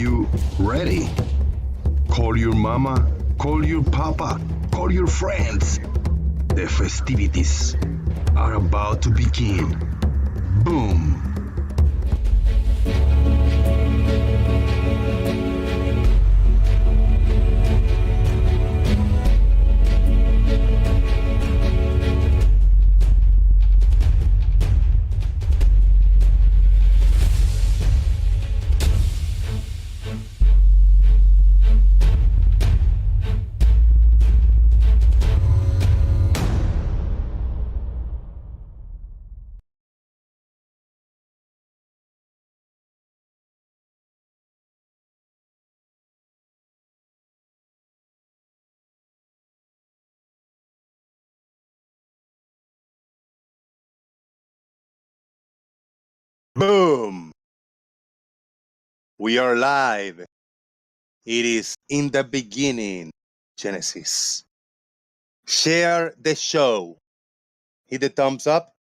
you ready? Call your mama, call your papa, call your friends. The festivities are about to begin. Boom! Boom! We are live. It is in the beginning, Genesis. Share the show. Hit the thumbs up.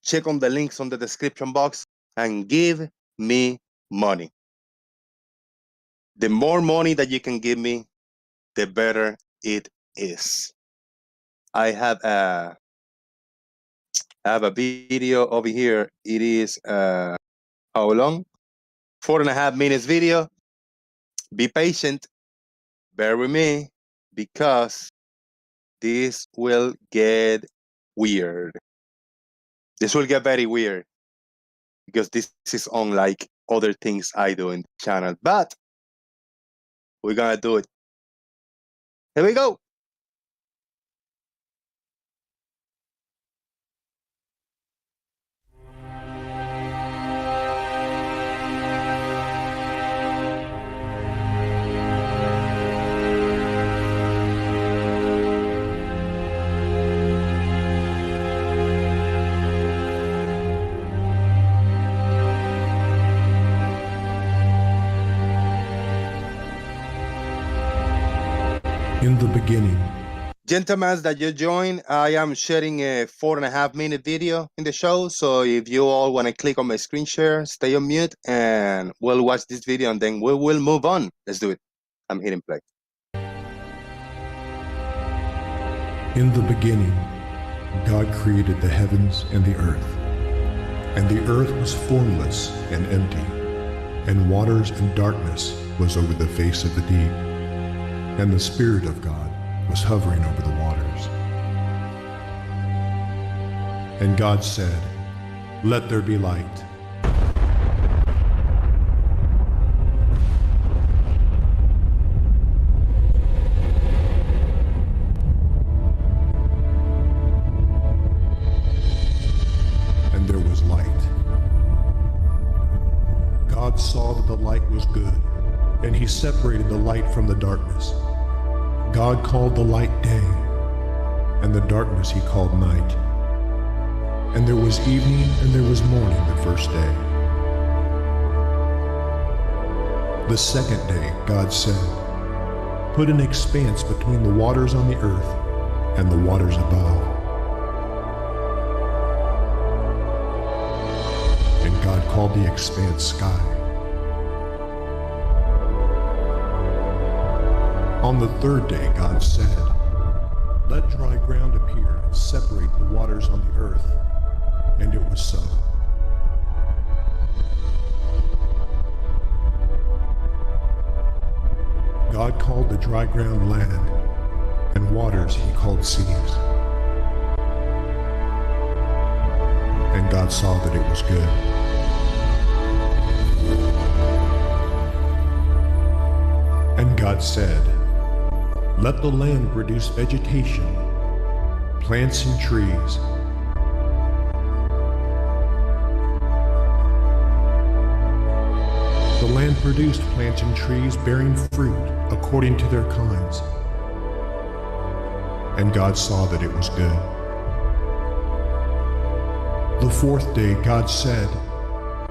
Check on the links on the description box and give me money. The more money that you can give me, the better it is. I have a video over here. It is how long? 4.5 minutes video. Be patient. Bear with me because this will get weird. This will get very weird because this is unlike other things I do in the channel, but we're gonna do it. Here we go. In the beginning. Gentlemen that you join, I am sharing a 4.5 minute video in the show. So if you all want to click on my screen share, stay on mute and we'll watch this video and then we will move on. Let's do it. I'm hitting play. In the beginning, God created the heavens and the earth. And the earth was formless and empty, and waters and darkness was over the face of the deep. And the Spirit of God was hovering over the waters. And God said, "Let there be light." And there was light. God saw that the light was good, and he separated the light from the darkness. God called the light day, and the darkness he called night. And there was evening and there was morning the first day. The second day God said, "Put an expanse between the waters on the earth and the waters above." And God called the expanse sky. On the third day, God said, "Let dry ground appear and separate the waters on the earth." And it was so. God called the dry ground land, and waters he called seas. And God saw that it was good. And God said, "Let the land produce vegetation, plants and trees." The land produced plants and trees bearing fruit according to their kinds. And God saw that it was good. The fourth day God said,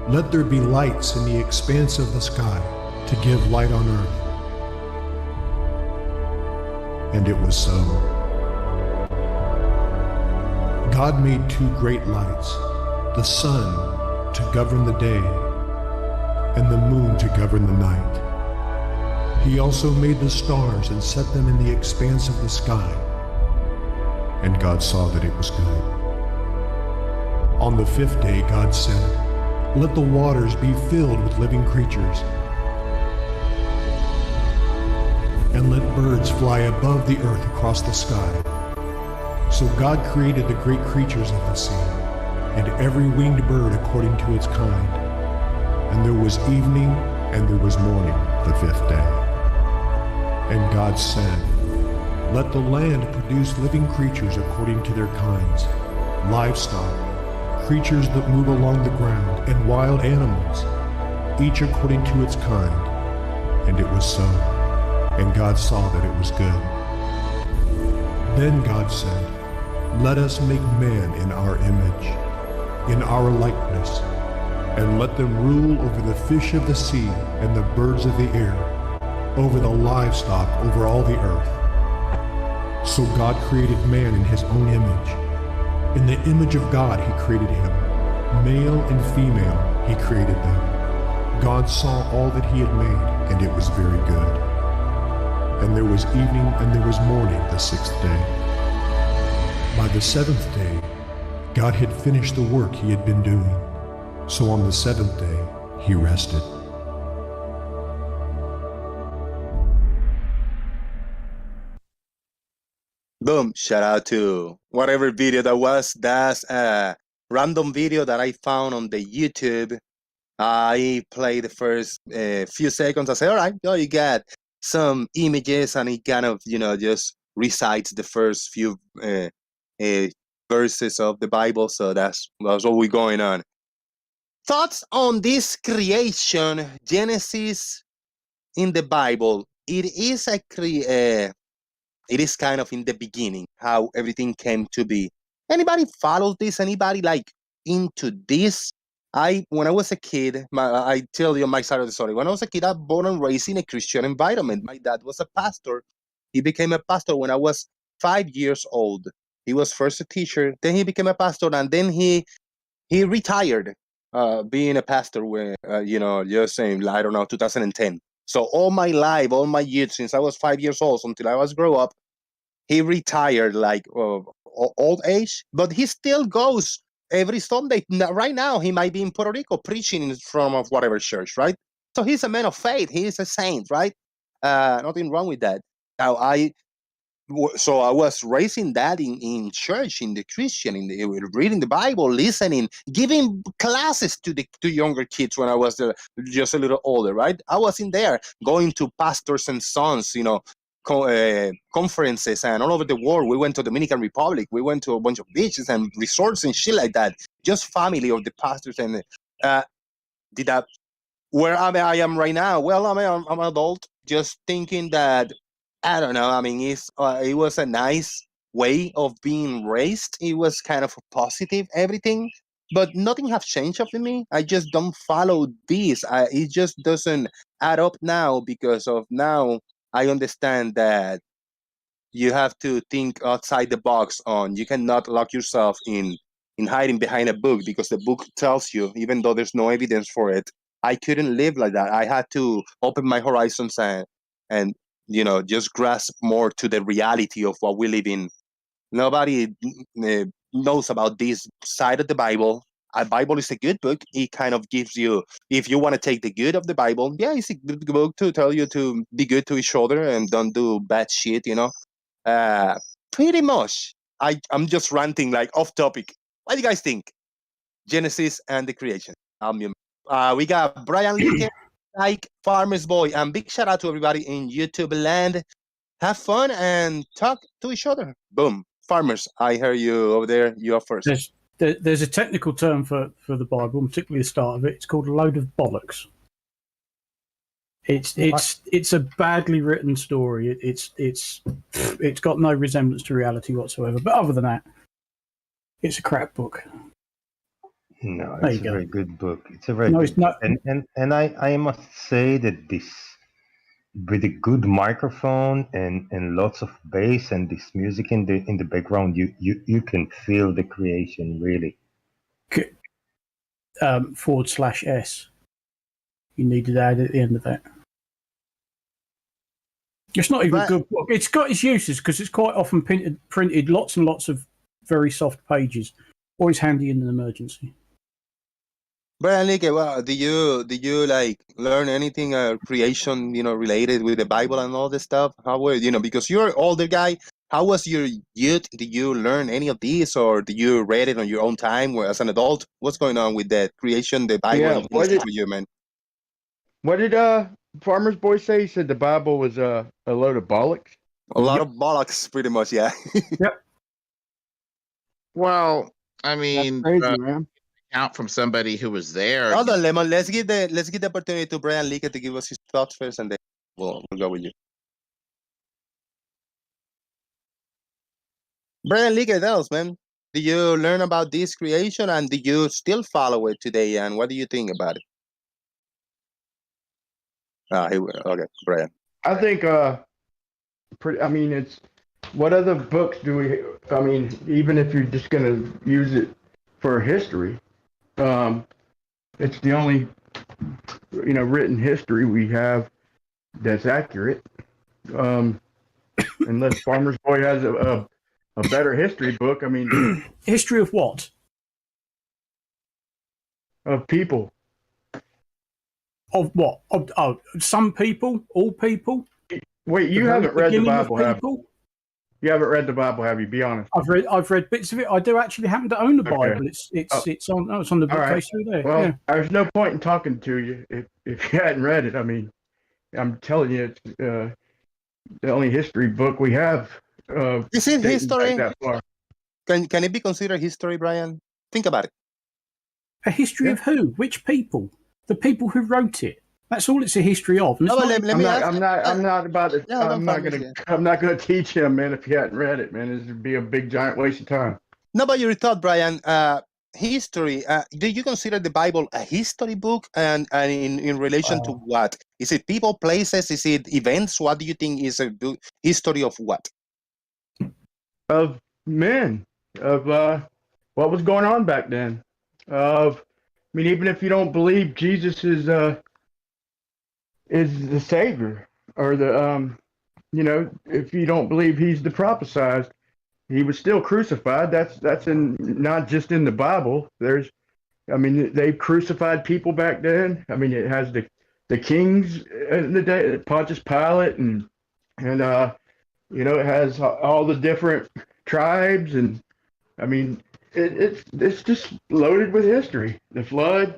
"Let there be lights in the expanse of the sky to give light on earth." And it was so. God made two great lights, the sun to govern the day, and the moon to govern the night. He also made the stars and set them in the expanse of the sky. And God saw that it was good. On the fifth day, God said, "Let the waters be filled with living creatures, and let birds fly above the earth across the sky." So God created the great creatures of the sea, and every winged bird according to its kind. And there was evening, and there was morning, the fifth day. And God said, "Let the land produce living creatures according to their kinds, livestock, creatures that move along the ground, and wild animals, each according to its kind." And it was so. And God saw that it was good. Then God said, "Let us make man in our image, in our likeness, and let them rule over the fish of the sea and the birds of the air, over the livestock, over all the earth." So God created man in his own image. In the image of God he created him. Male and female he created them. God saw all that he had made, and it was very good. And there was evening and there was morning the sixth day. By the seventh day, God had finished the work he had been doing. So on the seventh day, he rested. Boom. Shout out to whatever video that was. That's a random video that I found on the YouTube. I played the first few seconds. I said, all right, you got some images, and it kind of, just recites the first few verses of the Bible. So that's what we're going on. Thoughts on this creation, Genesis in the Bible? It is it is kind of in the beginning, how everything came to be. Anybody follow this? Anybody into this? When I was a kid, I tell you my side of the story. When I was a kid, I was born and raised in a Christian environment. My dad was a pastor. He became a pastor when I was 5 years old. He was first a teacher, then he became a pastor, and then he retired being a pastor when, just saying, I don't know, 2010. So all my life, all my years, since I was 5 years old until I was grow up, he retired old age, but he still goes every Sunday. Right now, he might be in Puerto Rico preaching in front of whatever church, right? So he's a man of faith. He is a saint, right? Nothing wrong with that. Now, I was raising that in church, in the Christian, reading the Bible, listening, giving classes to younger kids when I was just a little older, right? I was in there going to pastors and sons, conferences and all over the world. We went to Dominican Republic. We went to a bunch of beaches and resorts and shit like that. Just family of the pastors. And did that. Where I am right now? Well, I'm an adult, just thinking that, I don't know. I mean, it was a nice way of being raised. It was kind of positive, everything, but nothing have changed for me. I just don't follow this. It just doesn't add up now, because of now I understand that you have to think outside the box. You cannot lock yourself in hiding behind a book, because the book tells you, even though there's no evidence for it. I couldn't live like that. I had to open my horizons and just grasp more to the reality of what we live in. Nobody knows about this side of the Bible. A Bible is a good book. It kind of gives you, if you want to take the good of the Bible, yeah, it's a good book to tell you to be good to each other and don't do bad shit, Pretty much. I'm just ranting off topic. What do you guys think? Genesis and the creation. We got Brian Lincoln, Farmer's Boy, and big shout out to everybody in YouTube land. Have fun and talk to each other. Boom. Farmers, I hear you over there. You are first. There's a technical term for the Bible, particularly the start of it. It's called a load of bollocks. It's a badly written story. It's got no resemblance to reality whatsoever. But other than that, it's a crap book. No, it's a very good book. It's a very good book. And I must say that this, with a good microphone and lots of bass and this music in the background, you can feel the creation really. /S. you needed to add at the end of that. It's not even a good book. It's got its uses because it's quite often printed lots and lots of very soft pages. Always handy in an emergency. Brian Lee, well, do you like learn anything creation, related with the Bible and all this stuff? How were because you're an older guy? How was your youth? Did you learn any of these, or did you read it on your own time as an adult? What's going on with that creation, the Bible, for you, man? What did Farmer's Boy say? He said the Bible was a load of bollocks. A lot of bollocks, pretty much, yeah. Yep. Well, I mean, that's crazy, man. Count from somebody who was there. Hold on, Lemon. Let's give the opportunity to Brian Leakey to give us his thoughts first, and then we'll go with you. Brian Leakey, tell us, man. Do you learn about this creation, and do you still follow it today? And what do you think about it? Okay, Brian. I think it's what other books do we? I mean, even if you're just going to use it for history, it's the only written history we have that's accurate. Unless Farmer's Boy has a better history book. I mean, history of what? Of people. Of what? Of some people? All people? Wait, you haven't read the Bible, have you? You haven't read the Bible, have you? Be honest. I've read bits of it. I do actually happen to own the Bible. It's on the bookcase through there. Well, yeah. There's no point in talking to you if you hadn't read it. I mean, I'm telling you, it's the only history book we have. Is it history? That far. Can it be considered history, Brian? Think about it. A history of who? Which people? The people who wrote it. That's all it's a history of. I'm not going to teach him, man. If you hadn't read it, man, it'd be a big giant waste of time. No, but your thought, Brian. History. Do you consider the Bible a history book, and in relation to what? Is it people, places? Is it events? What do you think is a history of what? Of men, of what was going on back then. Even if you don't believe Jesus is the Savior, or if you don't believe he's the prophesied, he was still crucified. That's not just in the Bible. They crucified people back then. I mean, it has the kings in the day, Pontius Pilate, and it has all the different tribes, and I mean, it's just loaded with history. The flood,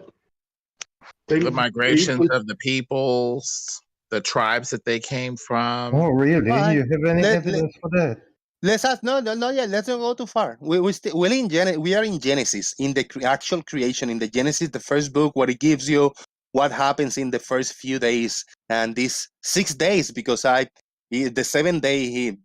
the migrations of the peoples, the tribes that they came from. Oh, really? You have any evidence for that? Let's ask. No, yeah. Let's not go too far. We are in Genesis, in the actual creation, in the Genesis, the first book, where it gives you what happens in the first few days and these 6 days, because the seventh day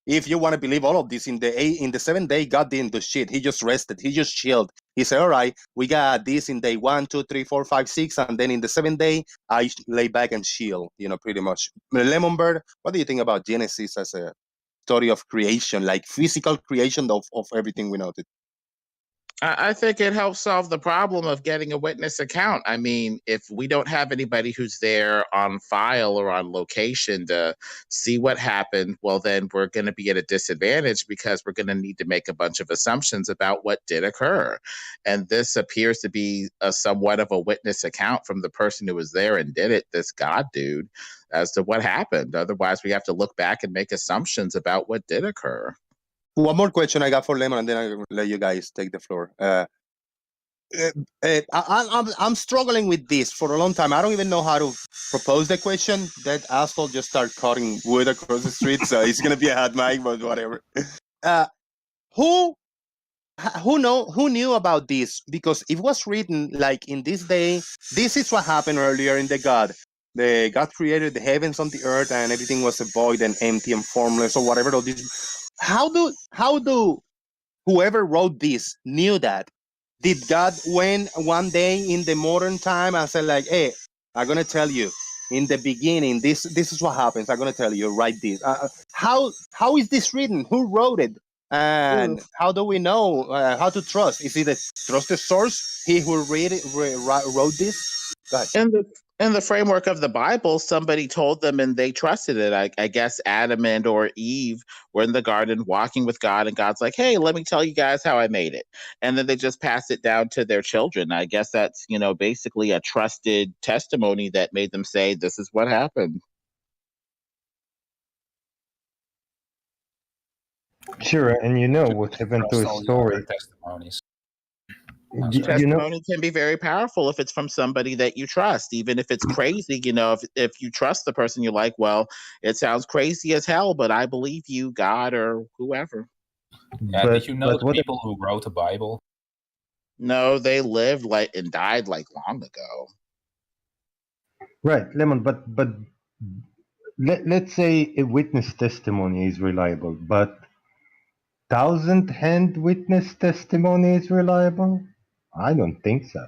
if you want to believe all of this, in the seventh day, God didn't do shit. He just rested. He just chilled. He said, all right, we got this in day 1, 2, 3, 4, 5, 6, and then in the seventh day, I lay back and chill, pretty much. Lemonbird, what do you think about Genesis as a story of creation, like physical creation of everything we know today? I think it helps solve the problem of getting a witness account. I mean, if we don't have anybody who's there on file or on location to see what happened, well, then we're going to be at a disadvantage, because we're going to need to make a bunch of assumptions about what did occur. And this appears to be somewhat of a witness account from the person who was there and did it, this God dude, as to what happened. Otherwise, we have to look back and make assumptions about what did occur. One more question I got for Lemon, and then I'll let you guys take the floor. I'm struggling with this for a long time. I don't even know how to propose the question. That asshole just started cutting wood across the street, so it's gonna be a hot mic, but whatever. Who knew about this? Because it was written like in this day. This is what happened earlier in the God. The God created the heavens on the earth, and everything was a void and empty and formless, or whatever. All this. How do whoever wrote this knew that? Did God went one day in the modern time and said like, hey, I'm going to tell you in the beginning, this is what happens. I'm going to tell you, write this. How is this written? Who wrote it? And how do we know how to trust? Is it a trusted source? He who wrote this? Go ahead. In the framework of the Bible, somebody told them and they trusted it. I guess Adam and or Eve were in the garden walking with God, and God's like, hey, let me tell you guys how I made it. And then they just passed it down to their children. I guess that's, basically a trusted testimony that made them say, this is what happened. Sure, and what happened to his story. Testimonies. Testimony can be very powerful if it's from somebody that you trust, even if it's crazy. If you trust the person, you're like, well, it sounds crazy as hell, but I believe you, God, or whoever. Yeah, did you know the people who wrote the Bible? No, they lived and died long ago. Right, Lemon, but let's say a witness testimony is reliable, but 1,000-hand witness testimony is reliable? I don't think so.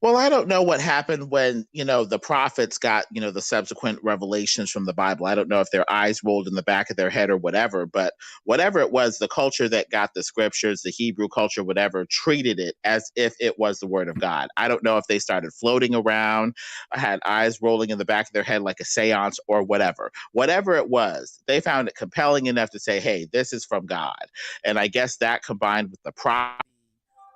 Well, I don't know what happened when, the prophets got, the subsequent revelations from the Bible. I don't know if their eyes rolled in the back of their head or whatever, but whatever it was, the culture that got the scriptures, the Hebrew culture, whatever, treated it as if it was the word of God. I don't know if they started floating around, had eyes rolling in the back of their head like a seance or whatever. Whatever it was, they found it compelling enough to say, hey, this is from God. And I guess that combined with the prophecy,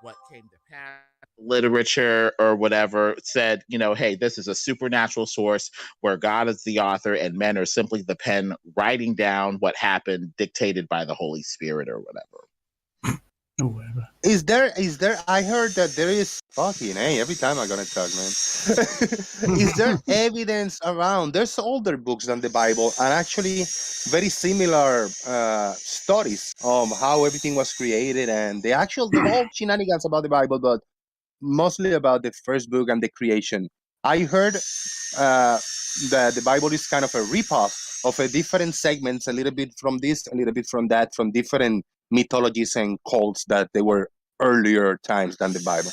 what came to pass, literature or whatever, said, hey, this is a supernatural source where God is the author and men are simply the pen writing down what happened, dictated by the Holy Spirit or whatever. Is there I heard that there is fucking every time I'm gonna talk, man. Is there evidence around? There's older books than the Bible and actually very similar stories of how everything was created and the whole shenanigans about the Bible, but mostly about the first book and the creation. I heard that the Bible is kind of a ripoff of a different segments, a little bit from this, a little bit from that, from different mythologies and cults that they were earlier times than the Bible.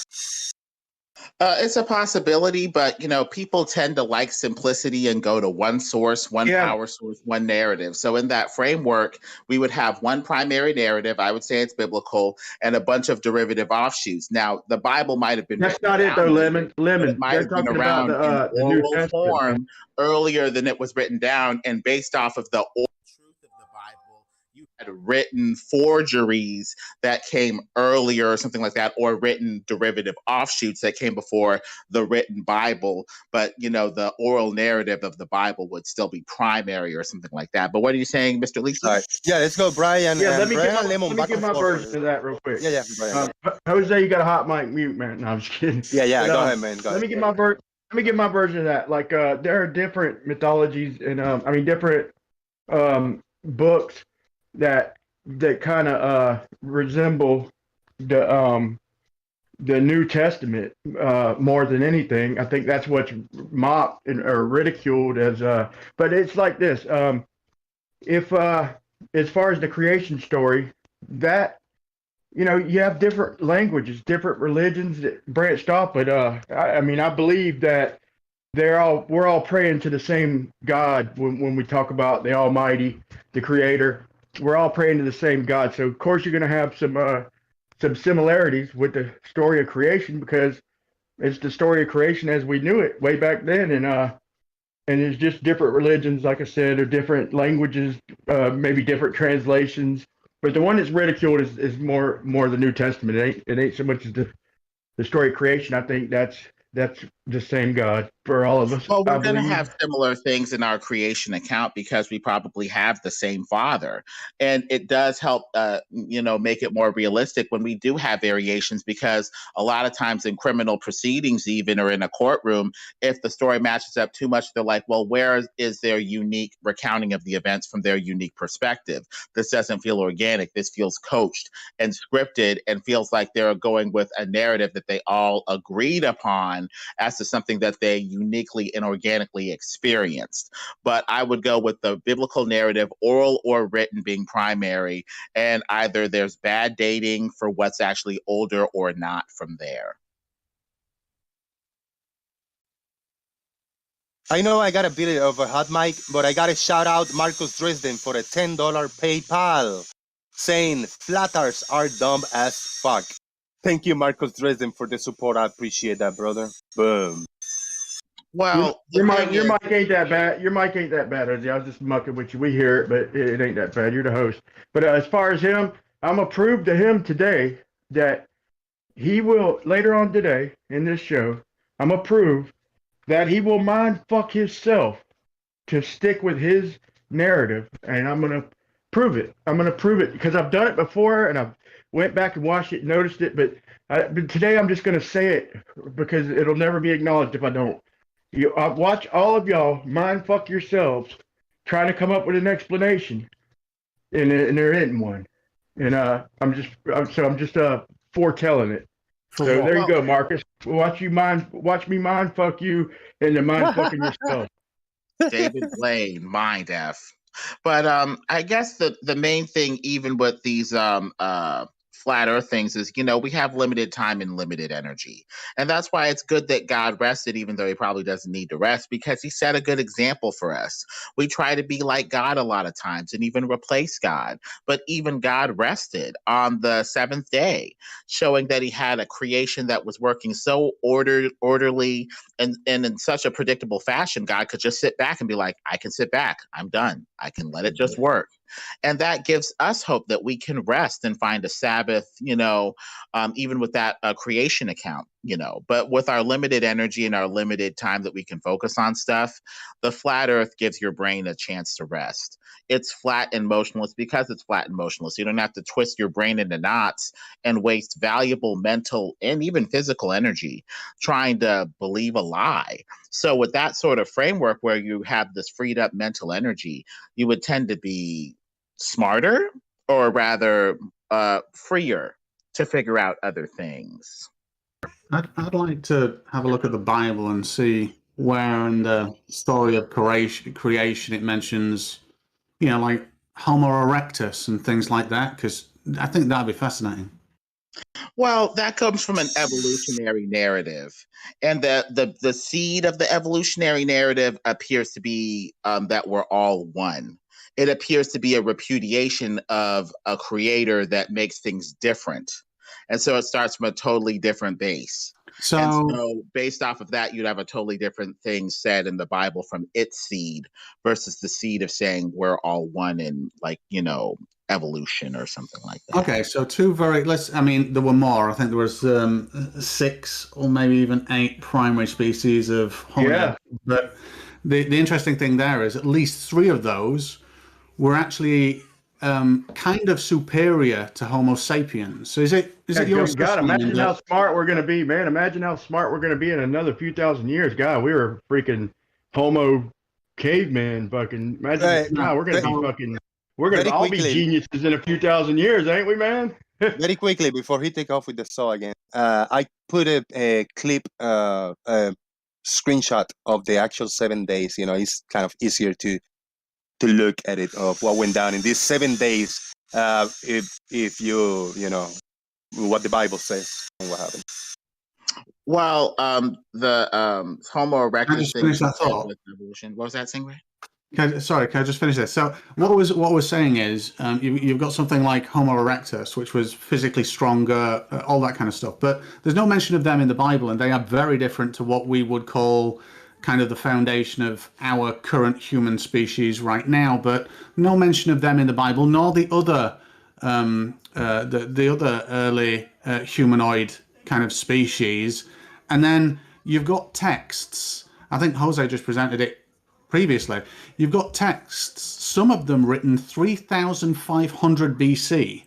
It's a possibility, but people tend to like simplicity and go to one source, one power source, one narrative. So in that framework, we would have one primary narrative. I would say it's biblical, and a bunch of derivative offshoots. Now, the Bible might have been that's not it though, Lemon. It might have been around in oral form earlier than it was written down, and based off of the oral truth of the Bible, you had written forgeries that came earlier or something like that, or written derivative offshoots that came before the written Bible. But, the oral narrative of the Bible would still be primary or something like that. But what are you saying, Mr. Lee? Right. Yeah, let's go, Brian. Yeah, let me get my version of that real quick. Yeah, Brian. Jose, you got a hot mic mute, man. No, I'm just kidding. Yeah, but, go ahead, man. Let me get my version of that. Like, there are different mythologies and, different books that kind of resemble the New Testament more than anything. I think that's what's mocked or ridiculed as. But it's like this: if as far as the creation story, that you have different languages, different religions that branched off. But I believe that we're all praying to the same God when we talk about the Almighty, the Creator. We're all praying to the same God. So of course you're going to have some similarities with the story of creation, because it's the story of creation as we knew it way back then. And it's just different religions, like I said, or different languages, maybe different translations. But the one that's ridiculed is more the New Testament. It ain't so much as the story of creation. I think that's the same God for all of us. Well, we're going to have similar things in our creation account because we probably have the same Father. And it does help, make it more realistic when we do have variations, because a lot of times in criminal proceedings, even, or in a courtroom, if the story matches up too much, they're like, well, where is their unique recounting of the events from their unique perspective? This doesn't feel organic. This feels coached and scripted and feels like they're going with a narrative that they all agreed upon as to something that they uniquely and organically experienced. But I would go with the biblical narrative, oral or written, being primary, and either there's bad dating for what's actually older or not from there. I know I got a bit of a hot mic, but I got to shout out Marcus Dresden for a $10 PayPal. saying flat earths are dumb as fuck. Thank you, Marcus Dresden, for the support. I appreciate that, brother. Boom. Well, your mic ain't that bad. Your mic ain't that bad, Ozzy. I was just mucking with you. We hear it, but it ain't that bad. You're the host. But as far as him, I'm gonna prove to him today that he will later on today in this show. I'm gonna prove that he will mind fuck himself to stick with his narrative, and I'm gonna prove it. I'm gonna prove it because I've done it before, and I've went back and watched it, noticed it. But today I'm just gonna say it because it'll never be acknowledged if I don't. I watch all of y'all mind fuck yourselves trying to come up with an explanation, and there isn't one. And I'm just foretelling it. So there you go, Marcus. Watch me mind fuck you into mind fucking yourself. David Blaine, mind F. But I guess the main thing, even with these flat earth things, is, you know, we have limited time and limited energy. And that's why it's good that God rested, even though he probably doesn't need to rest, because he set a good example for us. We try to be like God a lot of times and even replace God. But even God rested on the seventh day, showing that he had a creation that was working so orderly and in such a predictable fashion. God could just sit back and be like, I can sit back. I'm done. I can let it just work. And that gives us hope that we can rest and find a Sabbath, you know, even with that creation account, you know. But with our limited energy and our limited time that we can focus on stuff, the flat earth gives your brain a chance to rest. It's flat and motionless because it's flat and motionless. You don't have to twist your brain into knots and waste valuable mental and even physical energy trying to believe a lie. So with that sort of framework where you have this freed up mental energy, you would tend to be smarter, or rather freer to figure out other things. I'd like to have a look at the Bible and see where in the story of creation it mentions, you know, like Homo erectus and things like that, because I think that'd be fascinating. Well, that comes from an evolutionary narrative, and the seed of the evolutionary narrative appears to be that we're all one. It appears to be a repudiation of a creator that makes things different. And so it starts from a totally different base. So based off of that, you'd have a totally different thing said in the Bible from its seed versus the seed of saying we're all one in, like, you know, evolution or something like that. Okay, so there were more. I think there was 6 or maybe even 8 primary species of Homo. Yeah. But the interesting thing there is at least 3 of those were actually kind of superior to Homo sapiens. So is it your God, imagine how smart we're going to be, man. Imagine how smart we're going to be in another few thousand years. God, we were freaking Homo caveman fucking. Imagine, we're going to be fucking, we're going to all be geniuses in a few thousand years, ain't we, man? Very quickly, before he take off with the saw again, I put a clip, screenshot of the actual 7 days. You know, it's kind of easier to look at it, of what went down in these 7 days, if you know what the Bible says and what happened. Well, the Homo erectus thing with evolution. What was that, Stingray? Can I just finish this? So what we're saying is you've got something like Homo erectus, which was physically stronger, all that kind of stuff. But there's no mention of them in the Bible, and they are very different to what we would call kind of the foundation of our current human species right now. But no mention of them in the Bible, nor the other the other early humanoid kind of species. And then you've got texts. I think Jose just presented it previously. You've got texts, some of them written 3,500 BC,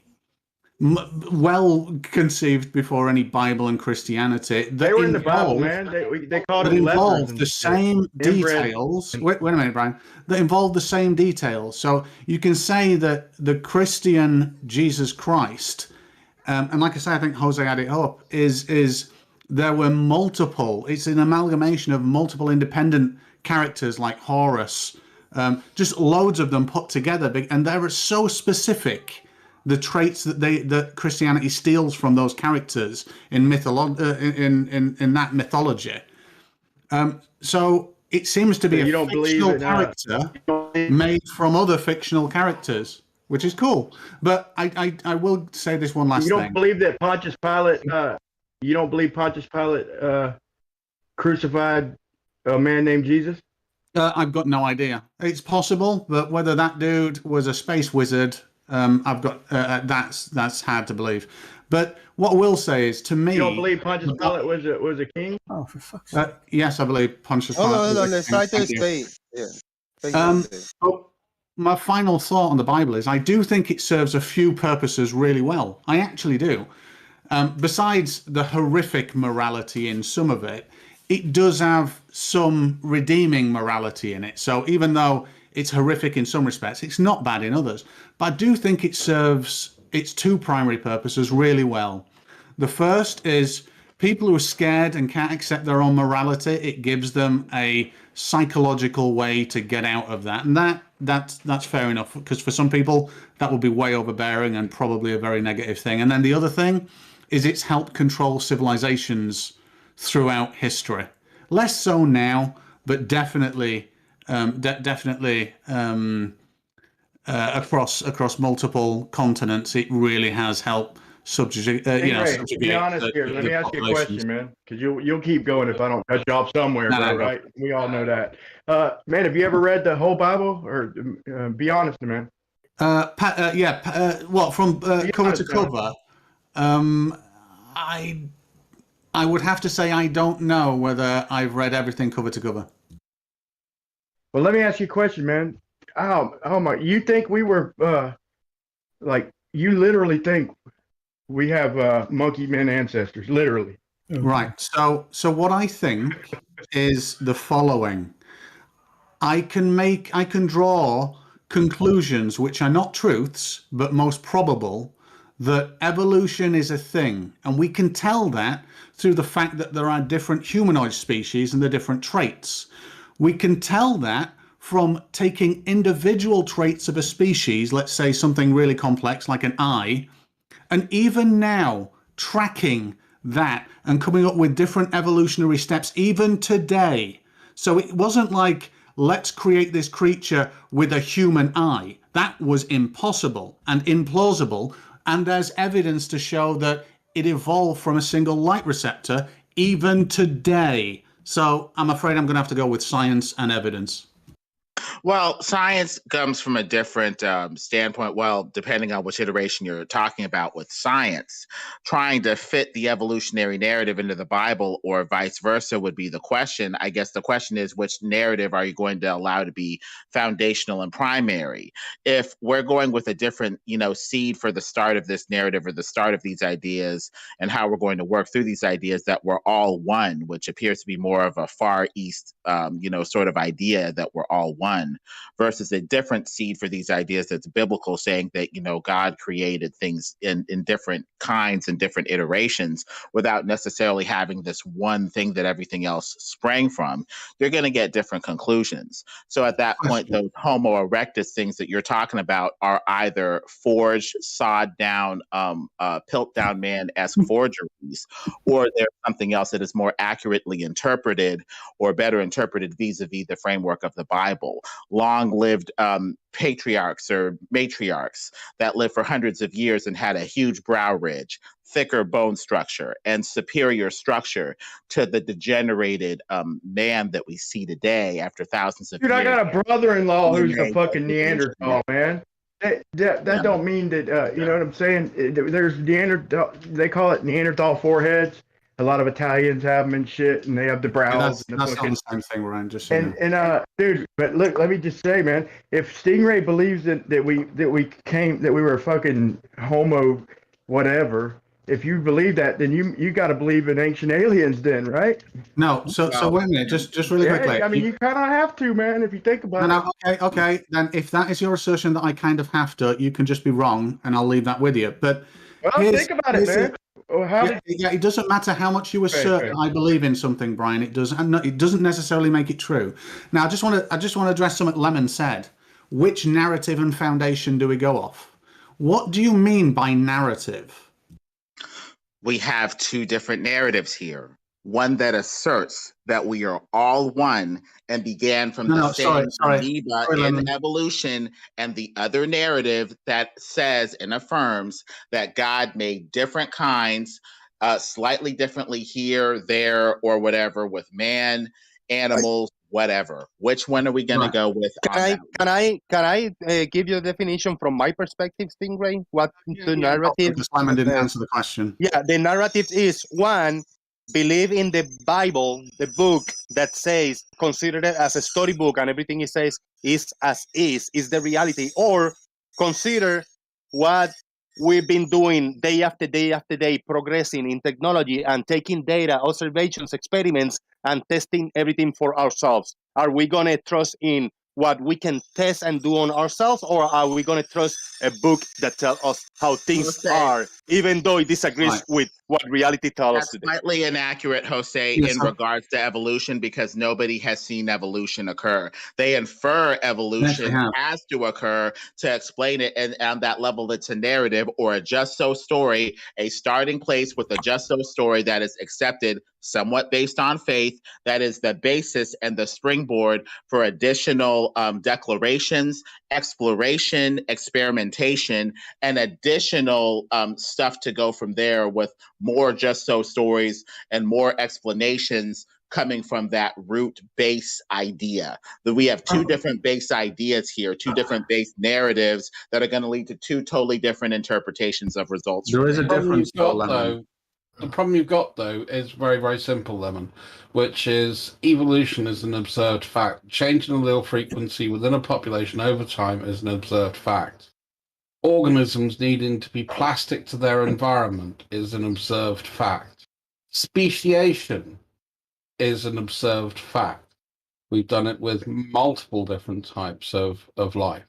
well conceived before any Bible and Christianity. They were in the Bible, man. They called it involved the same details. Wait a minute, Brian. That involved the same details. So you can say that the Christian Jesus Christ, and like I say, I think Jose had it up, is there were multiple. It's an amalgamation of multiple independent characters like Horus, just loads of them put together, and they're so specific. The traits that Christianity steals from those characters in that mythology. So it seems to be a fictional character made from other fictional characters. which is cool. But I will say this one last thing. You don't believe that Pontius Pilate? You don't believe Pontius Pilate crucified a man named Jesus? I've got no idea. It's possible, but whether that dude was a space wizard, I've got that's hard to believe. But what I will say is, to me, you don't believe Pontius Pilate was a king? Oh, for fuck's sake! Yes, I believe Pontius Pilate. Hold on, let's try to stay. Yeah. But my final thought on the Bible is, I do think it serves a few purposes really well. I actually do. Besides the horrific morality in some of it, it does have some redeeming morality in it. So even though it's horrific in some respects, it's not bad in others. But I do think it serves its two primary purposes really well. The first is people who are scared and can't accept their own morality. It gives them a psychological way to get out of that. And that's fair enough, because for some people that will be way overbearing and probably a very negative thing. And then the other thing is it's helped control civilizations throughout history. Less so now, but definitely across multiple continents, it really has helped subjugate. To be honest here, let me ask you a question, man, because you'll keep going if I don't cut you off somewhere, bro. Right? We all know that. Man, have you ever read the whole Bible, or be honest, man? What, from cover to cover? I would have to say I don't know whether I've read everything cover to cover. Well, let me ask you a question, man. Oh my! You think we were like, you literally think we have monkey men ancestors, literally? Right. So what I think is the following. I can draw conclusions which are not truths, but most probable, that evolution is a thing. And we can tell that through the fact that there are different humanoid species and the different traits. We can tell that from taking individual traits of a species, let's say something really complex like an eye, and even now tracking that and coming up with different evolutionary steps even today. So it wasn't like, let's create this creature with a human eye. That was impossible and implausible. And there's evidence to show that it evolved from a single light receptor even today. So I'm afraid I'm going to have to go with science and evidence. Well, science comes from a different standpoint. Well, depending on which iteration you're talking about with science, trying to fit the evolutionary narrative into the Bible or vice versa would be the question. I guess the question is, which narrative are you going to allow to be foundational and primary? If we're going with a different, seed for the start of this narrative or the start of these ideas and how we're going to work through these ideas, that we're all one, which appears to be more of a Far East, sort of idea that we're all one, versus a different seed for these ideas that's biblical, saying that, God created things in different kinds and different iterations without necessarily having this one thing that everything else sprang from, you're going to get different conclusions. So at that point, those Homo erectus things that you're talking about are either forged, sawed down, Piltdown Man-esque forgeries, or there's something else that is more accurately interpreted or better interpreted vis-a-vis the framework of the Bible. Long-lived patriarchs or matriarchs that lived for hundreds of years and had a huge brow ridge, thicker bone structure, and superior structure to the degenerated man that we see today after thousands of years. Dude, I got a brother-in-law who's a fucking Neanderthal, man. That don't mean that, you know what I'm saying? There's Neanderthal, they call it Neanderthal foreheads. A lot of Italians have them and shit, and they have the brows. Yeah, that's not the same thing, Ryan. Just dude, but look, let me just say, man, if Stingray believes that we were fucking Homo, whatever. If you believe that, then you got to believe in ancient aliens, then, right? No, so wait a minute, just really quickly. I mean, you kind of have to, man, if you think about it. Okay. Then if that is your assertion that I kind of have to, you can just be wrong, and I'll leave that with you. But think about it, man. It doesn't matter how much you assert I believe in something, Brian. It doesn't necessarily make it true. Now, I just want to address something Lemon said. Which narrative and foundation do we go off? What do you mean by narrative? We have two different narratives here. one that asserts that we are all one and began from the same amoeba in evolution, and the other narrative that says and affirms that God made different kinds, slightly differently here, there, or whatever, with man, animals, whatever. Which one are we going to go with? Can I give you a definition from my perspective, Stingray? What the narrative? Simon didn't answer the question. Yeah, the narrative is one. Believe in the Bible, the book that says, consider it as a storybook and everything it says is as is the reality, or consider what we've been doing day after day after day, progressing in technology and taking data, observations, experiments, and testing everything for ourselves. Are we going to trust in what we can test and do on ourselves, or are we going to trust a book that tells us how things are, even though it disagrees with what reality tells us today? That's slightly inaccurate, Jose, in regards to evolution, because nobody has seen evolution occur. They infer evolution has to occur to explain it, and on that level, it's a narrative or a just-so story, a starting place with a just-so story that is accepted somewhat based on faith, that is the basis and the springboard for additional declarations, exploration, experimentation, and additional stuff to go from there, with more just so stories and more explanations coming from that root base idea. That we have two different base ideas here, two different base narratives that are going to lead to two totally different interpretations of results. There is a difference, The problem you've got, though, is very, very simple, Lemon, which is evolution is an observed fact. Change in allele frequency within a population over time is an observed fact. Organisms needing to be plastic to their environment is an observed fact. Speciation is an observed fact. We've done it with multiple different types of life.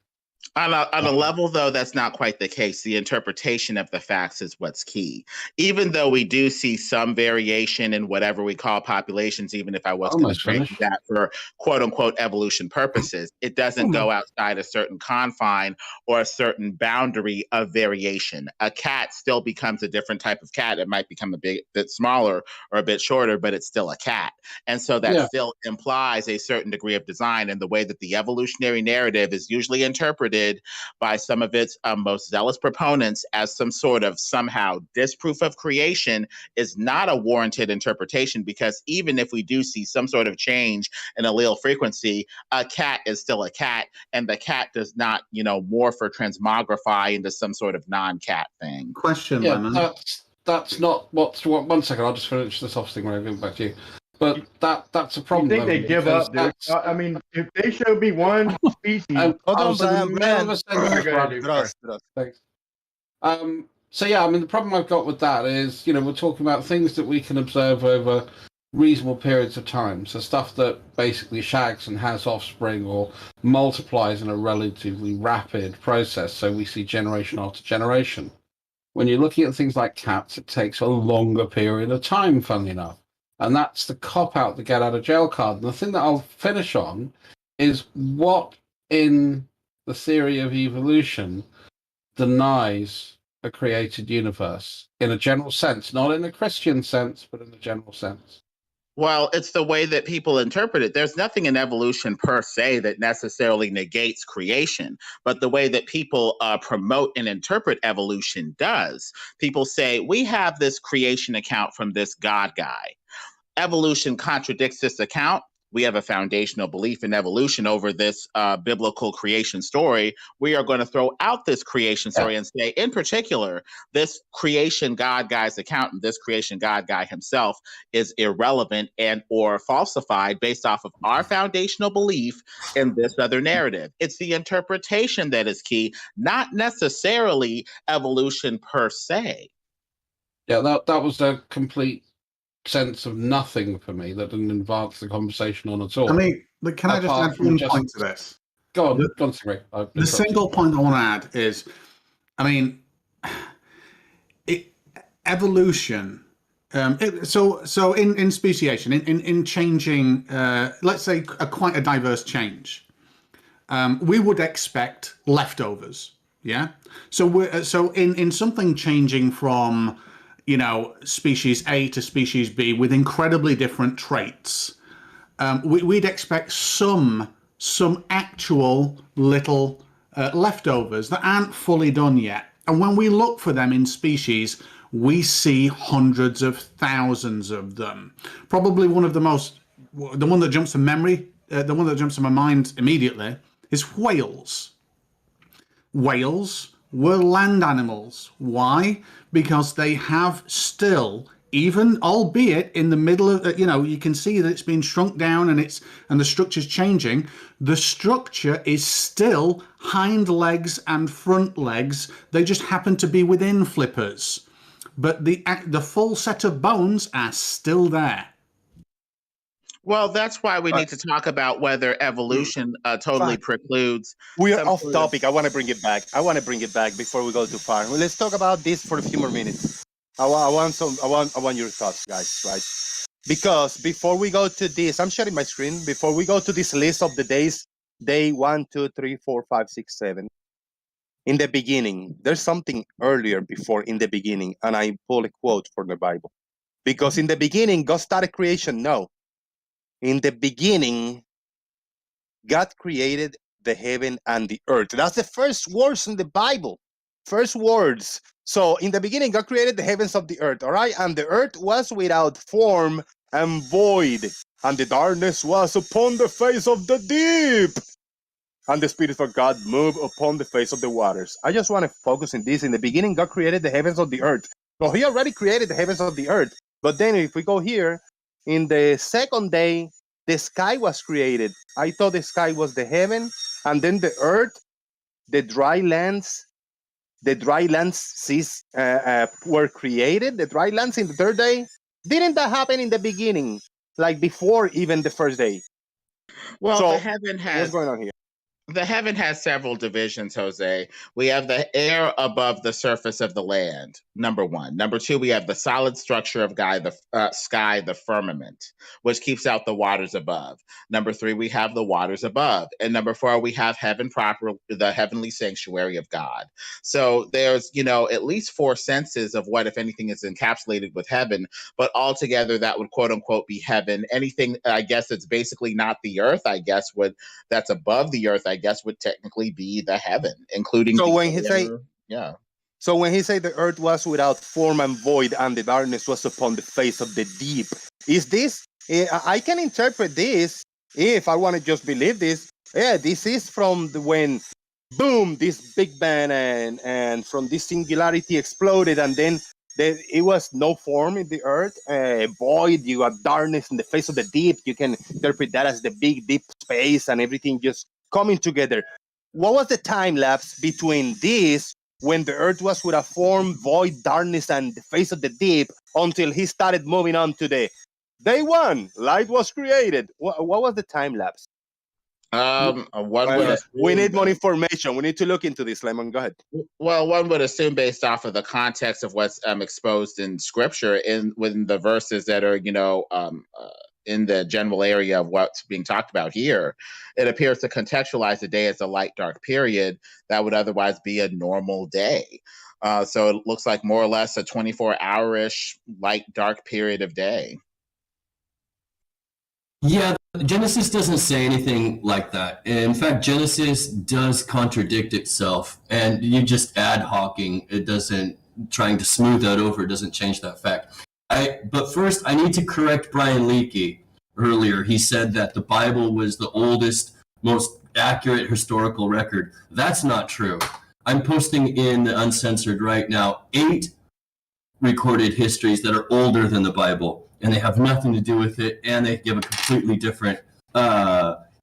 On a level, though, that's not quite the case. The interpretation of the facts is what's key. Even though we do see some variation in whatever we call populations, even if I was constrained that for quote-unquote evolution purposes, it doesn't go outside a certain confine or a certain boundary of variation. A cat still becomes a different type of cat. It might become a bit smaller or a bit shorter, but it's still a cat. And so that still implies a certain degree of design, and the way that the evolutionary narrative is usually interpreted by some of its most zealous proponents as some sort of somehow disproof of creation is not a warranted interpretation, because even if we do see some sort of change in allele frequency, a cat is still a cat, and the cat does not, morph or transmogrify into some sort of non-cat thing. Question, Lemon. That's not what's. One second, I'll just finish this off thing when I go back to you. But that's a problem. I think they give up, dude. I mean, if they show me one species, Thanks. So yeah, I mean, the problem I've got with that is, we're talking about things that we can observe over reasonable periods of time. So stuff that basically shags and has offspring or multiplies in a relatively rapid process. So we see generation after generation. When you're looking at things like cats, it takes a longer period of time, funnily enough. And that's the cop-out, the get-out-of-jail card. And the thing that I'll finish on is what in the theory of evolution denies a created universe in a general sense, not in a Christian sense, but in a general sense. Well, it's the way that people interpret it. There's nothing in evolution per se that necessarily negates creation, but the way that people promote and interpret evolution does. People say, we have this creation account from this God guy. Evolution contradicts this account. We have a foundational belief in evolution over this biblical creation story. We are going to throw out this creation story and say, in particular, this creation God guy's account and this creation God guy himself is irrelevant and or falsified based off of our foundational belief in this other narrative. It's the interpretation that is key, not necessarily evolution per se. Yeah, that was a complete sense of nothing for me that didn't advance the conversation on at all. I mean, can I just add one point to this? Go on, Rick. The single point I want to add is, evolution. So in speciation, in changing, let's say quite a diverse change, we would expect leftovers. Yeah. So in something changing from species A to species B with incredibly different traits, we'd expect some actual little leftovers that aren't fully done yet. And when we look for them in species, we see hundreds of thousands of them. Probably the one that jumps to memory, the one that jumps to my mind immediately is whales. Whales were land animals. Why? Because they have still, even albeit in the middle of, you can see that it's been shrunk down and the structure's changing. The structure is still hind legs and front legs. They just happen to be within flippers. But the full set of bones are still there. Well, that's why we need to talk about whether evolution totally precludes. We are off topic. I want to bring it back. Before we go too far. Well, let's talk about this for a few more minutes. I want your thoughts, guys, right? Because before we go to this, I'm sharing my screen. Before we go to this list of the days, day 1, 2, 3, 4, 5, 6, 7. In the beginning, there's something earlier before in the beginning, and I pull a quote from the Bible. Because in the beginning, God started creation. No. In the beginning, God created the heaven and the earth. That's the first words in the Bible. First words. So in the beginning, God created the heavens of the earth, all right? And the earth was without form and void, and the darkness was upon the face of the deep. And the Spirit of God moved upon the face of the waters. I just want to focus on this. In the beginning, God created the heavens of the earth. So he already created the heavens of the earth. But then if we go here, in the second day, the sky was created. I thought the sky was the heaven, and then the earth, the dry lands were created. The dry lands in the third day. Didn't that happen in the beginning, like before even the first day? Well, so, the heaven has. What's going on here? The heaven has several divisions, Jose. We have the air above the surface of the land, number one. Number two, we have the solid structure of sky, the firmament, which keeps out the waters above. Number three, we have the waters above. And number four, we have heaven proper, the heavenly sanctuary of God. So there's, at least four senses of what, if anything, is encapsulated with heaven, but altogether that would quote unquote be heaven. Anything, I guess, that's basically not the earth, that's above the earth, I guess would technically be the heaven, including. So when he say the earth was without form and void, and the darkness was upon the face of the deep, is this? I can interpret this if I want to just believe this. Yeah, this is from when, boom, this Big Bang and from this singularity exploded, and then it was no form in the earth, void. You have darkness in the face of the deep. You can interpret that as the big deep space and everything just coming together. What was the time lapse between this, when the earth was with a form, void, darkness, and the face of the deep, until he started moving on to the day one, light was created? What was the time lapse? We need more information. We need to look into this, Lemon. Go ahead. Well, one would assume, based off of the context of what's exposed in Scripture, within the verses that are, in the general area of what's being talked about here, it appears to contextualize the day as a light dark period that would otherwise be a normal day. So it looks like more or less a 24-hour-ish light dark period of day. Yeah, Genesis doesn't say anything like that. In fact, Genesis does contradict itself, and you just ad hocing. It doesn't, trying to smooth that over, it doesn't change that fact. But first, I need to correct Brian Leakey. Earlier, he said that the Bible was the oldest, most accurate historical record. That's not true. I'm posting in the Uncensored right now 8 recorded histories that are older than the Bible, and they have nothing to do with it, and they give a completely different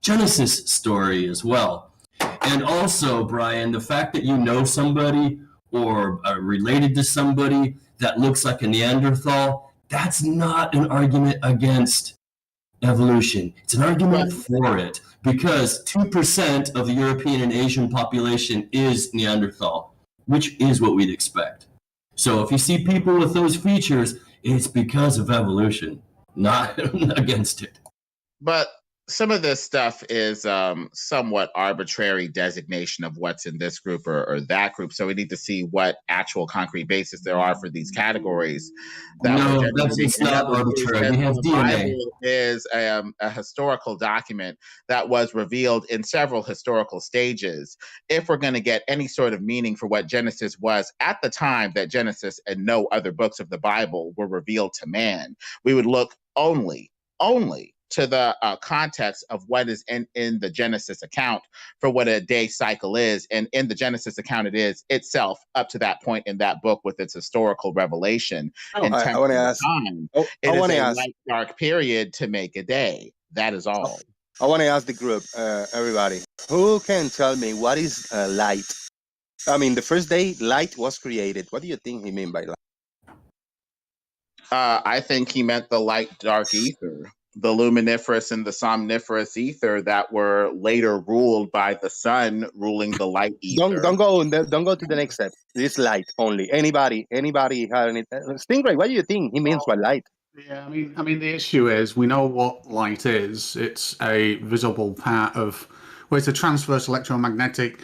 Genesis story as well. And also, Brian, the fact that you know somebody or are related to somebody that looks like a Neanderthal, that's not an argument against evolution. It's an argument for it, because 2% of the European and Asian population is Neanderthal, which is what we'd expect. So if you see people with those features, it's because of evolution, not against it. But some of this stuff is somewhat arbitrary designation of what's in this group or that group. So we need to see what actual concrete basis there are for these categories. It's not arbitrary. We have the DNA. Bible is a historical document that was revealed in several historical stages. If we're going to get any sort of meaning for what Genesis was at the time that Genesis and no other books of the Bible were revealed to man, we would look only to the context of what is in the Genesis account for what a day cycle is. And in the Genesis account, it is itself up to that point in that book with its historical revelation. I want to ask. It is a light, dark period to make a day. That is all. I want to ask the group, everybody, who can tell me what is light? I mean, the first day light was created. What do you think he meant by light? I think he meant the light, dark ether. The luminiferous and the somniferous ether that were later ruled by the sun ruling the light ether. Don't go to the next step. This light only. Anybody have any? Stingray, what do you think he means by light? Yeah, I mean, the issue is we know what light is. It's a visible part of, well, it's a transverse electromagnetic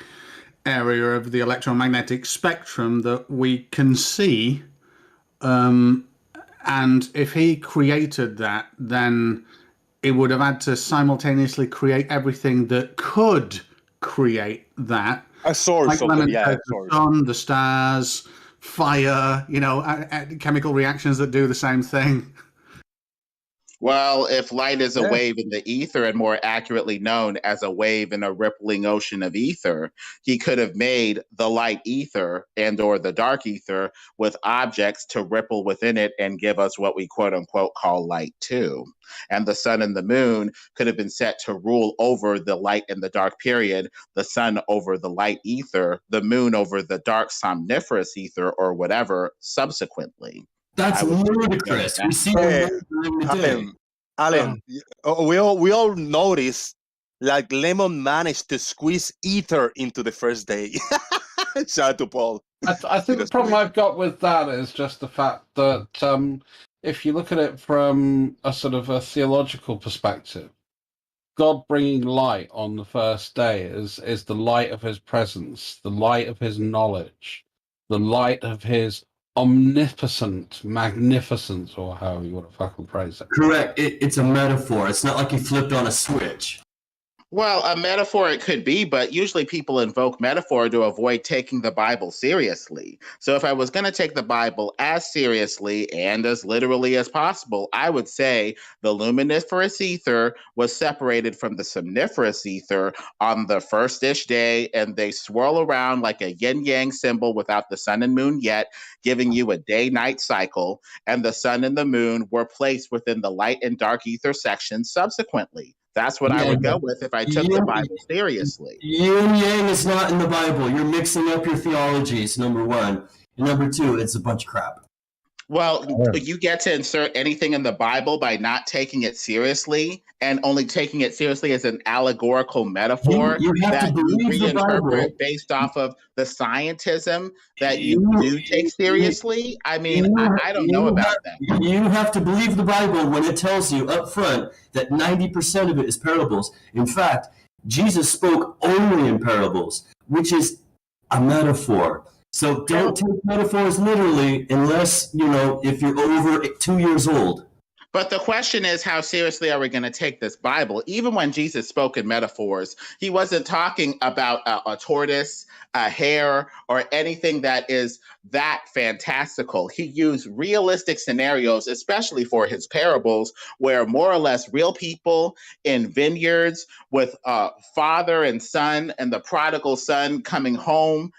area of the electromagnetic spectrum that we can see. And if he created that, then it would have had to simultaneously create everything that could create that. A source of it, yeah. The sun, the stars, fire, chemical reactions that do the same thing. Well, if light is a wave in the ether and more accurately known as a wave in a rippling ocean of ether, he could have made the light ether and or the dark ether with objects to ripple within it and give us what we quote unquote call light too. And the sun and the moon could have been set to rule over the light and the dark period, the sun over the light ether, the moon over the dark somniferous ether or whatever subsequently. That's ludicrous. We see Alan, we all noticed like Lemon managed to squeeze ether into the first day. Shout out to Paul. I think the problem I've got with that is just the fact that if you look at it from a sort of a theological perspective, God bringing light on the first day is the light of his presence, the light of his knowledge, the light of his omnipotent magnificence, or however you want to fucking phrase it. Correct. It's a metaphor. It's not like he flipped on a switch. Well, a metaphor it could be, but usually people invoke metaphor to avoid taking the Bible seriously. So if I was going to take the Bible as seriously and as literally as possible, I would say the luminiferous ether was separated from the somniferous ether on the first-ish day, and they swirl around like a yin-yang symbol without the sun and moon yet, giving you a day-night cycle, and the sun and the moon were placed within the light and dark ether section subsequently. That's what I would go with if I took the Bible seriously. Yin Yang is not in the Bible. You're mixing up your theologies, number one. And number two, it's a bunch of crap. Well, you get to insert anything in the Bible by not taking it seriously and only taking it seriously as an allegorical metaphor that you reinterpret based off of the scientism that you do take seriously. I mean, I don't know about that. You have to believe the Bible when it tells you up front that 90% of it is parables. In fact, Jesus spoke only in parables, which is a metaphor. So don't take metaphors literally unless, if you're over 2 years old. But the question is, how seriously are we going to take this Bible? Even when Jesus spoke in metaphors, he wasn't talking about a tortoise, a hare, or anything that is that fantastical. He used realistic scenarios, especially for his parables, where more or less real people in vineyards with father and son and the prodigal son coming home,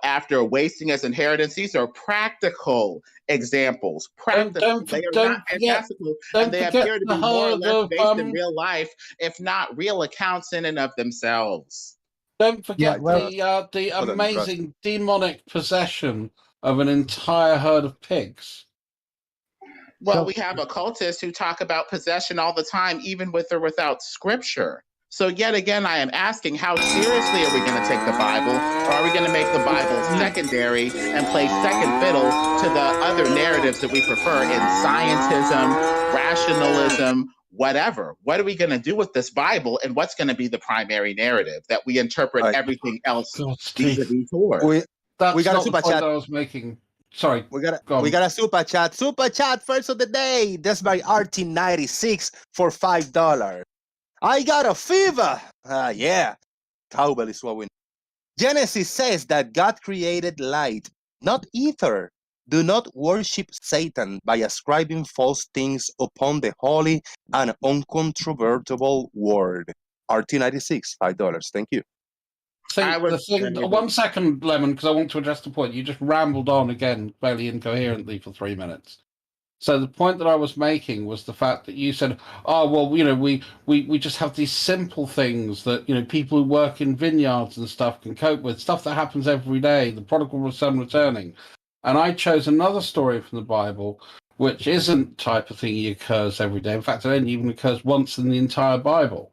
after wasting his inheritance. These are practical examples. Practical. They are not fantastical, and they appear to be more or less based in real life, if not real accounts in and of themselves. Don't forget the amazing demonic possession of an entire herd of pigs. Well, we have occultists who talk about possession all the time, even with or without scripture. So yet again, I am asking, how seriously are we going to take the Bible? Or are we going to make the Bible secondary and play second fiddle to the other narratives that we prefer in scientism, rationalism, whatever. What are we going to do with this Bible, and what's going to be the primary narrative that we interpret everything else vis-a-vis toward? We got a super chat. I was making. Sorry, we got a super chat. Super chat first of the day. That's by RT96 for $5. I got a fever. Yeah, cowbell is what we. Genesis says that God created light, not ether. Do not worship Satan by ascribing false things upon the holy and uncontrovertible word. RT96, $5. Thank you. So 1 second, Lemon, because I want to address the point. You just rambled on again fairly incoherently for 3 minutes. So the point that I was making was the fact that you said, oh, well, we just have these simple things that, people who work in vineyards and stuff can cope with, stuff that happens every day, the prodigal son returning. And I chose another story from the Bible, which isn't type of thing that occurs every day. In fact, it only even occurs once in the entire Bible,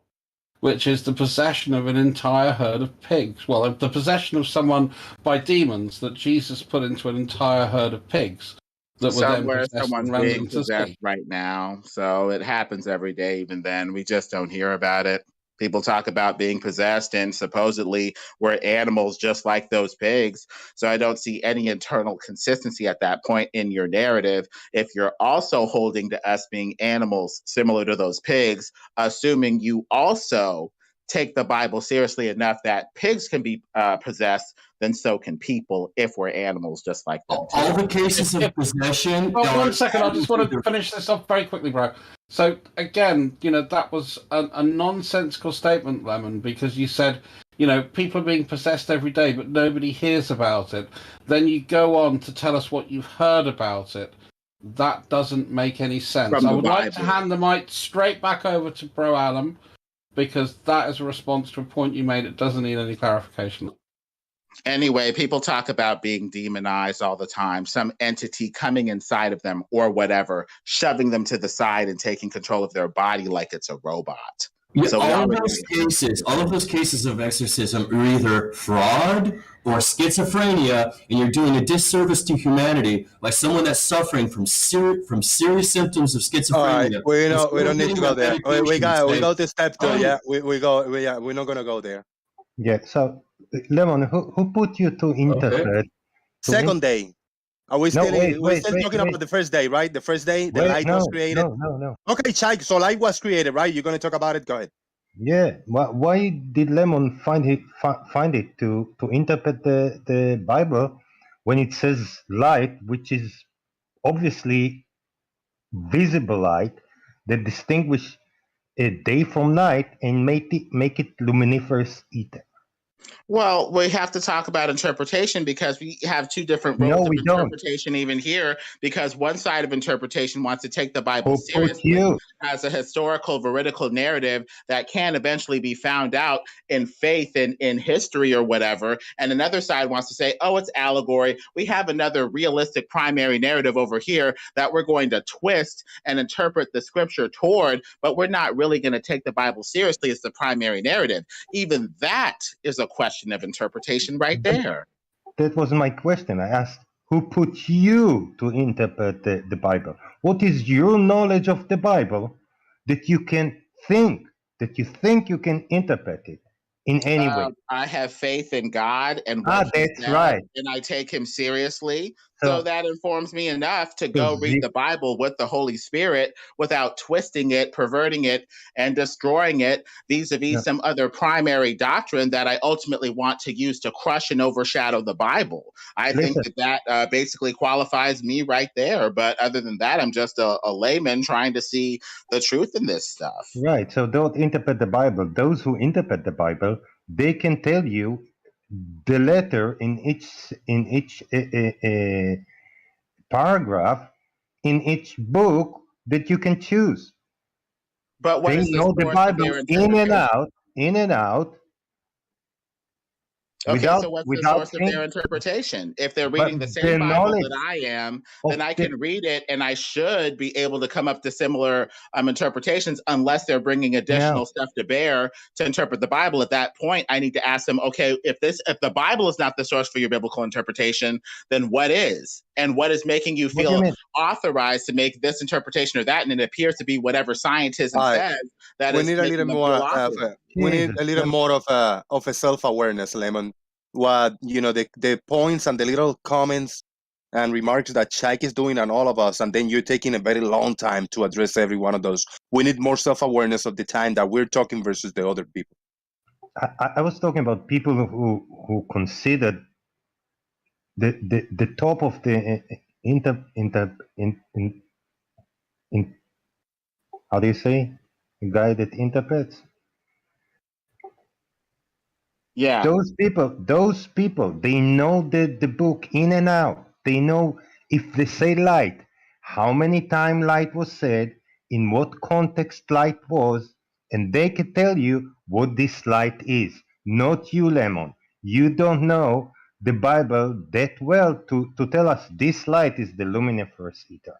which is the possession of an entire herd of pigs. Well, the possession of someone by demons that Jesus put into an entire herd of pigs. That Somewhere someone's being possessed right now. So it happens every day, even then. We just don't hear about it. People talk about being possessed, and supposedly we're animals just like those pigs. So I don't see any internal consistency at that point in your narrative. If you're also holding to us being animals similar to those pigs, assuming you also take the Bible seriously enough that pigs can be possessed, then so can people if we're animals just like them. All the cases of possession. Oh, 1 second, I just want to finish this off very quickly, bro. So again, that was a nonsensical statement, Lemon, because you said, people are being possessed every day, but nobody hears about it. Then you go on to tell us what you've heard about it. That doesn't make any sense. I would like to hand the mic straight back over to Bro Adam, because that is a response to a point you made. It doesn't need any clarification. Anyway, people talk about being demonized all the time, some entity coming inside of them or whatever, shoving them to the side and taking control of their body like it's a robot. Yeah, so all of those cases of exorcism are either fraud or schizophrenia, and you're doing a disservice to humanity by someone that's suffering from serious symptoms of schizophrenia. All right, we don't need to go there. We go to step 2. We're not gonna go there. Yeah. So, Lemon, who put you to interpret? Okay. Second day. Are we still talking about the first day, right? The first day, the light was created. No. Okay, Chai. So light was created, right? You're going to talk about it. Go ahead. Yeah. Why did Lemon find it to interpret the Bible when it says light, which is obviously visible light that distinguish a day from night and make it luminiferous ether? Well, we have to talk about interpretation because we have two different roles of interpretation even here, because one side of interpretation wants to take the Bible seriously as a historical, veridical narrative that can eventually be found out in faith and in history or whatever. And another side wants to say, oh, it's allegory. We have another realistic primary narrative over here that we're going to twist and interpret the scripture toward, but we're not really going to take the Bible seriously as the primary narrative. Even that is a question of interpretation right there. That was my question. I asked, who put you to interpret the Bible? What is your knowledge of the Bible that you think you can interpret it in any way? I have faith in God and that's right. And I take him seriously. So that informs me enough to go read the Bible with the Holy Spirit without twisting it, perverting it, and destroying it vis-a-vis some other primary doctrine that I ultimately want to use to crush and overshadow the Bible. I think that basically qualifies me right there. But other than that, I'm just a layman trying to see the truth in this stuff. Right. So don't interpret the Bible. Those who interpret the Bible, they can tell you the letter in each paragraph in each book that you can choose. But what they know the Bible in and out. Okay, so what's the source of their interpretation? If they're reading the same Bible that I am, then I can read it and I should be able to come up to similar interpretations unless they're bringing additional stuff to bear to interpret the Bible. At that point, I need to ask them, okay, if the Bible is not the source for your biblical interpretation, then what is? And what is making you feel authorized to make this interpretation or that? And it appears to be whatever scientism says that we need a little more. We need a little more of a self-awareness, Lemon. What the points and the little comments and remarks that Shaq is doing on all of us, and then you're taking a very long time to address every one of those. We need more self-awareness of the time that we're talking versus the other people. I was talking about people who considered the top of the how do you say, a guy that interprets. Yeah. Those people, they know the book in and out. They know if they say light, how many times light was said, in what context light was, and they can tell you what this light is. Not you, Lemon. You don't know the Bible that well to tell us this light is the luminiferous ether.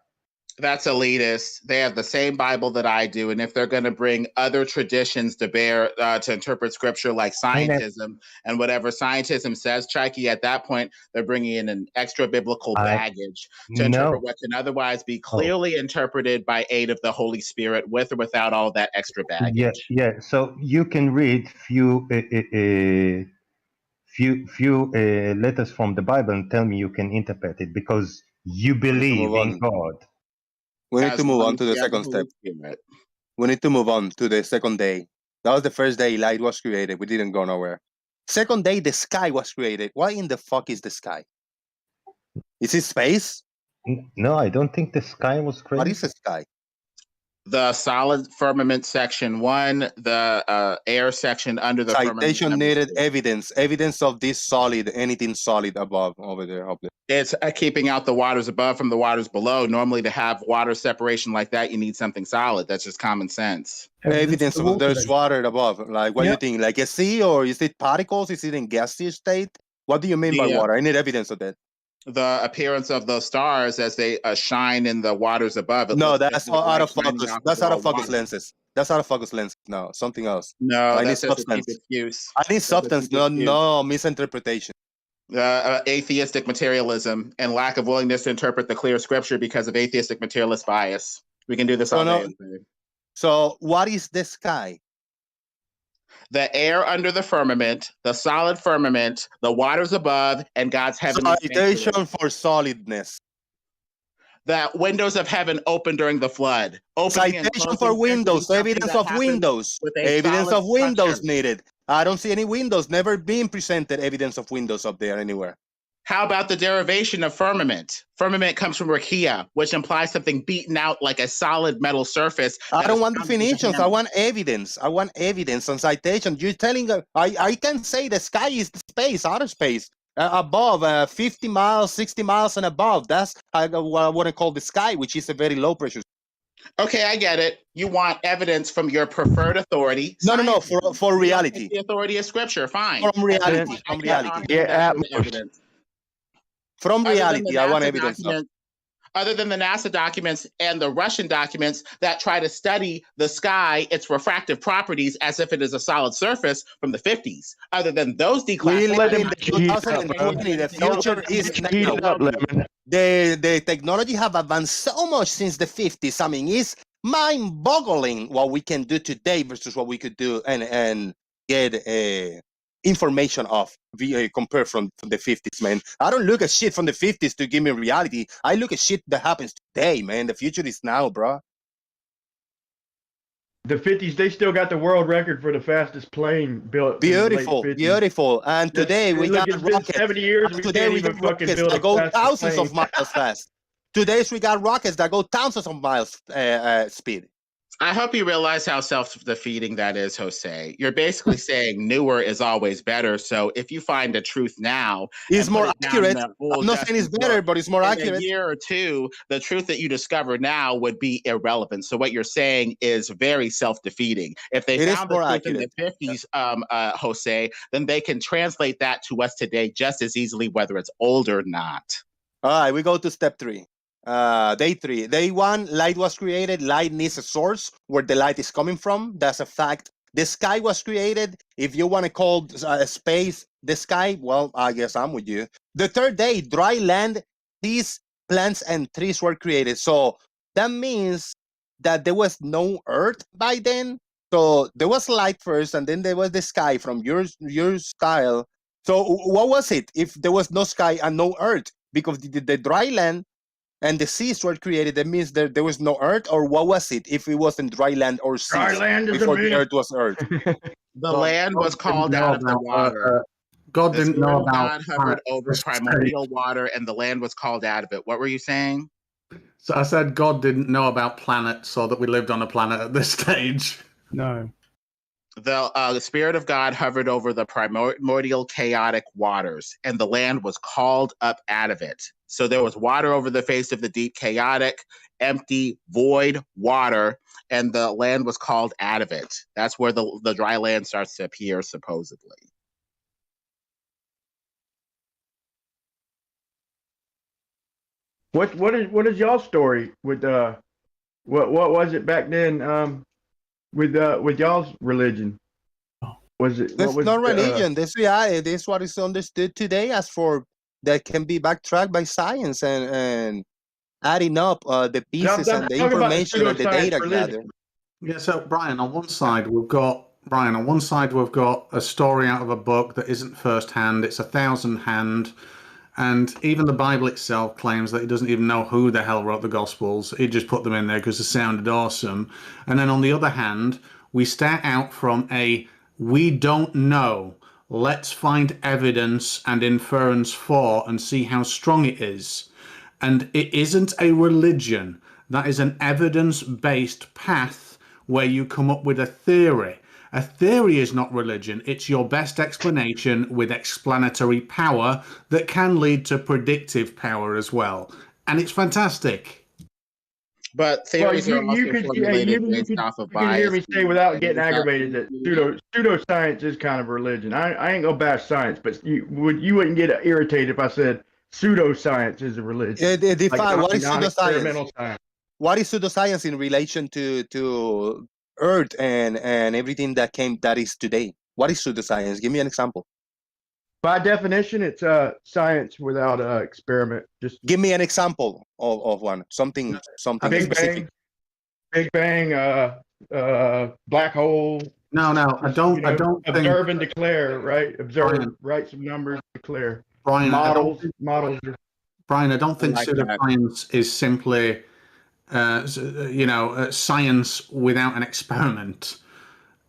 That's elitist. They have the same Bible that I do, and if they're going to bring other traditions to bear to interpret scripture like scientism and whatever scientism says, Chikey, at that point they're bringing in an extra biblical baggage to interpret what can otherwise be clearly interpreted by aid of the Holy Spirit, with or without all that extra baggage. Yeah. So you can read few letters from the Bible and tell me you can interpret it because you believe in God. We need to move on to the second step. We need to move on to the second day. That was the first day light was created. We didn't go nowhere. Second day, the sky was created. Why in the fuck is the sky? Is it space? No, I don't think the sky was created. What is the sky? The solid firmament section 1, the air section under the firmament. Citation needed evidence of this solid, anything solid above over there. It's keeping out the waters above from the waters below. Normally, to have water separation like that, you need something solid. That's just common sense. Evidence of there's water above. Like, what do you think? Like a sea, or is it particles? Is it in gaseous state? What do you mean by water? I need evidence of that. The appearance of those stars as they shine in the waters above. No, that's out of focus. That's out of focus lenses. That's out of focus lenses. No, something else. No, I need substance. I need substance. No misinterpretation. Atheistic materialism and lack of willingness to interpret the clear scripture because of atheistic materialist bias. We can do this all day. So what is the sky? The air under the firmament, the solid firmament, the waters above, and God's heavenly citation for solidness. The windows of heaven open during the flood. Citation for windows, evidence of windows. Evidence of windows needed. I don't see any windows, never been presented evidence of windows up there anywhere. How about the derivation of firmament? Firmament comes from rakia, which implies something beaten out like a solid metal surface. I don't want definitions. I want evidence. I want evidence on citation. You're telling I can say the sky is the space, outer space, above 50 miles, 60 miles and above. That's what I want to call the sky, which is a very low pressure. Okay, I get it. You want evidence from your preferred authority. No, for reality. The authority of scripture, fine. From reality. From reality. Yeah, from reality, I want evidence. Other than the NASA documents and the Russian documents that try to study the sky, its refractive properties, as if it is a solid surface from the 50s. Other than those declassified, the future is now. The technology have advanced so much since the 50s. I mean, it's mind-boggling what we can do today versus what we could do and get information of compared from the 50s, man. I don't look at shit from the 50s to give me reality. I look at shit that happens today, man. The future is now, bro. The 50s, they still got the world record for the fastest plane built. Beautiful. And today we got rockets. 70 years, today we got rockets that go thousands of miles fast. Today we got rockets that go thousands of miles speed. I hope you realize how self-defeating that is, Jose. You're basically saying newer is always better. So if you find a truth now, it's more accurate. I'm not saying it's better, but it's more accurate. In a year or two, the truth that you discover now would be irrelevant. So what you're saying is very self-defeating. If they found the truth in the 50s, Jose, then they can translate that to us today just as easily, whether it's old or not. All right, we go to step 3. Day 3. Day 1, light was created. Light needs a source where the light is coming from. That's a fact. The sky was created. If you want to call space the sky, well, I guess I'm with you. The 3rd day, dry land, these plants and trees were created. So that means that there was no earth by then. So there was light first, and then there was the sky from your style. So what was it if there was no sky and no earth? Because the dry land and the seas were created, that means there was no earth, or what was it if it wasn't dry land or seas dry land before the earth was earth? The land was called out of the water. God didn't know about. God hovered over primordial water, and the land was called out of it. What were you saying? So I said God didn't know about planets, so that we lived on a planet at this stage. No. The Spirit of God hovered over the primordial chaotic waters, and the land was called up out of it. So there was water over the face of the deep, chaotic, empty, void water, and the land was called out of it. That's where the dry land starts to appear, supposedly. What is y'all's story with what was it back then with y'all's religion? Was it? That's not religion. That's reality. This is what is understood today as for that can be backtracked by science and adding up the pieces and the information and the data gathered. Yeah. So Brian, on one side we've got a story out of a book that isn't first-hand. It's 1,000-hand. And even the Bible itself claims that it doesn't even know who the hell wrote the Gospels. It just put them in there because it sounded awesome. And then on the other hand, we start out from we don't know. Let's find evidence and inference for and see how strong it is. And it isn't a religion. That is an evidence-based path where you come up with a theory. A theory is not religion. It's your best explanation with explanatory power that can lead to predictive power as well. And it's fantastic. But theories are also formulated based off of bias. You can hear me say without getting aggravated that pseudoscience is kind of religion. I ain't gonna bash science, but you wouldn't get irritated if I said pseudoscience is a religion. Define what is pseudoscience? What is pseudoscience in relation to Earth and everything that is today? What is pseudoscience? Give me an example. By definition, it's science without experiment. Just give me an example of one. Something Big specific. Bang, Big Bang, black hole. No, I don't observe and declare, right? Observe, Brian, write some numbers, declare. Brian, models. Brian, I don't think pseudoscience is simply science without an experiment.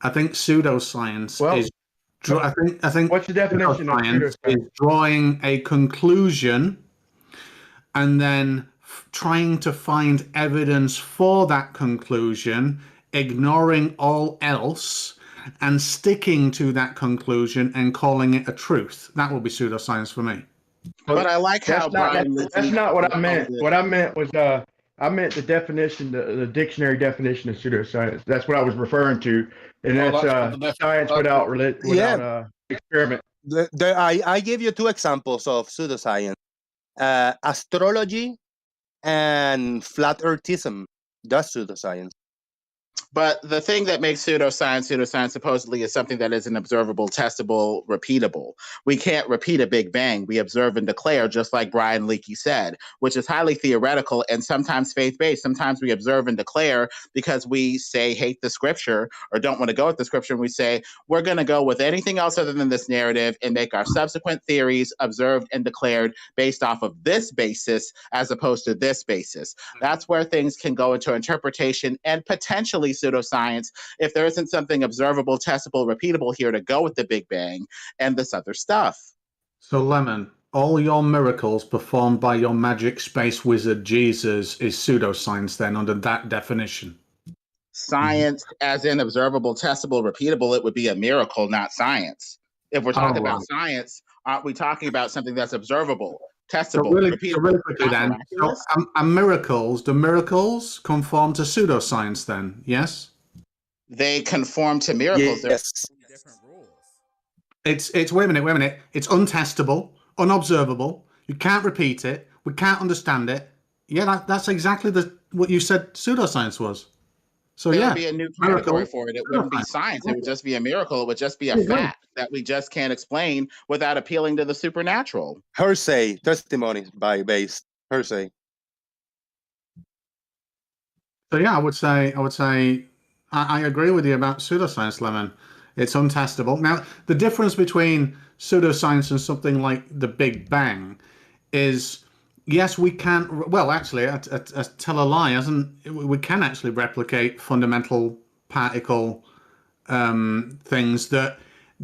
I think pseudoscience is. I think. What's the definition of pseudoscience? Is drawing a conclusion and then trying to find evidence for that conclusion, ignoring all else, and sticking to that conclusion and calling it a truth. That will be pseudoscience for me. But I like how that's not what I meant. What I meant was I meant the definition, the dictionary definition of pseudoscience. That's what I was referring to, and that's science without experiment. I gave you 2 examples of pseudoscience: astrology and flat earthism. That's pseudoscience. But the thing that makes pseudoscience supposedly is something that isn't observable, testable, repeatable. We can't repeat a Big Bang. We observe and declare, just like Brian Leakey said, which is highly theoretical and sometimes faith-based. Sometimes we observe and declare because we say hate the scripture or don't want to go with the scripture, and we say we're going to go with anything else other than this narrative and make our subsequent theories observed and declared based off of this basis as opposed to this basis. That's where things can go into interpretation and potentially pseudoscience if there isn't something observable, testable, repeatable here to go with the Big Bang and this other stuff. So, Lemon, all your miracles performed by your magic space wizard Jesus is pseudoscience then under that definition? Science, as in observable, testable, repeatable, it would be a miracle, not science. If we're talking about science, aren't we talking about something that's observable, testable, repeatable? Really quickly then, do miracles conform to pseudoscience then? Yes? They conform to miracles. Yes. Different rules. It's wait a minute. It's untestable, unobservable. You can't repeat it. We can't understand it. Yeah, that's exactly what you said pseudoscience was. So there yeah, would be a new category for it. It wouldn't be science. It would just be a miracle. It would just be a fact that we just can't explain without appealing to the supernatural. Hearsay, testimony by based hearsay. So yeah, I would say I agree with you about pseudoscience, Lemon. It's untestable. Now, the difference between pseudoscience and something like the Big Bang is, yes, we can. Well, actually, I tell a lie. We can actually replicate fundamental particle things that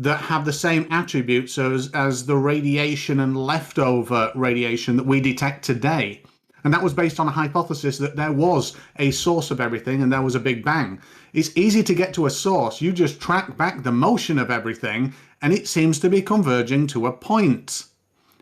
have the same attributes as the radiation and leftover radiation that we detect today. And that was based on a hypothesis that there was a source of everything and there was a Big Bang. It's easy to get to a source. You just track back the motion of everything, and it seems to be converging to a point.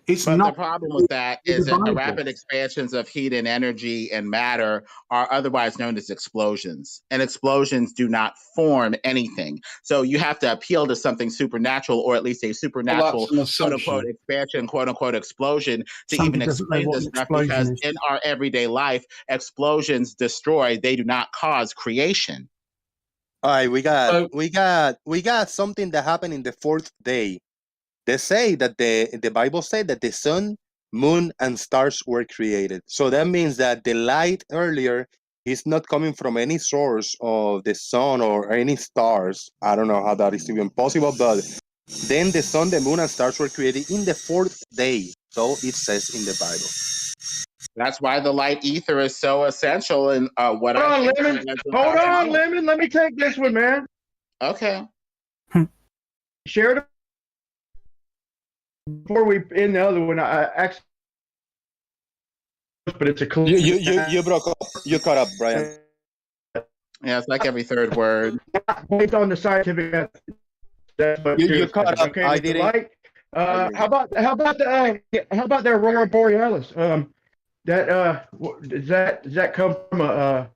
But the problem with that is that the rapid expansions of heat and energy and matter are otherwise known as explosions. And explosions do not form anything. So you have to appeal to something supernatural, or at least a supernatural quote-unquote expansion, quote-unquote explosion to even explain this stuff, because in our everyday life, explosions destroy, they do not cause creation. All right, we got something that happened in the fourth day. They say that the Bible said that the sun, moon, and stars were created. So that means that the light earlier is not coming from any source of the sun or any stars. I don't know how that is even possible, but then the sun, the moon, and stars were created in the fourth day. So it says in the Bible. That's why the light ether is so essential. And Hold on, Lemon. Let me take this one, man. Okay. Share it. Before we end the other one, I actually, but it's a cool. You broke up. You caught up, Brian. Yeah, it's like every third word. Based on the scientific method. That's what you caught up. Okay, I didn't. How about the aurora borealis? Does that come from a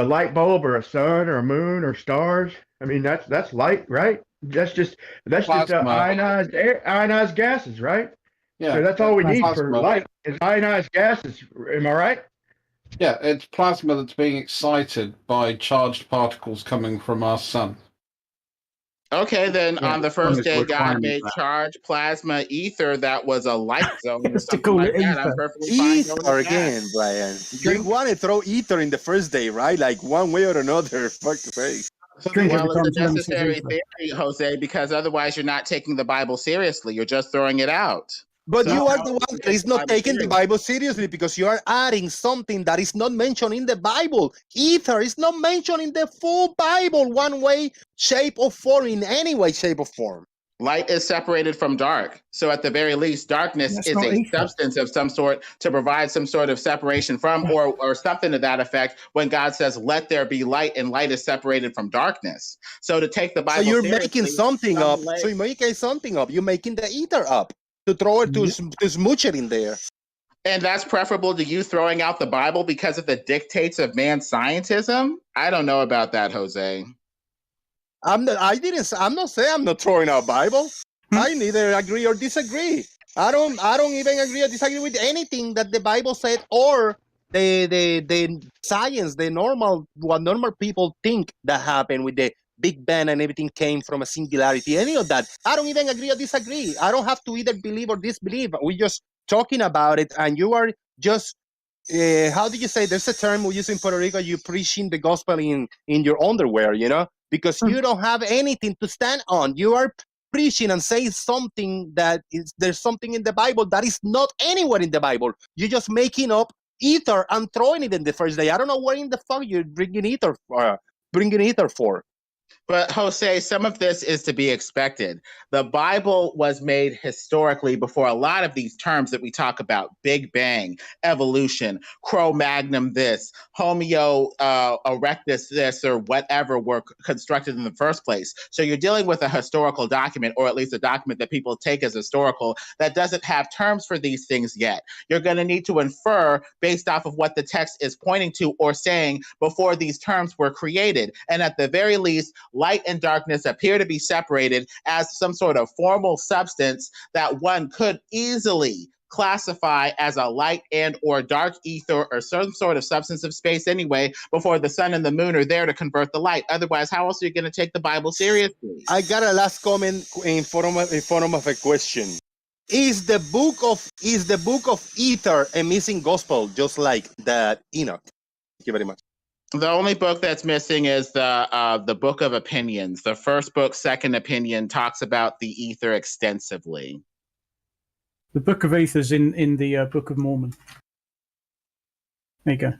light bulb or a sun or a moon or stars? I mean, that's light, right? That's just ionized gases, right? Yeah. So that's all we need for light is ionized gases. Am I right? Yeah, it's plasma that's being excited by charged particles coming from our sun. Okay, then on the first day, God made charged plasma ether that was a light zone or something like that. I'm perfectly fine. Ether again, Brian. You want to throw ether in the first day, right? Like one way or another. Fuck the face. Well, it's a necessary theory, Jose, because otherwise you're not taking the Bible seriously. You're just throwing it out. But you are the one that is not taking the Bible seriously, because you are adding something that is not mentioned in the Bible. Ether is not mentioned in the full Bible, one way, shape, or form, in any way, shape, or form. Light is separated from dark. So at the very least, darkness is a substance of some sort to provide some sort of separation from, or something to that effect, when God says, let there be light, and light is separated from darkness. So to take the Bible seriously, making something up. So you're making something up. You're making the ether up to throw it, to smooch it in there. And that's preferable to you throwing out the Bible because of the dictates of man's scientism? I don't know about that, Jose. I'm not saying I'm not throwing out Bible. I neither agree or disagree. I don't even agree or disagree with anything that the Bible said, or the science, what normal people think that happened with the Big Bang and everything came from a singularity. Any of that, I don't even agree or disagree. I don't have to either believe or disbelieve. We're just talking about it, and you are just how do you say? There's a term we use in Puerto Rico. You preaching the gospel in your underwear, you know. Because you don't have anything to stand on. You are preaching and saying something there's something in the Bible that is not anywhere in the Bible. You're just making up ether and throwing it in the first day. I don't know what in the fuck you're bringing ether for. But Jose, some of this is to be expected. The Bible was made historically before a lot of these terms that we talk about: Big Bang, evolution, Cro-Magnon this, Homo erectus this, or whatever were constructed in the first place. So you're dealing with a historical document, or at least a document that people take as historical, that doesn't have terms for these things yet. You're going to need to infer based off of what the text is pointing to or saying before these terms were created. And at the very least, light and darkness appear to be separated as some sort of formal substance that one could easily classify as a light and or dark ether or some sort of substance of space anyway, before the sun and the moon are there to convert the light. Otherwise, how else are you going to take the Bible seriously? I got a last comment in form of a question. Is the book of Ether a missing gospel, just like the Enoch? Thank you very much. The only book that's missing is the Book of Opinions. The first book, Second Opinion, talks about the ether extensively. The Book of Ether's in the Book of Mormon. There you go.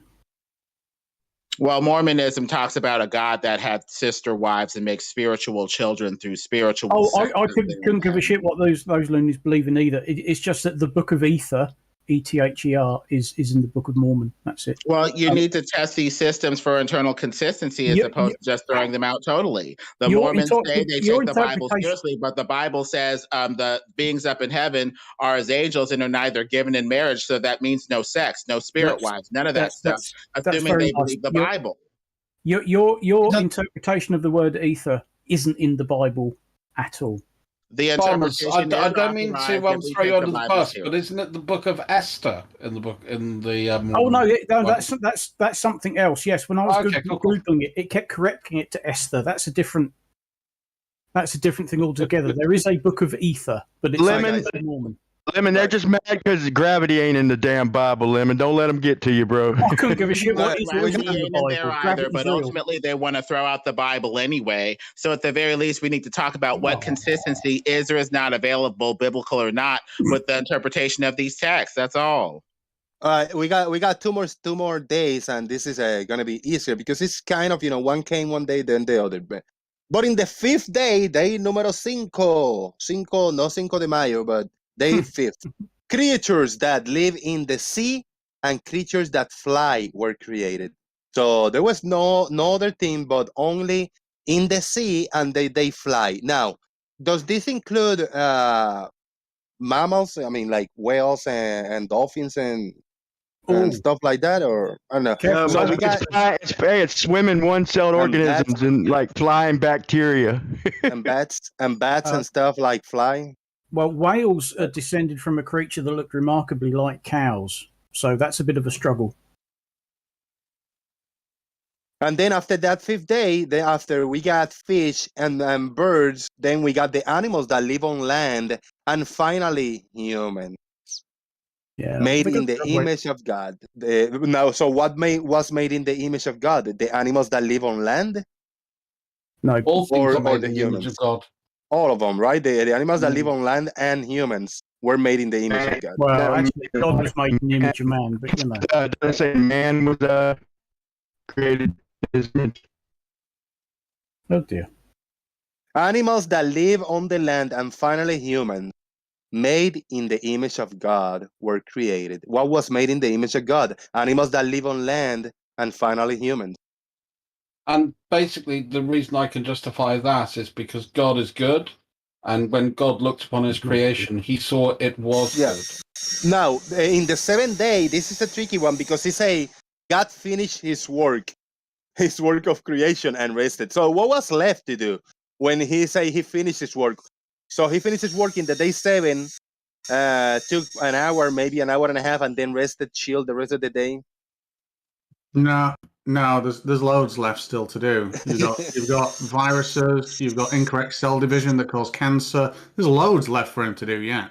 Well, Mormonism talks about a God that had sister wives and makes spiritual children through spiritual. I couldn't give a shit what those loonies believe in either. It's just that the Book of Ether, ETHER, is in the Book of Mormon. That's it. Well, you need to test these systems for internal consistency as opposed to just throwing them out totally. The Mormons say they take the Bible seriously, but the Bible says the beings up in heaven are as angels and are neither given in marriage, so that means no sex, no spirit wives, none of that stuff, assuming they believe the Bible. Your interpretation of the word ether isn't in the Bible at all. The interpretation. I don't mean to throw you under the bus, but isn't it the Book of Esther in the book in the? Oh no, that's something else. Yes, when I was googling it, it kept correcting it to Esther. That's a different thing altogether. There is a Book of Ether, but it's Mormon. Lemon, they're just mad because gravity ain't in the damn Bible, Lemon. Don't let them get to you, bro. I couldn't give a shit what is in the Bible. Either, but ultimately they want to throw out the Bible anyway. So at the very least, we need to talk about what consistency is or is not available, biblical or not, with the interpretation of these texts. That's all. We got two more days, and this is gonna be easier because it's kind of, one came one day, then the other. But in the fifth day, day número 5, no 5 de mayo, but day 5th, creatures that live in the sea and creatures that fly were created. So there was no other thing, but only in the sea, and they fly. Now, does this include mammals? I mean, like whales and dolphins and stuff like that, or I don't know. So it's swimming one-celled organisms and like flying bacteria and bats and stuff like flying. Well, whales are descended from a creature that looked remarkably like cows, so that's a bit of a struggle. And then after that 5th day, after we got fish and birds, then we got the animals that live on land, and finally humans. Yeah, made in the image of God. So what was made in the image of God? The animals that live on land? No, all things are made the in the humans? image of God. All of them, right? The animals that live on land and humans were made in the image of God. Well, actually, God was made in the image of man, but you know. Does it say man was created in his image? Oh dear. Animals that live on the land and finally humans, made in the image of God, were created. What was made in the image of God? Animals that live on land and finally humans. And basically, the reason I can justify that is because God is good, and when God looked upon his creation, he saw it was good. Now, in the 7th day, this is a tricky one because he say God finished his work of creation and rested. So what was left to do when he say he finished his work? So he finished his work in the day 7, took an hour, maybe an hour and a half, and then rested, chilled the rest of the day. No, there's loads left still to do. You've got viruses, you've got incorrect cell division that cause cancer. There's loads left for him to do yet.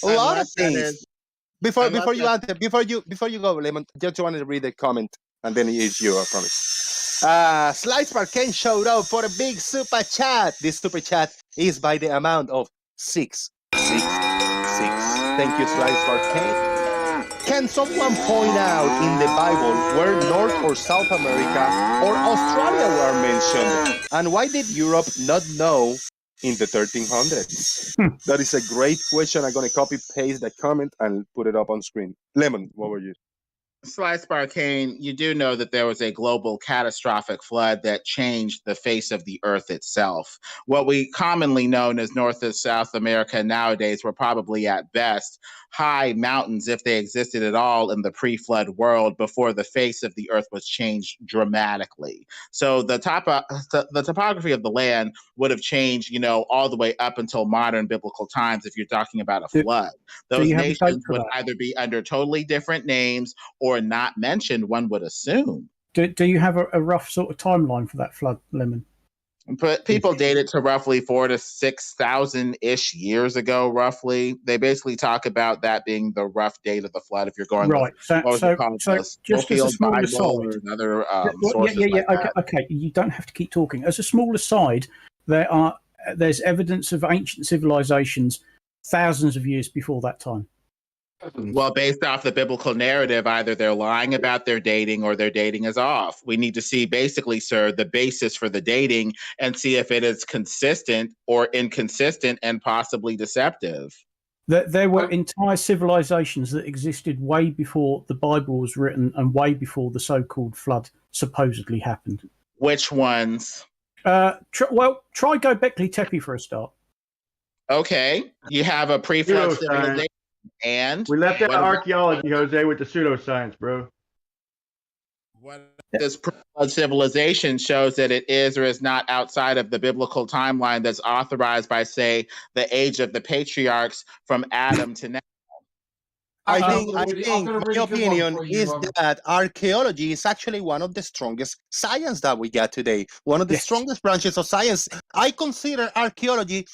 A lot of things. Before you answer, before you go, Lemon, just wanted to read the comment, and then it's you, I promise. Slice Ken showed up for a big super chat. This super chat is by the amount of 6. Thank you, Slice Ken. Can someone point out in the Bible where North or South America or Australia were mentioned? And why did Europe not know in the 1300s? That is a great question. I'm going to copy paste that comment and put it up on screen. Lemon, what were you? Slice Barcane, you do know that there was a global catastrophic flood that changed the face of the earth itself. What we commonly known as North and South America nowadays were probably at best high mountains, if they existed at all in the pre-flood world before the face of the earth was changed dramatically. So the topography of the land would have changed, all the way up until modern biblical times if you're talking about a flood. Those nations would either be under totally different names or not mentioned, one would assume. Do you have a rough sort of timeline for that flood, Lemon? But people date it to roughly 4,000 to 6,000 ish years ago. Roughly, they basically talk about that being the rough date of the flood. If you're going right, so just as a small aside, another okay, you don't have to keep talking. As a small aside, there's evidence of ancient civilizations thousands of years before that time. Well, based off the biblical narrative, either they're lying about their dating or their dating is off. We need to see, basically, sir, the basis for the dating and see if it is consistent or inconsistent and possibly deceptive. There were entire civilizations that existed way before the Bible was written and way before the so-called flood supposedly happened. Which ones? Try Göbekli Tepe for a start. Okay, you have a pre-flood civilization. And we left out archaeology, Jose, with the pseudoscience, bro. This pre-flood civilization shows that it is or is not outside of the biblical timeline that's authorized by, say, the age of the patriarchs from Adam to now. I think my opinion is that archaeology is actually one of the strongest science that we got today. One of the strongest branches of science. I consider archaeology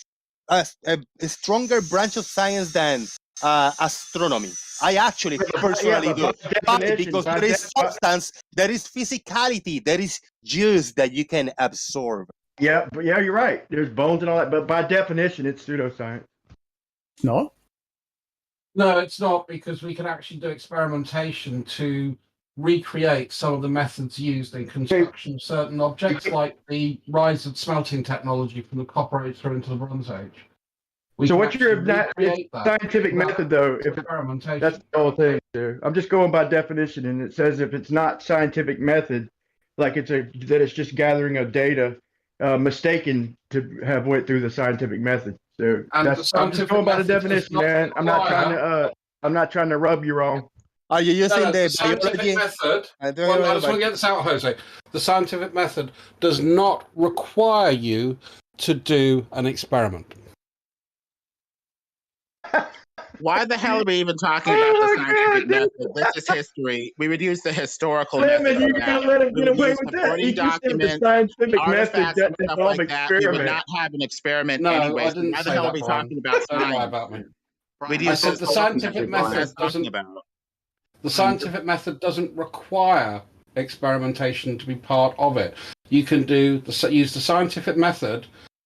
as a stronger branch of science than astronomy. I actually personally do. Why? Because there is substance, there is physicality, there is juice that you can absorb. Yeah, but you're right. There's bones and all that, but by definition, it's pseudoscience. No? No, it's not, because we can actually do experimentation to recreate some of the methods used in construction of certain objects, like the rise of smelting technology from the Copper Age through into the Bronze Age. So what's your scientific method, though? If that's the whole thing, dude. I'm just going by definition, and it says if it's not scientific method, like that it's just gathering of data, mistaken to have went through the scientific method. So I'm just going by the definition, man. I'm not trying to rub you wrong. Are you using the scientific method? I just want to get this out, Jose. The scientific method does not require you to do an experiment. Why the hell are we even talking about the scientific method? This is history. We would use the historical method. You can't let him get away with that. You the scientific method that involve experiment. We would not have an experiment anyway. Why the hell are we talking about science? I said the scientific method doesn't. The scientific method doesn't require experimentation to be part of it. You can use the scientific method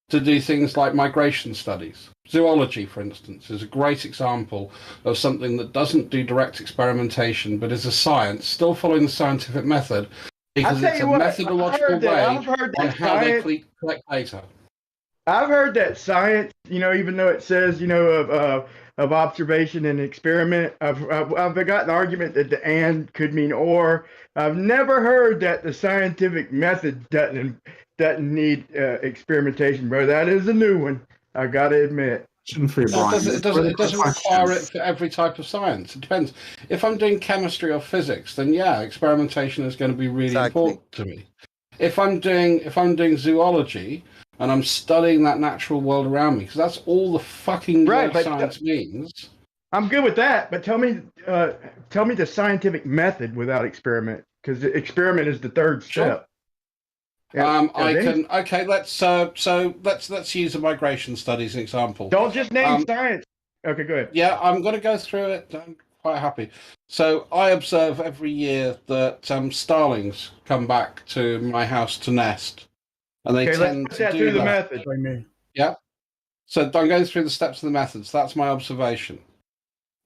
to do things like migration studies. Zoology, for instance, is a great example of something that doesn't do direct experimentation, but is a science, still following the scientific method, because it's a methodological way on how they collect data. I've heard that science, even though it says, of observation and experiment, I've got an argument that the and could mean or. I've never heard that the scientific method doesn't need experimentation, bro. That is a new one. I gotta admit. It doesn't require it for every type of science. It depends. If I'm doing chemistry or physics, then yeah, experimentation is going to be really important to me. If I'm doing zoology and I'm studying that natural world around me, because that's all the fucking science means. I'm good with that, but tell me the scientific method without experiment, because experiment is the third step. Let's use a migration study as an example. Don't just name science. Okay, go ahead. Yeah, I'm going to go through it. I'm quite happy. So I observe every year that starlings come back to my house to nest, and they tend to do the method. Yeah. So I'm going through the steps of the methods. That's my observation.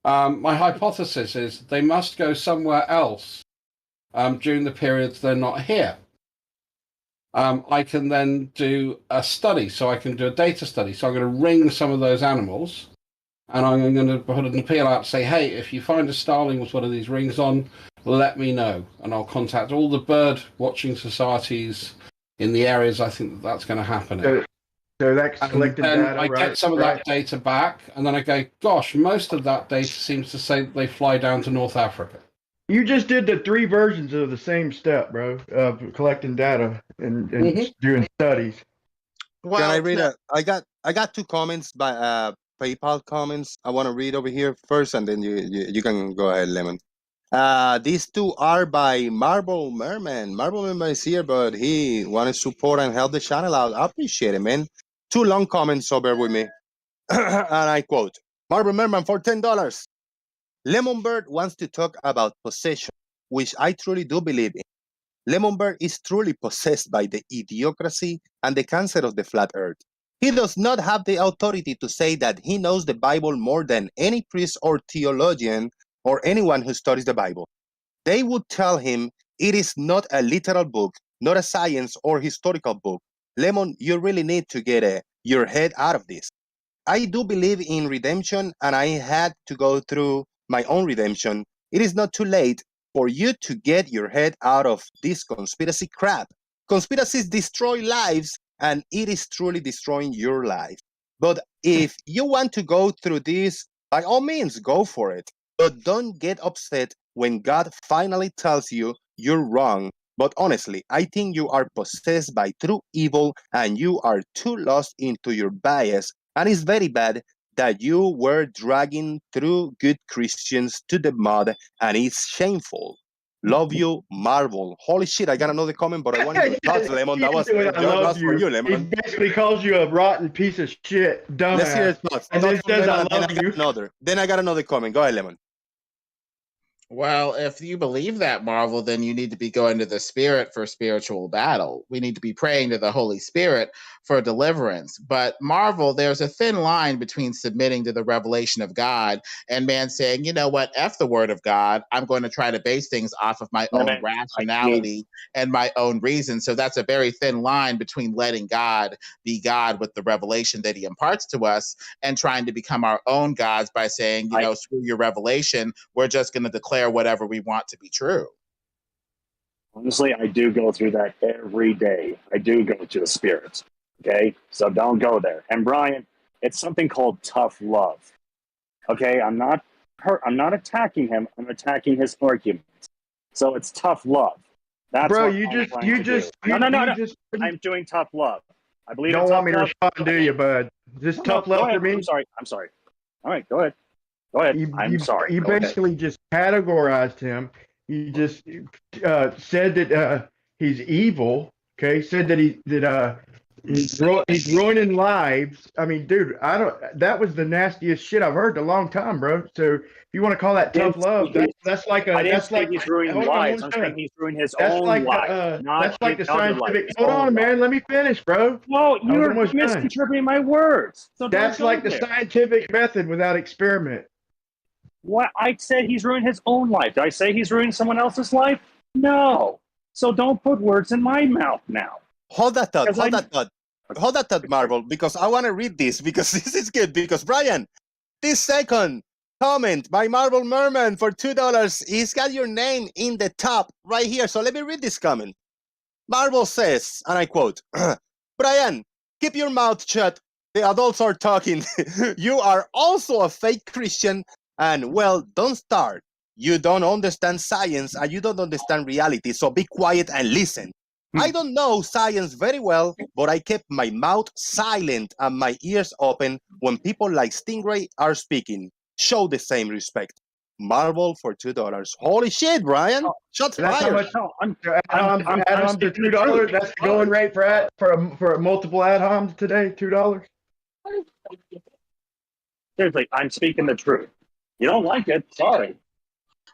My hypothesis is they must go somewhere else during the periods they're not here. I can then do a study, so I can do a data study. So I'm going to ring some of those animals, and I'm going to put an appeal out, say, hey, if you find a starling with one of these rings on, let me know, and I'll contact all the bird watching societies in the areas I think that's going to happen in. So that's collecting data, I get some of that data back, and then I go, gosh, most of that data seems to say that they fly down to North Africa. You just did the 3 versions of the same step, bro, of collecting data and doing studies. Well, can I read I got 2 comments by PayPal comments I want to read over here first, and then you can go ahead, Lemon. These 2 are by Marble Merman. Marble Merman is here, but he wanted to support and help the channel out. I appreciate it, man. 2 long comments, so bear with me. And I quote, Marble Merman for $10. Lemonbird wants to talk about possession, which I truly do believe in. Lemonbird is truly possessed by the idiocracy and the cancer of the flat earth. He does not have the authority to say that he knows the Bible more than any priest or theologian or anyone who studies the Bible. They would tell him it is not a literal book, not a science or historical book. Lemon, you really need to get your head out of this. I do believe in redemption, and I had to go through my own redemption. It is not too late for you to get your head out of this conspiracy crap. Conspiracies destroy lives, and it is truly destroying your life. But if you want to go through this, by all means, go for it. But don't get upset when God finally tells you you're wrong. But honestly, I think you are possessed by true evil, and you are too lost into your bias. And it's very bad that you were dragging through good Christians to the mud, and it's shameful. Love you, Marvel. Holy shit, I got another comment, but I wanted to touch Lemon. That was for you, Lemon. He basically calls you a rotten piece of shit, dumbass. Let's hear his thoughts. And then says, I love you. Then I got another comment. Go ahead, Lemon. Well, if you believe that, Marvel, then you need to be going to the Spirit for spiritual battle. We need to be praying to the Holy Spirit for deliverance. But Marvel, there's a thin line between submitting to the revelation of God and man saying, you know what, F the word of God. I'm going to try to base things off of my own rationality and my own reason. So that's a very thin line between letting God be God with the revelation that he imparts to us and trying to become our own gods by saying, you know, screw your revelation. We're just going to declare whatever we want to be true. Honestly, I do go through that every day. I do go to the spirits. Okay, so don't go there. And Brian, it's something called tough love. Okay, I'm not attacking him. I'm attacking his arguments. So it's tough love. That's bro. I'm doing tough love. I believe. You don't want me to respond, do you, bud? Just tough love for me. I'm sorry. All right, go ahead. I'm sorry. You basically just categorized him. You just said that he's evil. Okay, said that he's ruining lives. I mean, dude, that was the nastiest shit I've heard in a long time, bro. So if you want to call that tough love, that's like he's ruining lives. I'm saying he's ruining his own life. That's like the scientific. Hold on, man. Let me finish, bro. No, you're misinterpreting my words. So that's like the scientific method without experiment. What I said, he's ruined his own life. Did I say he's ruined someone else's life? No. So don't put words in my mouth now. Hold that thought, Marvel, because I want to read this, because this is good. Because Brian, this second comment by Marble Merman for $2, he's got your name in the top right here. So let me read this comment. Marvel says, and I quote, Brian, keep your mouth shut. The adults are talking. You are also a fake Christian. And, well, don't start. You don't understand science and you don't understand reality, so be quiet and listen. I don't know science very well, but I kept my mouth silent and my ears open when people like Stingray are speaking. Show the same respect. Marvel for $2. Holy shit, Brian! Shots fired. Ad homs to $2. That's the going rate for multiple ad homs today. $2. Seriously, I'm speaking the truth. You don't like it? Sorry.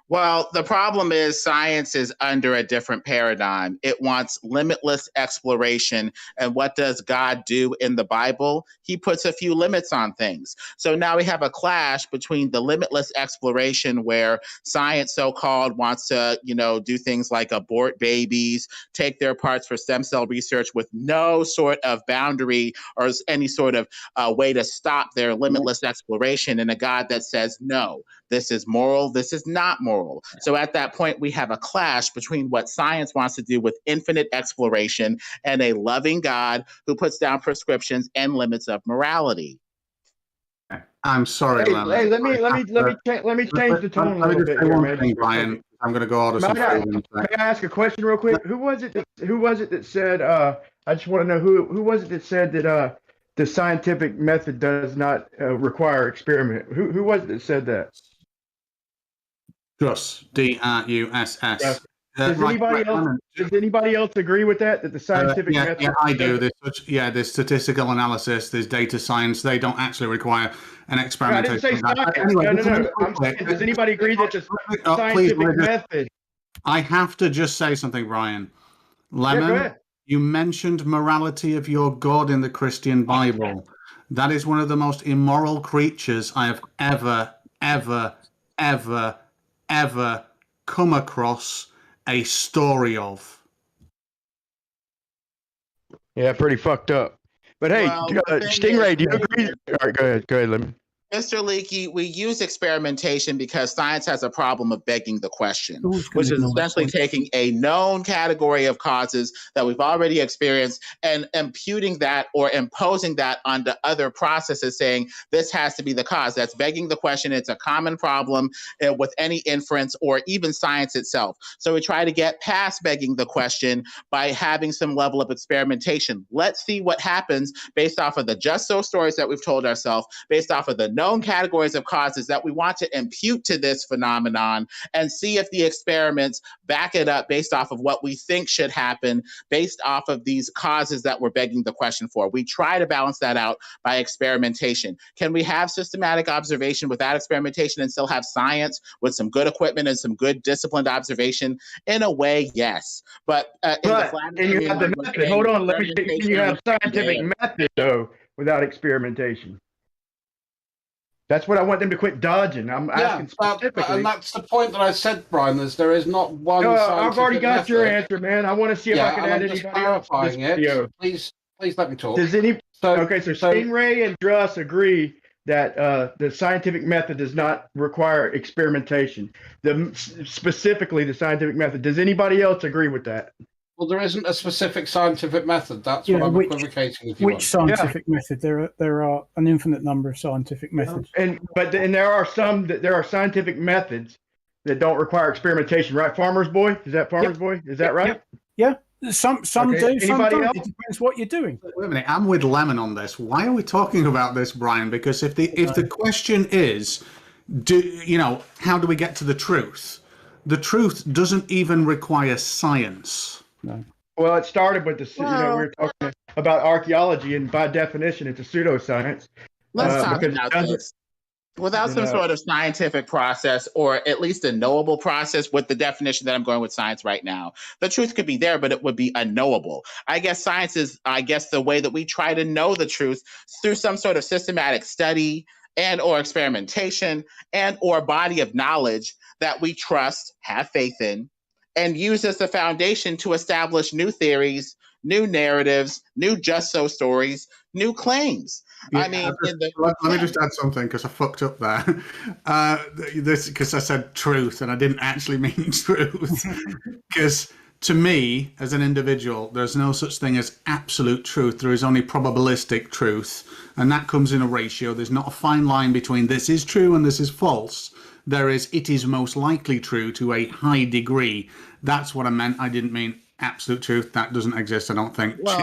Well, the problem is science is under a different paradigm. It wants limitless exploration. And what does God do in the Bible? He puts a few limits on things. So now we have a clash between the limitless exploration where science so-called wants to, do things like abort babies, take their parts for stem cell research with no sort of boundary or any sort of way to stop their limitless exploration, and a God that says, no, this is moral, this is not moral. So at that point, we have a clash between what science wants to do with infinite exploration and a loving God who puts down prescriptions and limits of morality. I'm sorry, hey, let me change the tone a little bit here, man. Brian, I'm going to go out of some. May I ask a question real quick? Who was it that said? I just want to know who was it that said that the scientific method does not require experiment? Who was it that said that? Druss, Druss. Does anybody else agree with that? That the scientific method? Yeah, I do. There's statistical analysis. There's data science. They don't actually require an experimentation. I didn't say science. Anyway, no. I'm saying, does anybody agree that the scientific method? I have to just say something, Brian. Lemon, you mentioned morality of your God in the Christian Bible. That is one of the most immoral creatures I have ever come across a story of. Yeah, pretty fucked up. But hey, Stingray, do you agree? All right, go ahead, Lemon. Mr. Leakey, we use experimentation because science has a problem of begging the question, which is essentially taking a known category of causes that we've already experienced and imputing that or imposing that onto other processes, saying this has to be the cause. That's begging the question. It's a common problem with any inference or even science itself. So we try to get past begging the question by having some level of experimentation. Let's see what happens based off of the just so stories that we've told ourselves, based off of the known categories of causes that we want to impute to this phenomenon, and see if the experiments back it up based off of what we think should happen based off of these causes that we're begging the question for. We try to balance that out by experimentation. Can we have systematic observation without experimentation and still have science with some good equipment and some good disciplined observation? In a way, yes. But you have the method. Hold on, let me say, you have scientific method though without experimentation. That's what I want them to quit dodging. I'm asking specifically. And that's the point that I said, Brian. There is not one. No, I've already got your answer, man. I want to see if I can add anybody clarifying it. Please let me talk. Does Stingray and Druss agree that the scientific method does not require experimentation? Specifically, the scientific method. Does anybody else agree with that? Well, there isn't a specific scientific method. That's what I'm equivocating. Which scientific method? There are an infinite number of scientific methods. And there are scientific methods that don't require experimentation, right? Farmer's Boy? Is that Farmer's Boy? Is that right? Yeah. Some do, some don't. It depends what you're doing. Wait a minute. I'm with Lemon on this. Why are we talking about this, Brian? Because if the question is, how do we get to the truth? The truth doesn't even require science. No. Well, it started with we were talking about archaeology, and by definition, it's a pseudoscience. Let's talk about this. Without some sort of scientific process, or at least a knowable process with the definition that I'm going with science right now, the truth could be there, but it would be unknowable. I guess science is, the way that we try to know the truth through some sort of systematic study and or experimentation and or body of knowledge that we trust, have faith in, and use as the foundation to establish new theories, new narratives, new just so stories, new claims. Yeah, let me just add something because I fucked up there. Because I said truth and I didn't actually mean truth. Because to me, as an individual, there's no such thing as absolute truth. There is only probabilistic truth, and that comes in a ratio. There's not a fine line between this is true and this is false. There is, it is most likely true to a high degree. That's what I meant. I didn't mean absolute truth. That doesn't exist, I don't think. Well,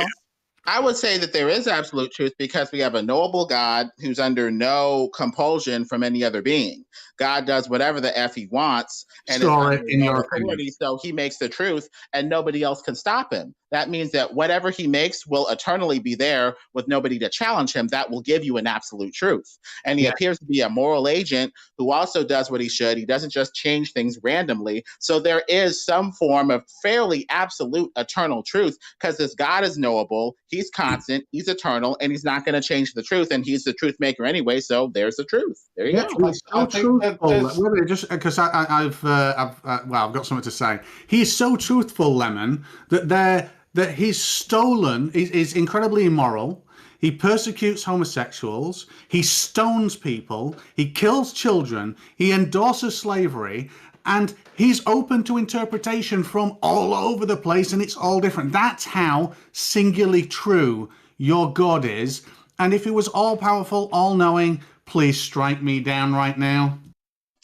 I would say that there is absolute truth because we have a knowable God who's under no compulsion from any other being. God does whatever the F he wants, and in your authority, so he makes the truth, and nobody else can stop him. That means that whatever he makes will eternally be there with nobody to challenge him. That will give you an absolute truth. And he appears to be a moral agent who also does what he should. He doesn't just change things randomly. So there is some form of fairly absolute eternal truth, because this God is knowable, he's constant, he's eternal, and he's not going to change the truth. And he's the truth maker anyway. So there's the truth. There you go. He's so truthful. Just because I've got something to say. He's so truthful, Lemon, that he's stolen, is incredibly immoral. He persecutes homosexuals. He stones people. He kills children. He endorses slavery. And he's open to interpretation from all over the place, and it's all different. That's how singularly true your God is. And if he was all-powerful, all-knowing, please strike me down right now.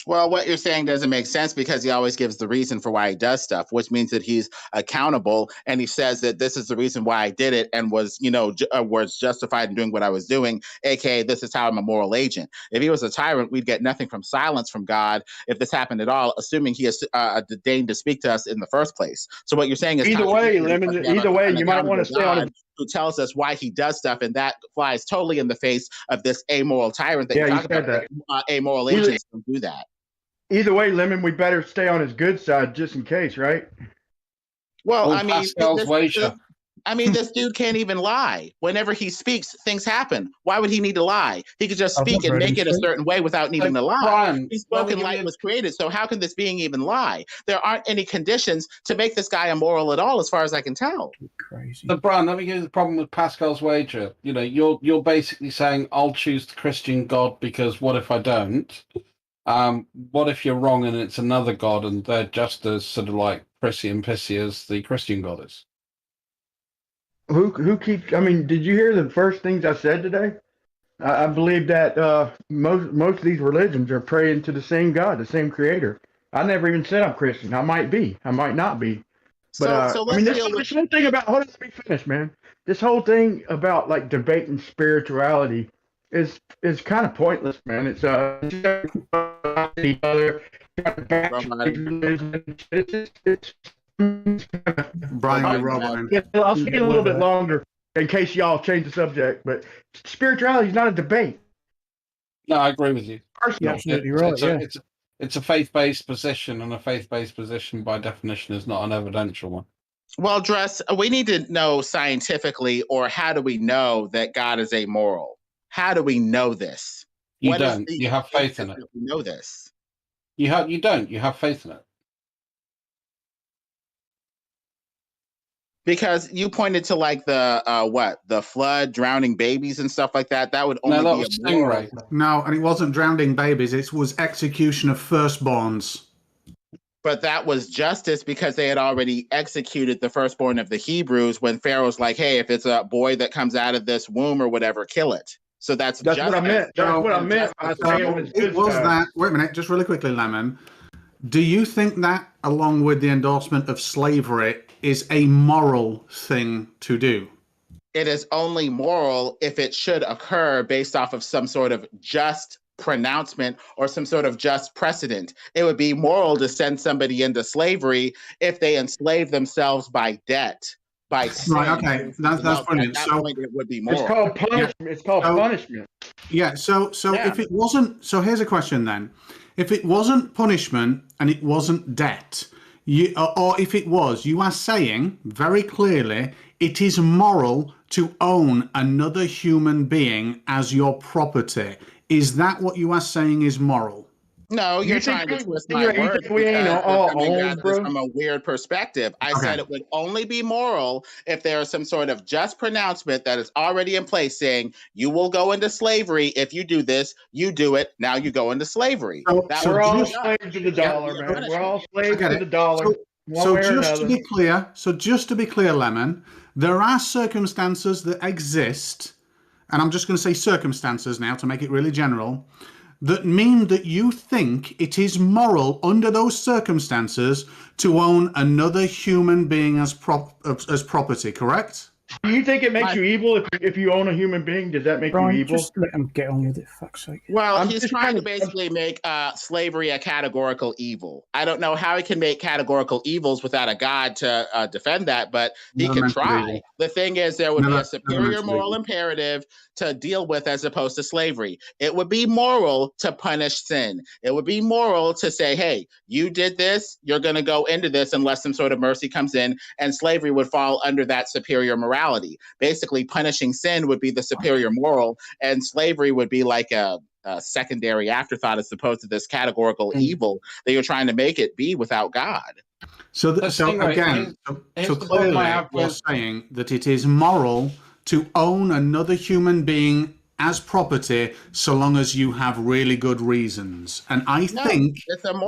Well, what you're saying doesn't make sense, because he always gives the reason for why he does stuff, which means that he's accountable, and he says that this is the reason why I did it and was, was justified in doing what I was doing, aka this is how I'm a moral agent. If he was a tyrant, we'd get nothing from silence from God if this happened at all, assuming he has deigned to speak to us in the first place. So what you're saying is either way, you might want to stay on him. Who tells us why he does stuff, and that flies totally in the face of this amoral tyrant that you talk about. That. Amoral agents don't do that. Either way, Lemon, we better stay on his good side just in case, right? Well, this dude can't even lie. Whenever he speaks, things happen. Why would he need to lie? He could just speak and make it a certain way without needing to lie. Brian, He spoke and light was created, so how can this being even lie? There aren't any conditions to make this guy immoral at all, as far as I can tell. Crazy. So, Brian, let me give you the problem with Pascal's wager. You're basically saying I'll choose the Christian God because what if I don't? What if you're wrong and it's another God and they're just as sort of like prissy and pissy as the Christian God is? Who keeps? I mean, did you hear the first things I said today? I believe that most of these religions are praying to the same God, the same Creator. I never even said I'm Christian. I might be. I might not be. But this whole thing about hold on, let me finish, man. This whole thing about like debating spirituality is kind of pointless, man. It's each other. Brian, I'll speak a little bit longer in case y'all change the subject, but spirituality is not a debate. No, I agree with you. You're absolutely right. It's a faith-based position, and a faith-based position by definition is not an evidential one. Well, Dress, we need to know scientifically, or how do we know that God is amoral? How do we know this? You don't. You have faith in it. We know this. You don't. You have faith in it. Because you pointed to like the flood, drowning babies and stuff like that. That would only be a stingray. No, and it wasn't drowning babies. It was execution of firstborns. But that was justice because they had already executed the firstborn of the Hebrews when Pharaoh's like, hey, if it's a boy that comes out of this womb or whatever, kill it. So that's what I meant. That's what I meant. It was that. Wait a minute, just really quickly, Lemon. Do you think that, along with the endorsement of slavery, is a moral thing to do? It is only moral if it should occur based off of some sort of just pronouncement or some sort of just precedent. It would be moral to send somebody into slavery if they enslave themselves by debt. By sin. Right, okay, that's brilliant. At that point, it would be moral. It's called punishment. It's called punishment. Yeah. So if it wasn't, so here's a question then: if it wasn't punishment and it wasn't debt, or if it was, you are saying very clearly it is moral to own another human being as your property. Is that what you are saying is moral? No, you're trying to twist my words. We ain't all from a weird perspective. I said it would only be moral if there is some sort of just pronouncement that is already in place saying you will go into slavery if you do this, you do it, now you go into slavery. We're all slaves to the dollar, man. We're all slaves to the dollar. So just to be clear, Lemon, there are circumstances that exist, and I'm just going to say circumstances now to make it really general, that mean that you think it is moral under those circumstances to own another human being as property, correct? Do you think it makes you evil if you own a human being? Does that make you evil? Just let them get on with it, fuck's sake. Well, he's trying to basically make slavery a categorical evil. I don't know how he can make categorical evils without a God to defend that, but he can try. The thing is, there would be a superior moral imperative to deal with as opposed to slavery. It would be moral to punish sin. It would be moral to say, hey, you did this, you're going to go into this unless some sort of mercy comes in, and slavery would fall under that superior morality. Basically, punishing sin would be the superior moral, and slavery would be like a secondary afterthought as opposed to this categorical evil that you're trying to make it be without God. So clearly, we're saying that it is moral to own another human being as property so long as you have really good reasons. And I think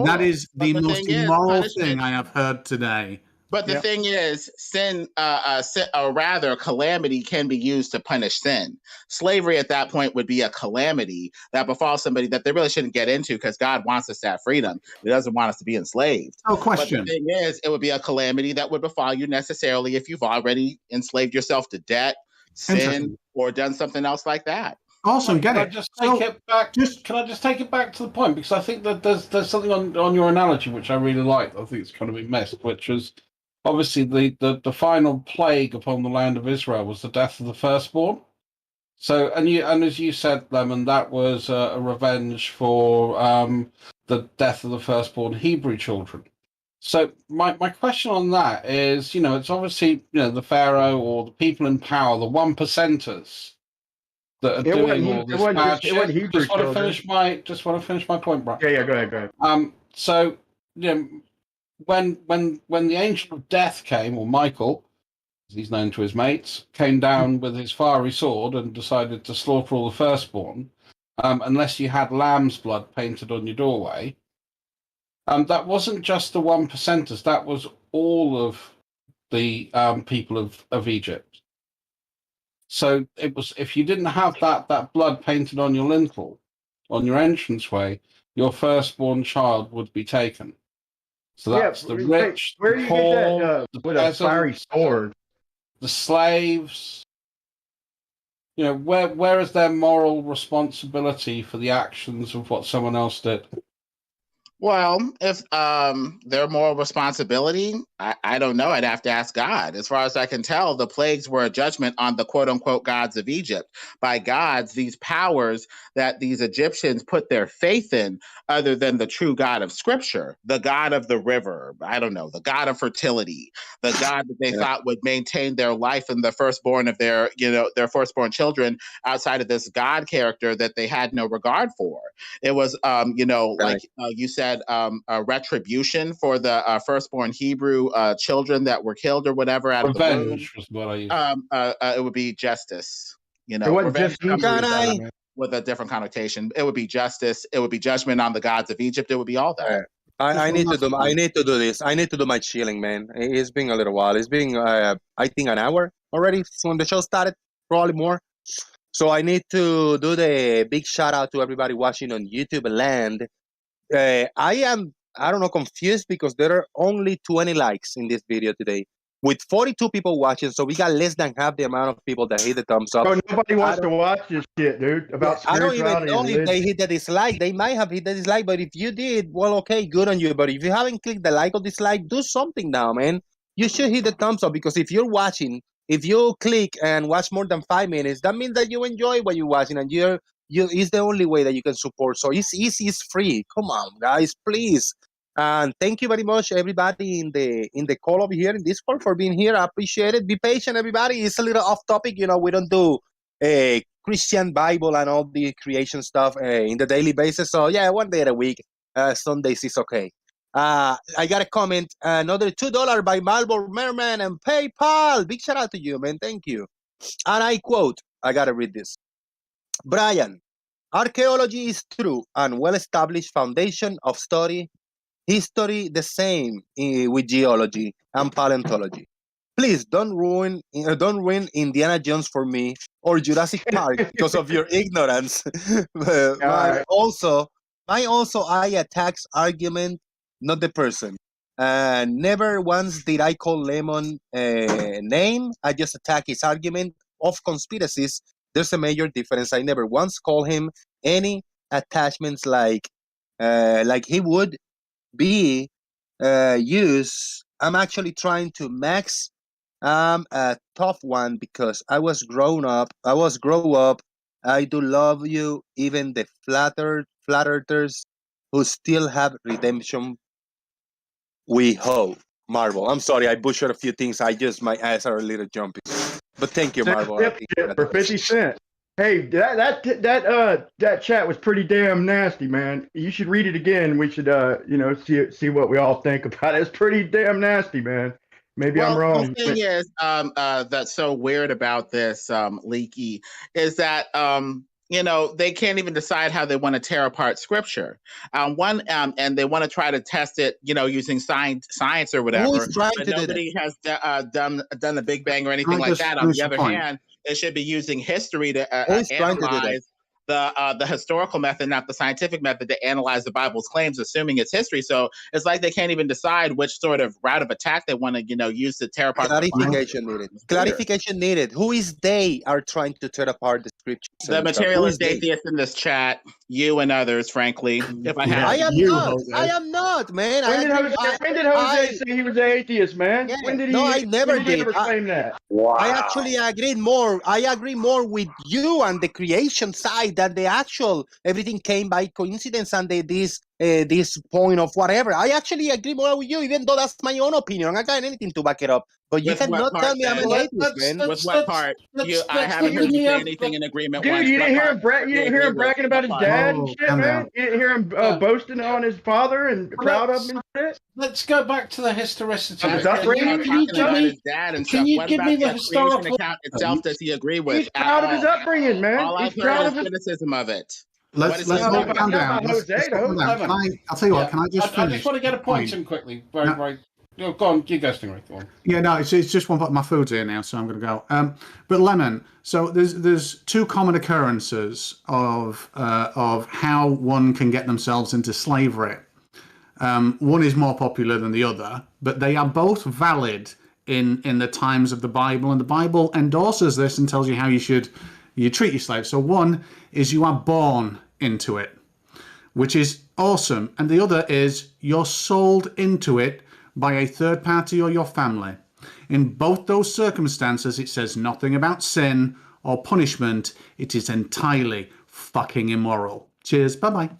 that is the most immoral thing I have heard today. But the thing is, sin, or rather, calamity can be used to punish sin. Slavery at that point would be a calamity that befalls somebody that they really shouldn't get into because God wants us to have freedom. He doesn't want us to be enslaved. No question. But the thing is, it would be a calamity that would befall you necessarily if you've already enslaved yourself to debt, sin, or done something else like that. Awesome, get it. Can I just take it back to the point? Because I think that there's something on your analogy which I really like. I think it's kind of been missed, which is obviously the final plague upon the land of Israel was the death of the firstborn. So, and as you said, Lemon, that was a revenge for the death of the firstborn Hebrew children. So my question on that is, it's obviously, the Pharaoh or the people in power, the 1%ers that are doing all this bad shit. Just want to finish my point, Brian. Yeah, go ahead. So, when the Angel of Death came, or Michael, as he's known to his mates, came down with his fiery sword and decided to slaughter all the firstborn, unless you had lamb's blood painted on your doorway. That wasn't just the 1%ers, that was all of the people of Egypt. So it was, if you didn't have that blood painted on your lintel, on your entranceway, your firstborn child would be taken. So that's the rich, the poor, the peasants, fiery sword, the slaves. Where is their moral responsibility for the actions of what someone else did? Well, if their moral responsibility, I don't know. I'd have to ask God. As far as I can tell, the plagues were a judgment on the quote-unquote gods of Egypt. By gods, these powers that these Egyptians put their faith in, other than the true God of Scripture, the God of the river, I don't know, the God of fertility, the God that they thought would maintain their life and the firstborn of their firstborn children outside of this God character that they had no regard for. It was, you said, a retribution for the firstborn Hebrew children that were killed or whatever out of the womb. Was what I used. It would be justice. Revenge with a different connotation. It would be justice. It would be judgment on the gods of Egypt. It would be all that. I need to do this. I need to do my chilling, man. It's been a little while. It's been I think an hour already when the show started, probably more. So I need to do the big shout out to everybody watching on YouTube land. I am, confused because there are only 20 likes in this video today with 42 people watching. So we got less than half the amount of people that hit the thumbs up. Oh, nobody wants to watch this shit, dude. I don't even know if they hit the dislike. They might have hit the dislike, but if you did, well, okay, good on you. But if you haven't clicked the like or dislike, do something now, man. You should hit the thumbs up because if you're watching, if you click and watch more than 5 minutes, that means that you enjoy what you're watching and it's the only way that you can support. So it's easy, it's free. Come on, guys, please. And thank you very much, everybody in the call over here in Discord for being here. I appreciate it. Be patient, everybody. It's a little off topic. We don't do a Christian Bible and all the creation stuff in the daily basis. So yeah, one day a week. Some days is okay. I got a comment. Another $2 by Marlboro Merman and PayPal. Big shout out to you, man. Thank you. And I quote, I got to read this. Brian, archaeology is true and well-established foundation of study. History the same with geology and paleontology. Please don't ruin Indiana Jones for me or Jurassic Park because of your ignorance. My also I attacks argument, not the person. Never once did I call Lemon a name. I just attack his argument of conspiracies. There's a major difference. I never once called him any attachments like he would be used. I'm actually trying to max a tough one because I was grow up. I do love you, even the flat earthers who still have redemption. We hope. Marvel. I'm sorry, I butchered a few things. My eyes are a little jumpy. But thank you, Marvel. For 50 cents. Hey, that chat was pretty damn nasty, man. You should read it again. We should see what we all think about it. It's pretty damn nasty, man. Maybe I'm wrong. The thing is, that's so weird about this, Leaky, is that they can't even decide how they want to tear apart scripture. And they want to try to test it, using science or whatever. But nobody has done the Big Bang or anything like that. On the other hand, they should be using history to analyze the historical method, not the scientific method, to analyze the Bible's claims, assuming it's history. So it's like they can't even decide which sort of route of attack they want to, use to tear apart. Clarification needed. Who is they are trying to tear apart the scriptures? The materialist atheists in this chat, you and others, frankly. If I have, I am not, man. When did Jose say he was an atheist, man? Yeah, When did he? No, I never did. Ever claim that? Wow. I actually agreed more. I agree more with you on the creation side that the actual everything came by coincidence and this point of whatever. I actually agree more with you, even though that's my own opinion. I got anything to back it up. But you cannot tell me I'm an atheist, man. With what part? I haven't heard you say anything in agreement. Dude, you didn't hear him bragging about his dad and shit, man. You didn't hear him boasting on his father and proud of him and shit. Let's go back to the historicity. Can you give me the historical account itself? Does he agree with? He's proud of his upbringing, man. All I've heard is criticism of it. Let's calm down. I'll tell you what. Can I just finish? I just want to get a point in quickly. Very. Go on, you go, Stingray. Go on. Yeah, no, it's just one. My food's here now, so I'm going to go. But Lemon. So there's two common occurrences of how one can get themselves into slavery. One is more popular than the other, but they are both valid in the times of the Bible, and the Bible endorses this and tells you how you treat your slaves. So one is you are born into it, which is awesome, and the other is you're sold into it by a third party or your family. In both those circumstances, it says nothing about sin or punishment. It is entirely fucking immoral. Cheers. Bye-bye.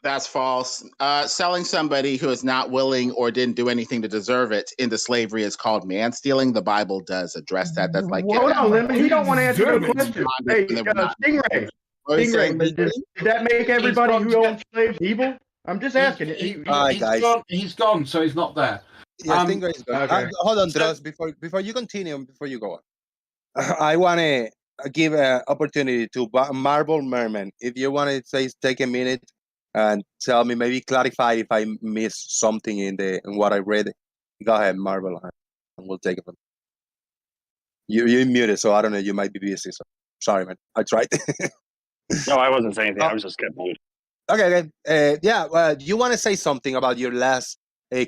That's false. Selling somebody who is not willing or didn't do anything to deserve it into slavery is called man stealing. The Bible does address that. That's like hold on, Lemon. He don't want to answer the question. Hey, Stingray. Did that make everybody who owns slaves evil? I'm just asking. He's gone, so he's not there. Yeah, Stingray's gone. Okay. Hold on, Dross. Before you continue, before you go on, I want to give an opportunity to Marble Merman. If you want to take a minute and tell me, maybe clarify if I missed something in what I read. Go ahead, Marble, and we'll take it. You're muted, so I don't know. You might be busy. So sorry, man. I tried. No, I wasn't saying anything. I was just getting muted. Okay. You want to say something about your last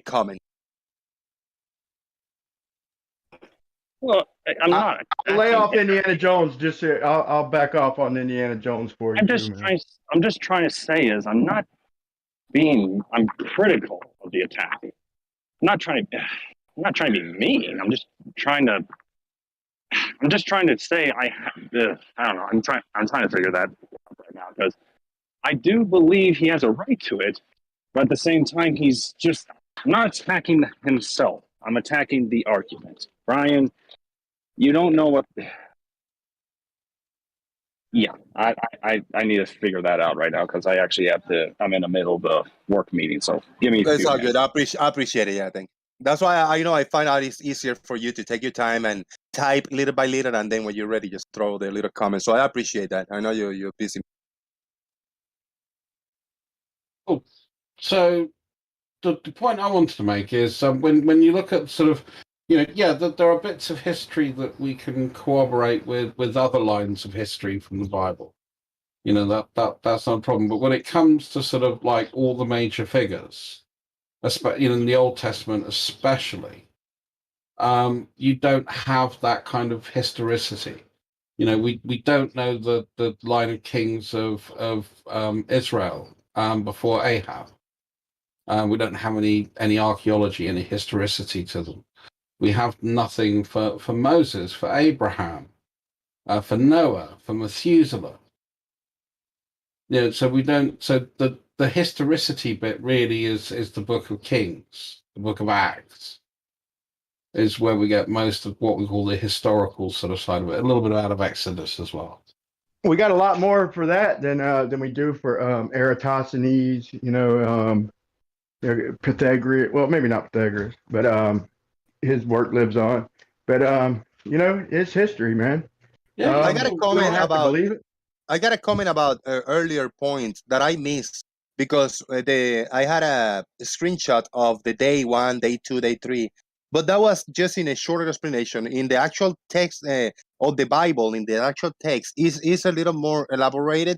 comment? Well, I'm not. Lay off Indiana Jones. Just here. I'll back off on Indiana Jones for you. I'm just trying to say I'm critical of the attack. I'm not trying to be mean. I'm just trying to say I don't know. I'm trying to figure that out right now because I do believe he has a right to it, but at the same time, I'm not attacking himself. I'm attacking the argument. Brian, you don't know what. Yeah, I need to figure that out right now because I actually I'm in the middle of the work meeting, so give me. That's all good. I appreciate it. Yeah, I think that's why I find out it's easier for you to take your time and type little by little, and then when you're ready, just throw the little comments. So I appreciate that. I know you're busy. Cool. So the point I wanted to make is when you look at sort of, there are bits of history that we can corroborate with other lines of history from the Bible. That's not a problem. But when it comes to sort of like all the major figures, in the Old Testament especially, you don't have that kind of historicity. We don't know the line of kings of Israel before Ahab. We don't have any archaeology, any historicity to them. We have nothing for Moses, for Abraham, for Noah, for Methuselah. So we don't. So the historicity bit really is the Book of Kings, the Book of Acts, is where we get most of what we call the historical sort of side of it. A little bit out of Exodus as well. We got a lot more for that than we do for Eratosthenes. Pythagoras. Well, maybe not Pythagoras, but his work lives on. But it's history, man. Yeah, I got a comment about. I got a comment about earlier points that I missed because I had a screenshot of the day 1, day 2, day 3, but that was just in a shorter explanation. In the actual text of the Bible, in the actual text, is a little more elaborated,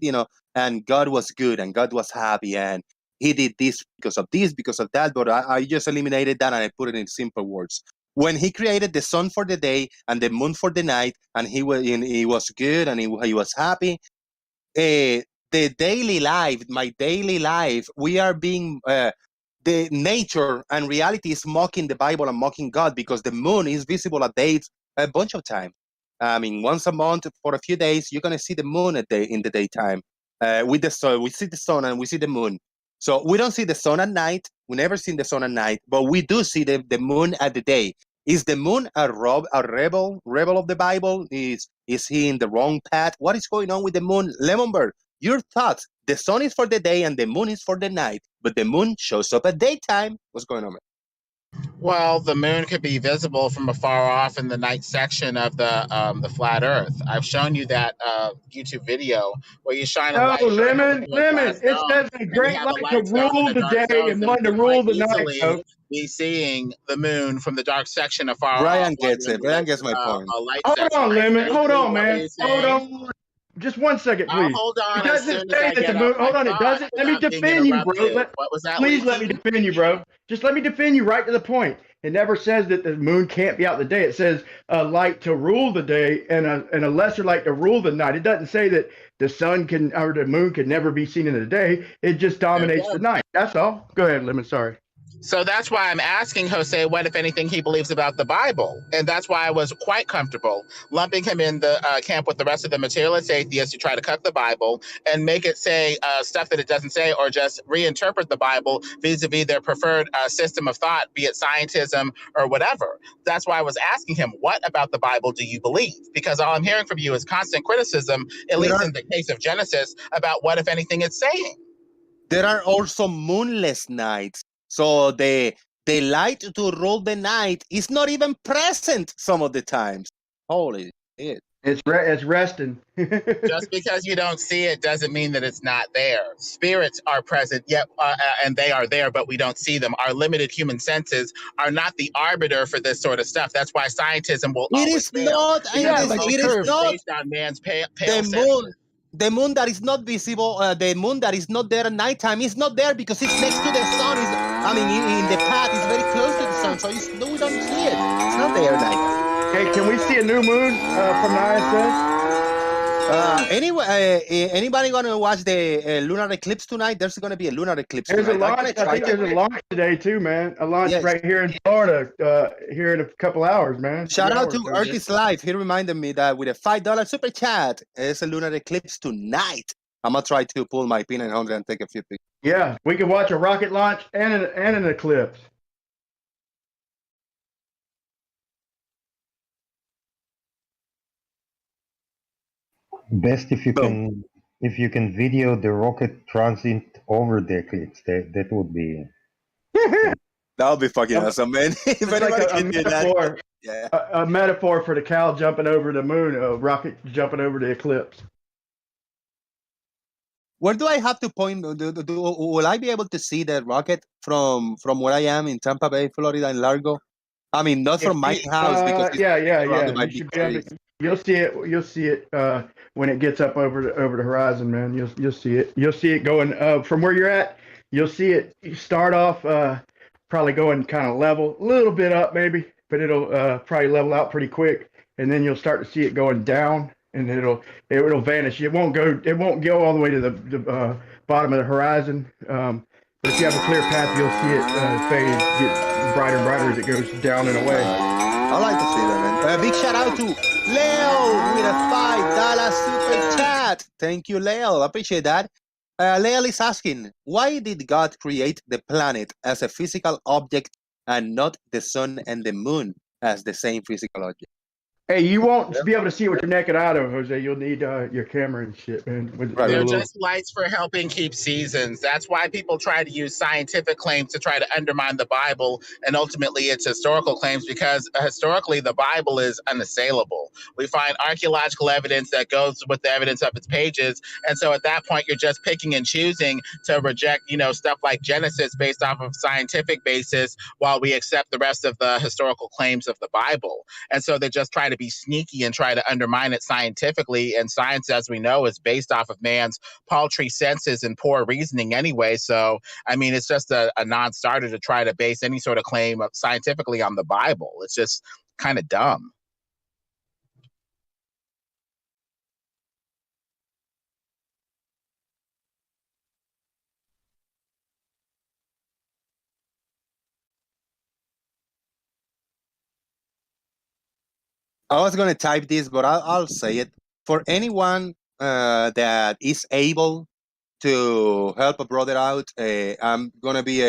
and God was good and God was happy and he did this because of this, because of that, but I just eliminated that and I put it in simple words. When he created the sun for the day and the moon for the night, and he was good and he was happy, the daily life, my daily life, we are being the nature and reality is mocking the Bible and mocking God because the moon is visible at days a bunch of times. I mean, once a month for a few days, you're gonna see the moon in the daytime. With the sun, we see the sun and we see the moon. So we don't see the sun at night. We never seen the sun at night, but we do see the moon at the day. Is the moon a rebel of the Bible? Is he in the wrong path? What is going on with the moon? Lemonberg, your thoughts. The sun is for the day and the moon is for the night, but the moon shows up at daytime. What's going on, man? Well, the moon could be visible from afar off in the night section of the flat Earth. I've shown you that YouTube video where you shine a light. Lemon. It says a great light to rule the day and one to rule the night. Be seeing the moon from the dark section afar off. Brian gets it. Brian gets my point. Hold on, Lemon. Hold on, man. Hold on. Just 1 second, please. Hold on. It doesn't say that the moon. Hold on, it doesn't. Let me defend you, bro. What was that? Please let me defend you, bro. Just let me defend you right to the point. It never says that the moon can't be out the day. It says a light to rule the day and a lesser light to rule the night. It doesn't say that the sun can or the moon can never be seen in the day. It just dominates the night. That's all. Go ahead, Lemon. Sorry. So that's why I'm asking Jose what, if anything, he believes about the Bible. And that's why I was quite comfortable lumping him in the camp with the rest of the materialist atheists who try to cut the Bible and make it say stuff that it doesn't say, or just reinterpret the Bible vis-a-vis their preferred system of thought, be it scientism or whatever. That's why I was asking him, what about the Bible do you believe? Because all I'm hearing from you is constant criticism, at least in the case of Genesis, about what, if anything, it's saying. There are also moonless nights. So the light to rule the night is not even present some of the times. Holy shit. It's resting. Just because you don't see it doesn't mean that it's not there. Spirits are present, yet, and they are there, but we don't see them. Our limited human senses are not the arbiter for this sort of stuff. That's why scientism will always fail. It is not based on man's pale The moon that is not visible, the moon that is not there at nighttime is not there because it's next to the sun. In the path, it's very close to the sun, so we don't see it. It's not there at night. Hey, can we see a new moon from the ISS? Anyway, anybody gonna watch the lunar eclipse tonight? There's gonna be a lunar eclipse. There's a launch. I think there's a launch today too, man. A launch right here in Florida, here in a couple hours, man. Shout out to Artist Live. He reminded me that with a $5 super chat, it's a lunar eclipse tonight. I'm gonna try to pull my P900 and take a few pictures. Yeah, we can watch a rocket launch and an eclipse. Best if you can video the rocket transit over the eclipse. That would be. That would be fucking awesome, man. If anybody can do that. Yeah. A metaphor for the cow jumping over the moon, a rocket jumping over the eclipse. Where do I have to point? Will I be able to see the rocket from where I am in Tampa Bay, Florida, in Largo? I mean, not from my house because you'll see it when it gets up over the horizon, man. You'll see it. You'll see it going from where you're at. You'll see it start off probably going kind of level, a little bit up maybe, but it'll probably level out pretty quick, and then you'll start to see it going down, and it'll vanish. It won't go all the way to the bottom of the horizon. But if you have a clear path, you'll see it fade, get brighter and brighter as it goes down and away. I like to see that, man. Big shout out to Leo with a $5 super chat. Thank you, Leo. I appreciate that. Leo is asking, why did God create the planet as a physical object and not the sun and the moon as the same physical object? Hey, you won't be able to see it with your naked eye, though, Jose. You'll need your camera and shit, man. They're just lights for helping keep seasons. That's why people try to use scientific claims to try to undermine the Bible and ultimately its historical claims, because historically the Bible is unassailable. We find archaeological evidence that goes with the evidence of its pages, and so at that point you're just picking and choosing to reject, stuff like Genesis based off of scientific basis, while we accept the rest of the historical claims of the Bible. And so they just try to be sneaky and try to undermine it scientifically, and science, as we know, is based off of man's paltry senses and poor reasoning anyway. So I mean, it's just a non-starter to try to base any sort of claim of scientifically on the Bible. It's just kind of dumb. I was going to type this, but I'll say it. For anyone that is able to help a brother out, I'm going to be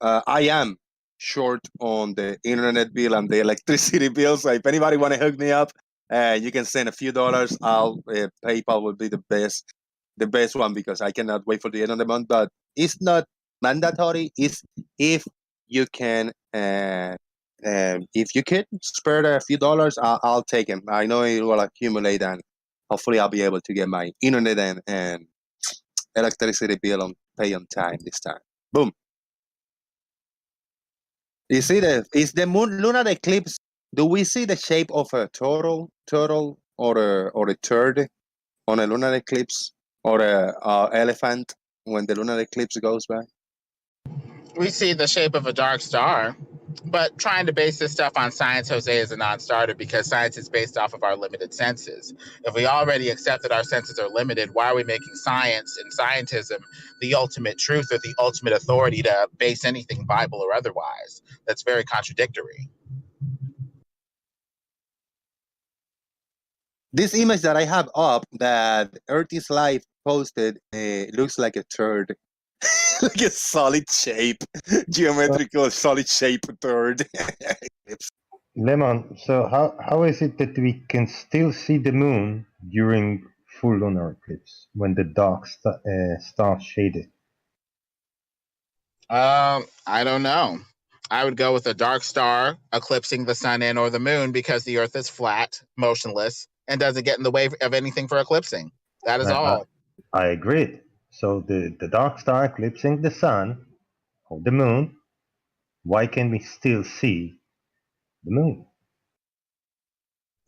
I am short on the internet bill and the electricity bill. So if anybody want to hook me up, you can send a few dollars. PayPal will be the best one, because I cannot wait for the end of the month. But it's not mandatory. It's if you can. If you could spare a few dollars, I'll take them. I know it will accumulate, and hopefully I'll be able to get my internet and electricity bill pay on time this time. Boom. You see is the lunar eclipse? Do we see the shape of a turtle, or a turd on a lunar eclipse, or a elephant when the lunar eclipse goes by? We see the shape of a dark star. But trying to base this stuff on science, Jose, is a non-starter, because science is based off of our limited senses. If we already accept that our senses are limited, why are we making science and scientism the ultimate truth or the ultimate authority to base anything, Bible or otherwise? That's very contradictory. This image that I have up, that Earth is Life posted, looks like a turd. Like a solid shape, geometrical solid shape turd. Lemon, so how is it that we can still see the moon during full lunar eclipse when the dark star shaded? I don't know. I would go with a dark star eclipsing the sun and or the moon, because the Earth is flat, motionless, and doesn't get in the way of anything for eclipsing. That is all. I agreed. So the dark star eclipsing the sun or the moon, why can we still see the moon?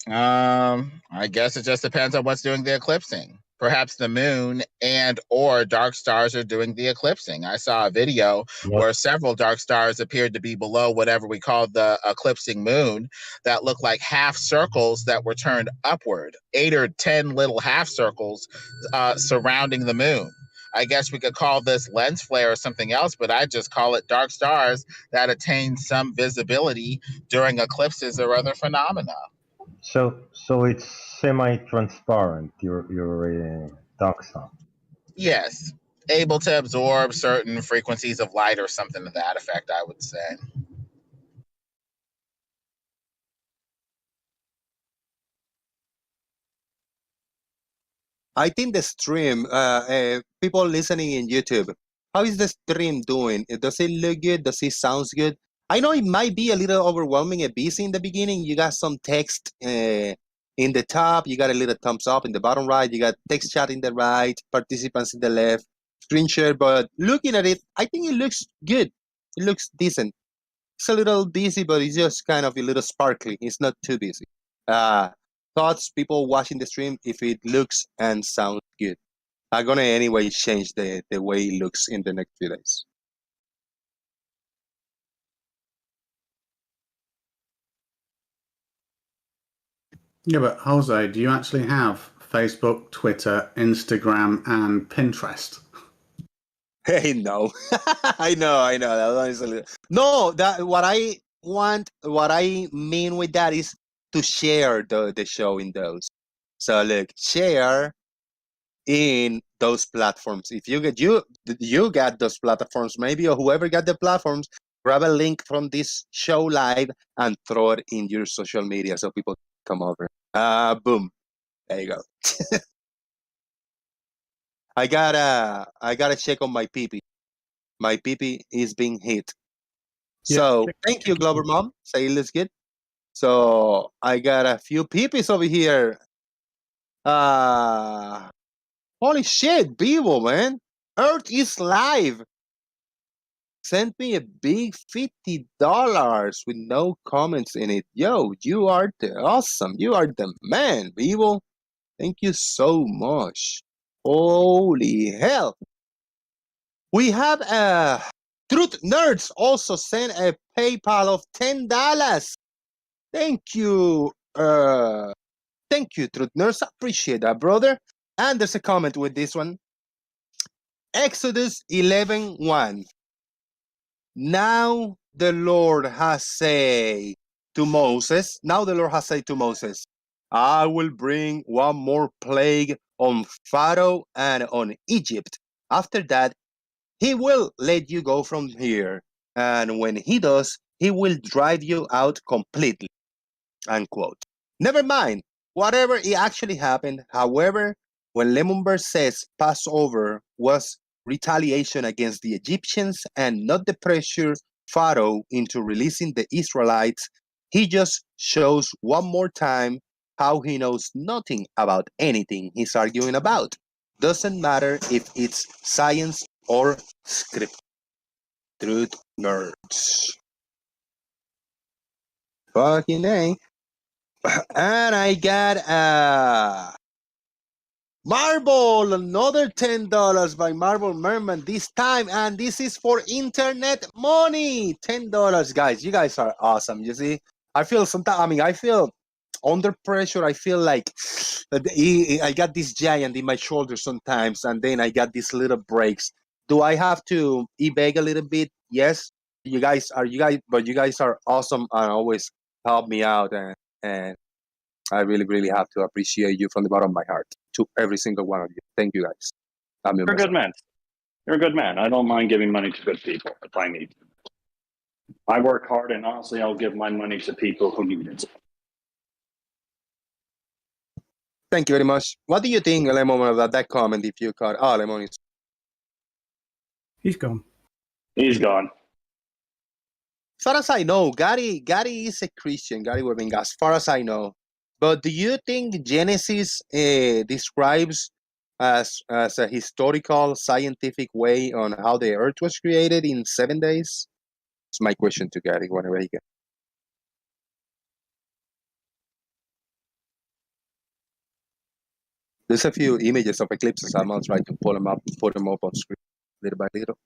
I guess it just depends on what's doing the eclipsing. Perhaps the moon and or dark stars are doing the eclipsing. I saw a video where several dark stars appeared to be below whatever we call the eclipsing moon, that looked like half circles that were turned upward, 8 or 10 little half circles surrounding the moon. I guess we could call this lens flare or something else, but I just call it dark stars that attain some visibility during eclipses or other phenomena. So it's semi-transparent, your dark star. Yes, able to absorb certain frequencies of light or something to that effect, I would say. I think the stream, people listening in YouTube, how is the stream doing? Does it look good? Does it sound good? I know it might be a little overwhelming and busy in the beginning. You got some text in the top. You got a little thumbs up in the bottom right. You got text chat in the right, participants in the left, screen share. But looking at it, I think it looks good. It looks decent. It's a little busy, but it's just kind of a little sparkly. It's not too busy. Thoughts, people watching the stream, if it looks and sounds good. I'm going to anyway change the way it looks in the next few days. Yeah, but Jose, do you actually have Facebook, Twitter, Instagram, and Pinterest? Hey, no. I know. That one is a little... No, that what I mean with that is to share the show in those. So look, share in those platforms. If you got those platforms, maybe, or whoever got the platforms, grab a link from this show live and throw it in your social media so people come over. Boom. There you go. I gotta check on my peepee. My peepee is being hit. So thank you, Glover Mom. Say let's get. So I got a few peepees over here. Holy shit, Bevo, man. Earth is live. Sent me a big $50 with no comments in it. Yo, you are awesome. You are the man, Bevo. Thank you so much. Holy hell. We have Truth Nerds also sent a PayPal of $10. Thank you. Thank you, Truth Nerds. I appreciate that, brother. And there's a comment with this one. Exodus 11:1. Now the Lord has said to Moses, I will bring one more plague on Pharaoh and on Egypt. After that, he will let you go from here. And when he does, he will drive you out completely. Unquote. Never mind. Whatever it actually happened, however, when Lemonberg says Passover was retaliation against the Egyptians and not the pressure Pharaoh into releasing the Israelites, he just shows one more time how he knows nothing about anything he's arguing about. Doesn't matter if it's science or script. Truth Nerds. Fucking A. And I got Marble, another $10 by Marble Merman this time, and this is for internet money. $10, guys. You guys are awesome. You see, I feel under pressure. I feel like I got this giant in my shoulder sometimes, and then I got these little breaks. Do I have to beg a little bit? Yes. You guys are awesome and always help me out, and I really, really have to appreciate you from the bottom of my heart, to every single one of you. Thank you, guys. You're a good man. You're a good man. I don't mind giving money to good people if I need to. I work hard, and honestly, I'll give my money to people who need it. Thank you very much. What do you think, Lemon, about that comment? If you caught, Lemon is... He's gone. He's gone. As far as I know, Gary is a Christian, Gary Webbing, as far as I know. But do you think Genesis describes as a historical, scientific way on how the earth was created in 7 days? It's my question to Gary whenever he can. There's a few images of eclipses. I'm going to try to pull them up, put them up on screen little by little.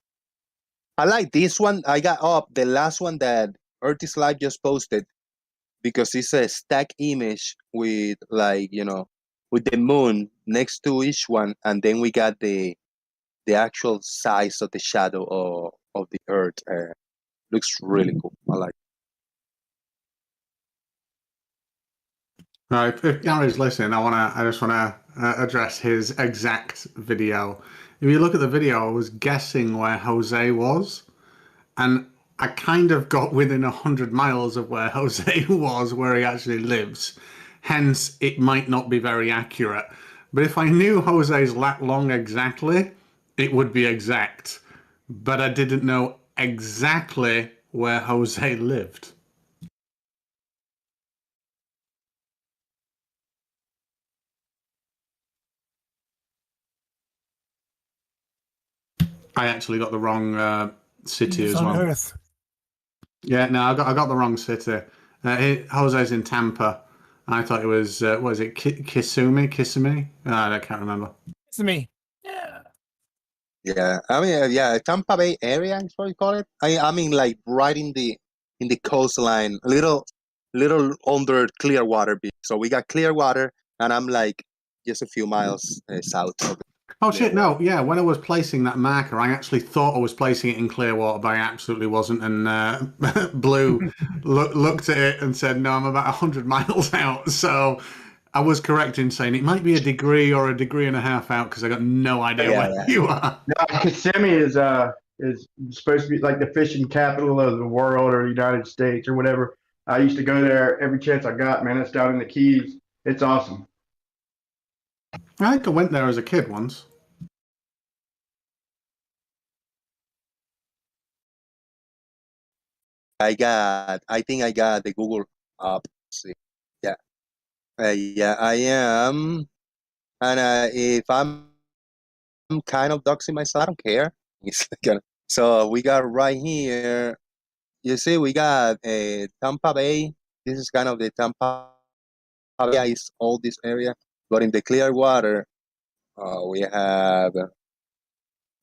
I like this one. I got up the last one that Earth is Live just posted, because it's a stack image with, like, with the moon next to each one, and then we got the actual size of the shadow of the Earth. Looks really cool. I like it. If Gary's listening, I just want to address his exact video. If you look at the video, I was guessing where Jose was, and I kind of got within 100 miles of where Jose was, where he actually lives. Hence, it might not be very accurate. But if I knew Jose's lat long exactly, it would be exact. But I didn't know exactly where Jose lived. I actually got the wrong city as well. Earth. Yeah, no, I got the wrong city. Jose's in Tampa. I thought it was, what is it, Kissimmee? I can't remember. Kissimmee. Yeah, I mean, Tampa Bay area is what you call it. I mean, like right in the coastline, little little under Clearwater Beach. So we got Clearwater, and I'm like just a few miles south of it. Oh shit! No, yeah. When I was placing that marker, I actually thought I was placing it in Clearwater, but I absolutely wasn't. And Blue looked at it and said, "No, I'm about 100 miles out." So I was correct in saying it might be a degree or a degree and a half out because I got no idea where you are. No, Kissimmee is supposed to be like the fishing capital of the world or the United States or whatever. I used to go there every chance I got. Man, it's down in the Keys. It's awesome. I think I went there as a kid once. I think I got the Google app. See. Yeah. Yeah, I am. And if I'm kind of doxing myself, I don't care. So we got right here. You see, we got Tampa Bay. This is kind of the Tampa Bay is all this area. But in the Clearwater, we have.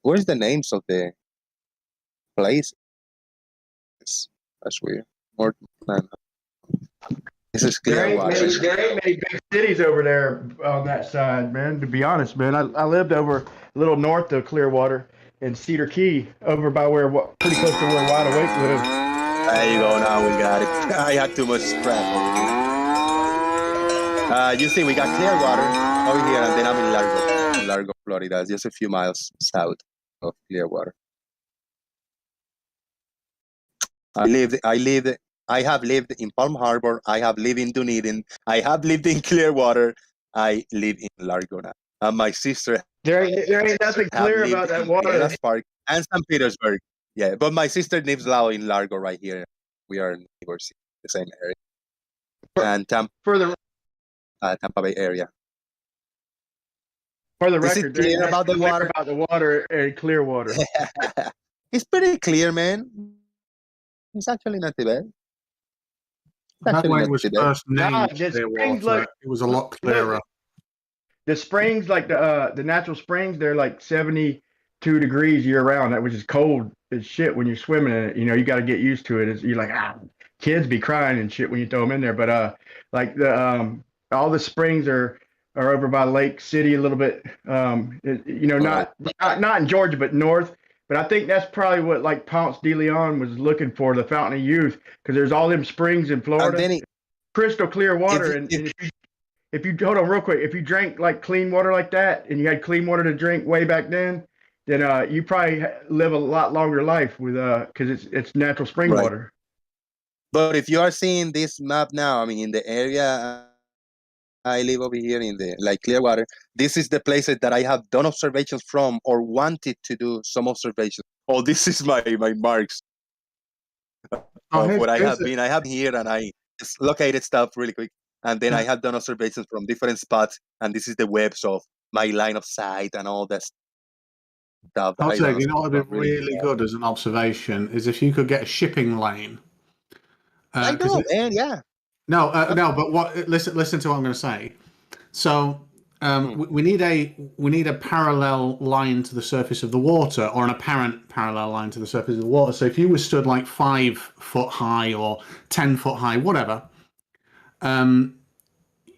Where's the names of the places? That's weird. This is Clearwater. There ain't many big cities over there on that side, man. To be honest, man, I lived over a little north of Clearwater in Cedar Key, over by pretty close to where Wide Awake lives. There you go. Now we got it. I had too much scrap. You see, we got Clearwater over here, and then I'm in Largo, Florida, just a few miles south of Clearwater. I have lived in Palm Harbor. I have lived in Dunedin. I have lived in Clearwater. I live in Largo now. And my sister. There ain't nothing clear about that water. Ellis Park and St. Petersburg. Yeah, but my sister lives now in Largo right here. We are neighbors in the same area. And Tampa Bay area. For the record, clear about the water? About the water and Clearwater. It's pretty clear, man. It's actually not too bad. That way it was first named Clearwater. It was a lot clearer. The springs, like the natural springs, they're like 72 degrees year round, which is cold as shit when you're swimming in it. You know, you got to get used to it. You're like, kids be crying and shit when you throw them in there. But like all the springs are over by Lake City a little bit. You know, not in Georgia, but north. But I think that's probably what like Ponce de Leon was looking for, the Fountain of Youth, because there's all them springs in Florida, crystal clear water. If you hold on real quick, if you drank like clean water like that, and you had clean water to drink way back then you probably live a lot longer life with because it's natural spring water. But if you are seeing this map now, I mean, in the area I live over here in the Clearwater, this is the places that I have done observations from or wanted to do some observations. Oh, this is my marks of what I have been. I have here and I just located stuff really quick. And then I have done observations from different spots. And this is the webs of my line of sight and all that stuff. I'll say, you know what would be really good as an observation is if you could get a shipping lane. I know, man, yeah. No, but what? Listen to what I'm going to say. So we need a parallel line to the surface of the water, or an apparent parallel line to the surface of the water. So if you were stood like 5 foot high or 10 foot high, whatever,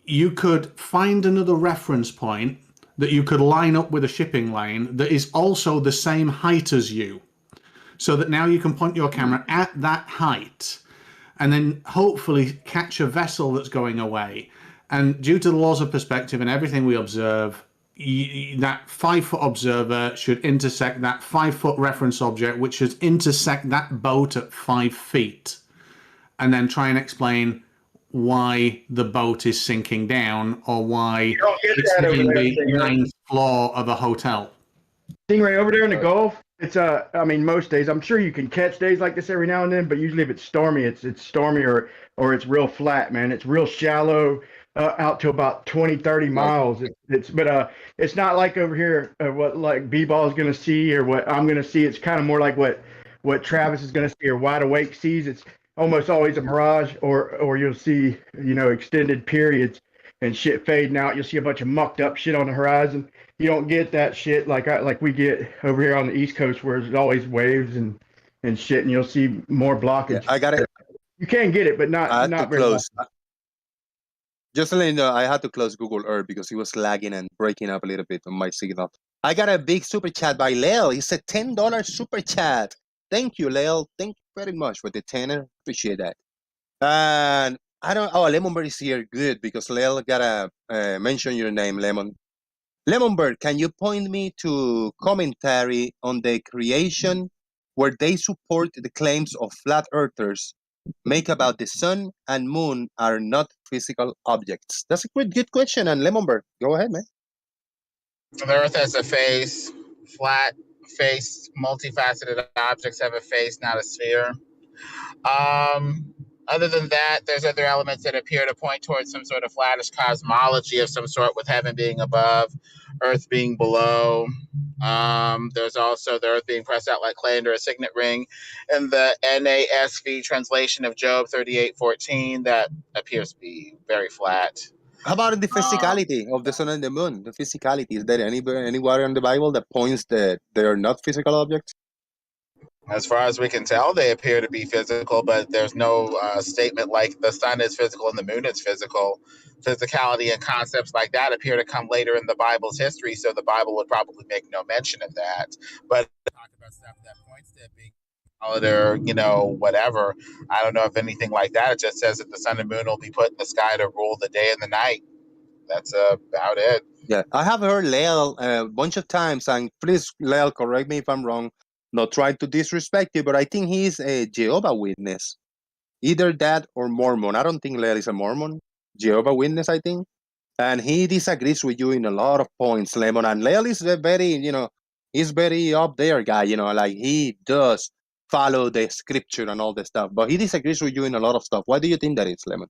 you could find another reference point that you could line up with a shipping lane that is also the same height as you, so that now you can point your camera at that height and then hopefully catch a vessel that's going away. And due to the laws of perspective and everything we observe, that 5 foot observer should intersect that 5 foot reference object, which should intersect that boat at 5 feet, and then try and explain why the boat is sinking down or why it's in the 9th floor of a hotel. Stingray, over there in the Gulf, it's I mean, most days, I'm sure you can catch days like this every now and then, but usually if it's stormy, it's stormy or it's real flat, man. It's real shallow out to about 20, 30 miles. But it's not like over here what like B-Ball is going to see or what I'm going to see. It's kind of more like what Travis is going to see or Wide Awake sees. It's almost always a mirage, or you'll see, you know, extended periods and shit fading out. You'll see a bunch of mucked up shit on the horizon. You don't get that shit like we get over here on the East Coast, where there's always waves and shit, and you'll see more blockage. Yeah, I got it. You can get it, but not I had not to very close. often. Just to let you know, I had to close Google Earth because it was lagging and breaking up a little bit on my signal. I got a big super chat by Lel. It's a $10 super chat. Thank you, Lel. Thank you very much for the tenner. Appreciate that. And I don't. Oh, Lemonbird is here. Good, because Lel gotta mention your name, Lemon. Lemonbird, can you point me to commentary on the creation where they support the claims of flat earthers make about the sun and moon are not physical objects? That's a good question. And Lemonbird, go ahead, man. The Earth has a face, flat face, multifaceted objects have a face, not a sphere. Other than that, there's other elements that appear to point towards some sort of flattish cosmology of some sort, with heaven being above, Earth being below. There's also the Earth being pressed out like clay under a signet ring, and the NASV translation of Job 38:14 that appears to be very flat. How about the physicality of the sun and the moon? The physicality, is there anywhere in the Bible that points that they are not physical objects? As far as we can tell, they appear to be physical, but there's no statement like the sun is physical and the moon is physical. Physicality and concepts like that appear to come later in the Bible's history, so the Bible would probably make no mention of that. But talk about stuff that points to it being or whatever. I don't know if anything like that. It just says that the sun and moon will be put in the sky to rule the day and the night. That's about it. Yeah, I have heard Lel a bunch of times, and please, Lel, correct me if I'm wrong. Not trying to disrespect you, but I think he's a Jehovah Witness. Either that or Mormon. I don't think Lel is a Mormon. Jehovah Witness, I think. And he disagrees with you in a lot of points, Lemon. And Lel is a very, he's very up there guy, like he does follow the scripture and all the stuff. But he disagrees with you in a lot of stuff. Why do you think that is, Lemon?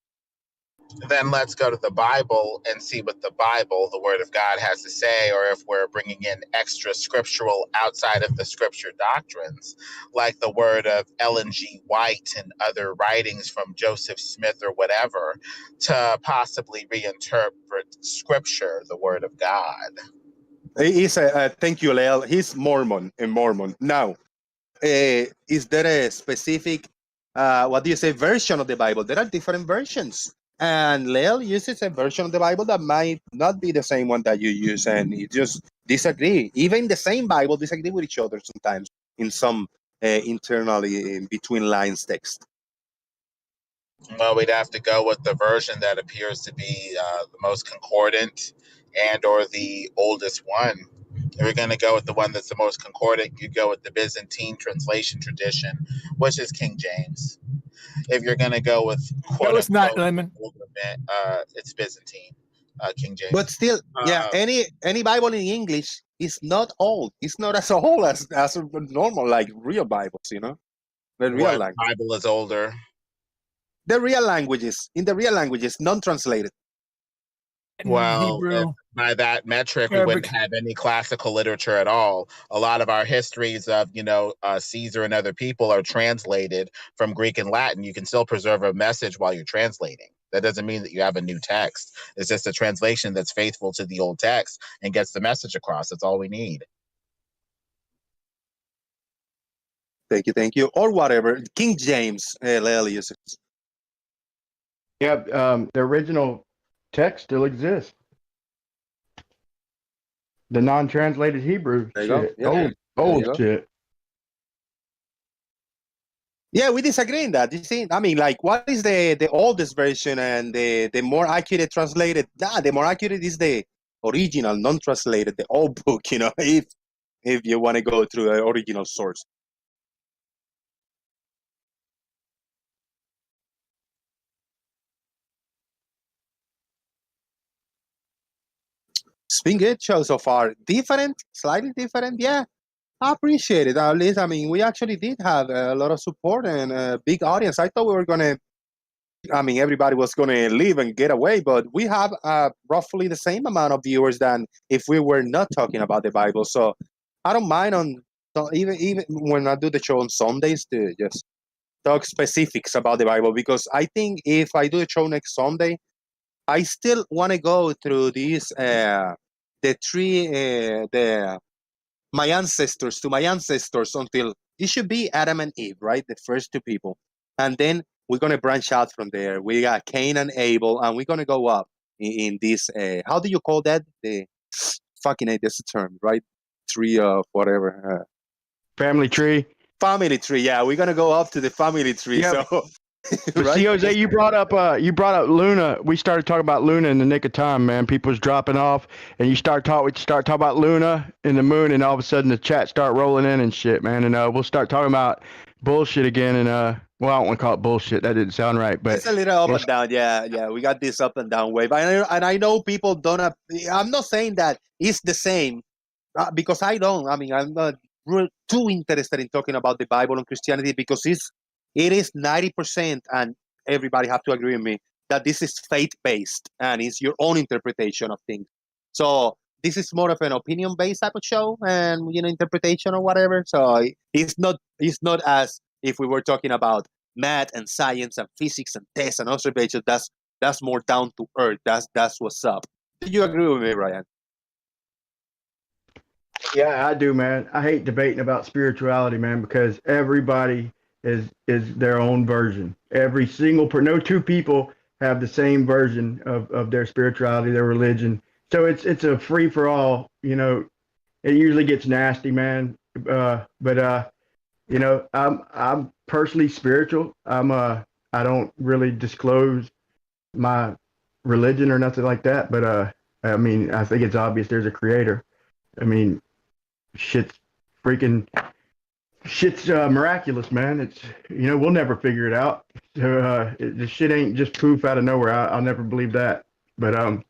Then let's go to the Bible and see what the Bible, the Word of God, has to say, or if we're bringing in extra scriptural outside of the scripture doctrines, like the word of Ellen G. White and other writings from Joseph Smith or whatever, to possibly reinterpret scripture, the Word of God. He's thank you, Lel. He's Mormon. Now, is there a specific, version of the Bible? There are different versions. And Lel uses a version of the Bible that might not be the same one that you use, and you just disagree. Even the same Bible disagree with each other sometimes in some internally in between lines text. Well, we'd have to go with the version that appears to be the most concordant and or the oldest one. If we're going to go with the one that's the most concordant, you go with the Byzantine translation tradition, which is King James. If you're going to go with it's not Lemon. It's Byzantine, King James. But still, any Bible in English is not old. It's not as old as normal, like real Bibles, The real language. Bible is older. The real languages, non-translated. Well, by that metric, we wouldn't have any classical literature at all. A lot of our histories of, Caesar and other people are translated from Greek and Latin. You can still preserve a message while you're translating. That doesn't mean that you have a new text. It's just a translation that's faithful to the old text and gets the message across. That's all we need. Thank you. Or whatever. King James, Lel uses. Yeah, the original text still exists. The non-translated Hebrew shit. Yeah. Old shit. Yeah, we disagree in that. You see, I mean, like, what is the oldest version and the more accurate translated? The more accurate is the original, non-translated, the old book, if you want to go through the original source. It's been good show so far. Different, slightly different, yeah. I appreciate it. At least, I mean, we actually did have a lot of support and a big audience. I thought we were everybody was gonna leave and get away, but we have roughly the same amount of viewers than if we were not talking about the Bible. So I don't mind even when I do the show on Sundays to just talk specifics about the Bible, because I think if I do the show next Sunday, I still want to go through these my ancestors until it should be Adam and Eve, right? The first two people. And then we're gonna branch out from there. We got Cain and Abel, and we're gonna go up in this. How do you call that? The fucking that's the term, right? Tree of whatever. Family tree. Family tree. Yeah, we're gonna go up to the family tree. Yep. So. But right? see, Jose, you brought up Luna. We started talking about Luna in the nick of time, man. People was dropping off, and we start talking about Luna and the moon, and all of a sudden the chat start rolling in and shit, man. And we'll start talking about bullshit again. And well, I don't want to call it bullshit. That didn't sound right, but it's a little up and down. Yeah. We got this up and down wave, and I know people don't. I'm not saying that it's the same because I don't. I mean, I'm not too interested in talking about the Bible and Christianity because it is 90%, and everybody have to agree with me, that this is faith-based, and it's your own interpretation of things. So this is more of an opinion-based type of show, and interpretation or whatever. So it's not as if we were talking about math and science and physics and tests and observation. That's more down to earth. That's what's up. Do you agree with me, Ryan? Yeah, I do, man. I hate debating about spirituality, man, because everybody is their own version. Every single no two people have the same version of their spirituality, their religion. So it's a free for all. It usually gets nasty, man. But I'm personally spiritual. I don't really disclose my religion or nothing like that. But I mean, I think it's obvious there's a creator. I mean, shit's miraculous, man. It's we'll never figure it out. The shit ain't just poof out of nowhere. I'll never believe that. But I mean,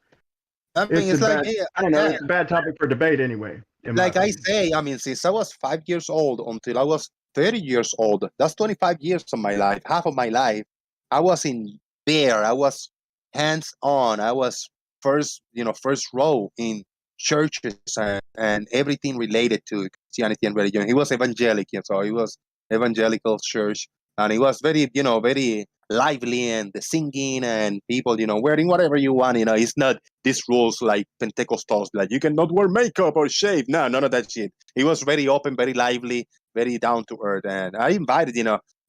it's I don't know. It's a bad topic for debate anyway. Like I say, I mean, since I was 5 years old until I was 30 years old, that's 25 years of my life. Half of my life, I was I was hands on. I was first row in churches and everything related to Christianity and religion. He was evangelical, so he was evangelical church, and it was very, very lively, and the singing and people, wearing whatever you want. It's not these rules like Pentecostals, like you cannot wear makeup or shave. No, none of that shit. It was very open, very lively, very down to earth. And I invited,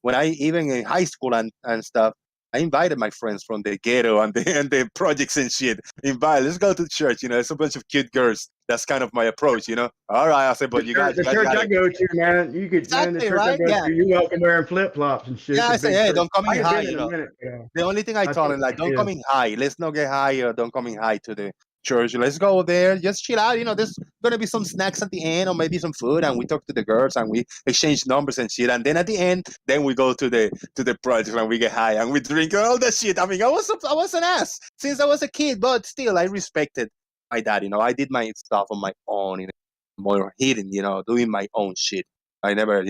when I even in high school and stuff, I invited my friends from the ghetto and the projects and shit. Let's go to church. It's a bunch of cute girls. That's kind of my approach. All right, I said, but you guys. The church I go to, man, you could. Exactly, man, the church right? I go to, you welcome wearing flip flops and shit. Yeah, I say, hey, don't come in high. Minute, The only thing I told him, like, don't come in high. Let's not get high. Don't come in high to the church. Let's go there, just chill out. There's gonna be some snacks at the end, or maybe some food, and we talk to the girls and we exchange numbers and shit. And then at the end, then we go to the project and we get high and we drink all that shit. I mean, I was an ass since I was a kid, but still I respected my dad. I did my stuff on my own, more hidden, doing my own shit. I never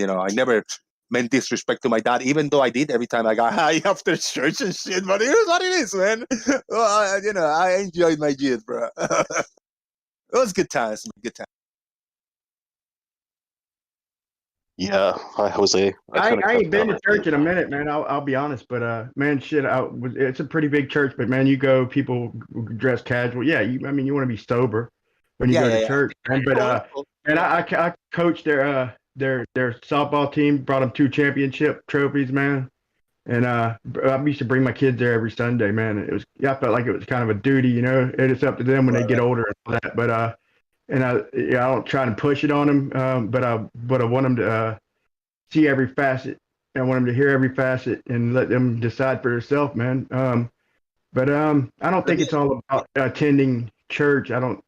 meant disrespect to my dad, even though I did every time I got high after church and shit. But it is what it is, man. Well, I enjoyed my youth, bro. It was good times, good times. Yeah, hi Jose. I ain't been to church in a minute, man. I'll be honest, but man, shit, it's a pretty big church. But man, you go, people dress casual. Yeah, you want to be sober when you go to church. Man. But and I coached their softball team, brought them 2 championship trophies, man. And I used to bring my kids there every Sunday, man. I felt like it was kind of a duty, and it's up to them when they get older and all that. But and I don't try to push it on them, but I want them to see every facet. I want them to hear every facet and let them decide for themselves, man. But I don't think it's all about attending church. I don't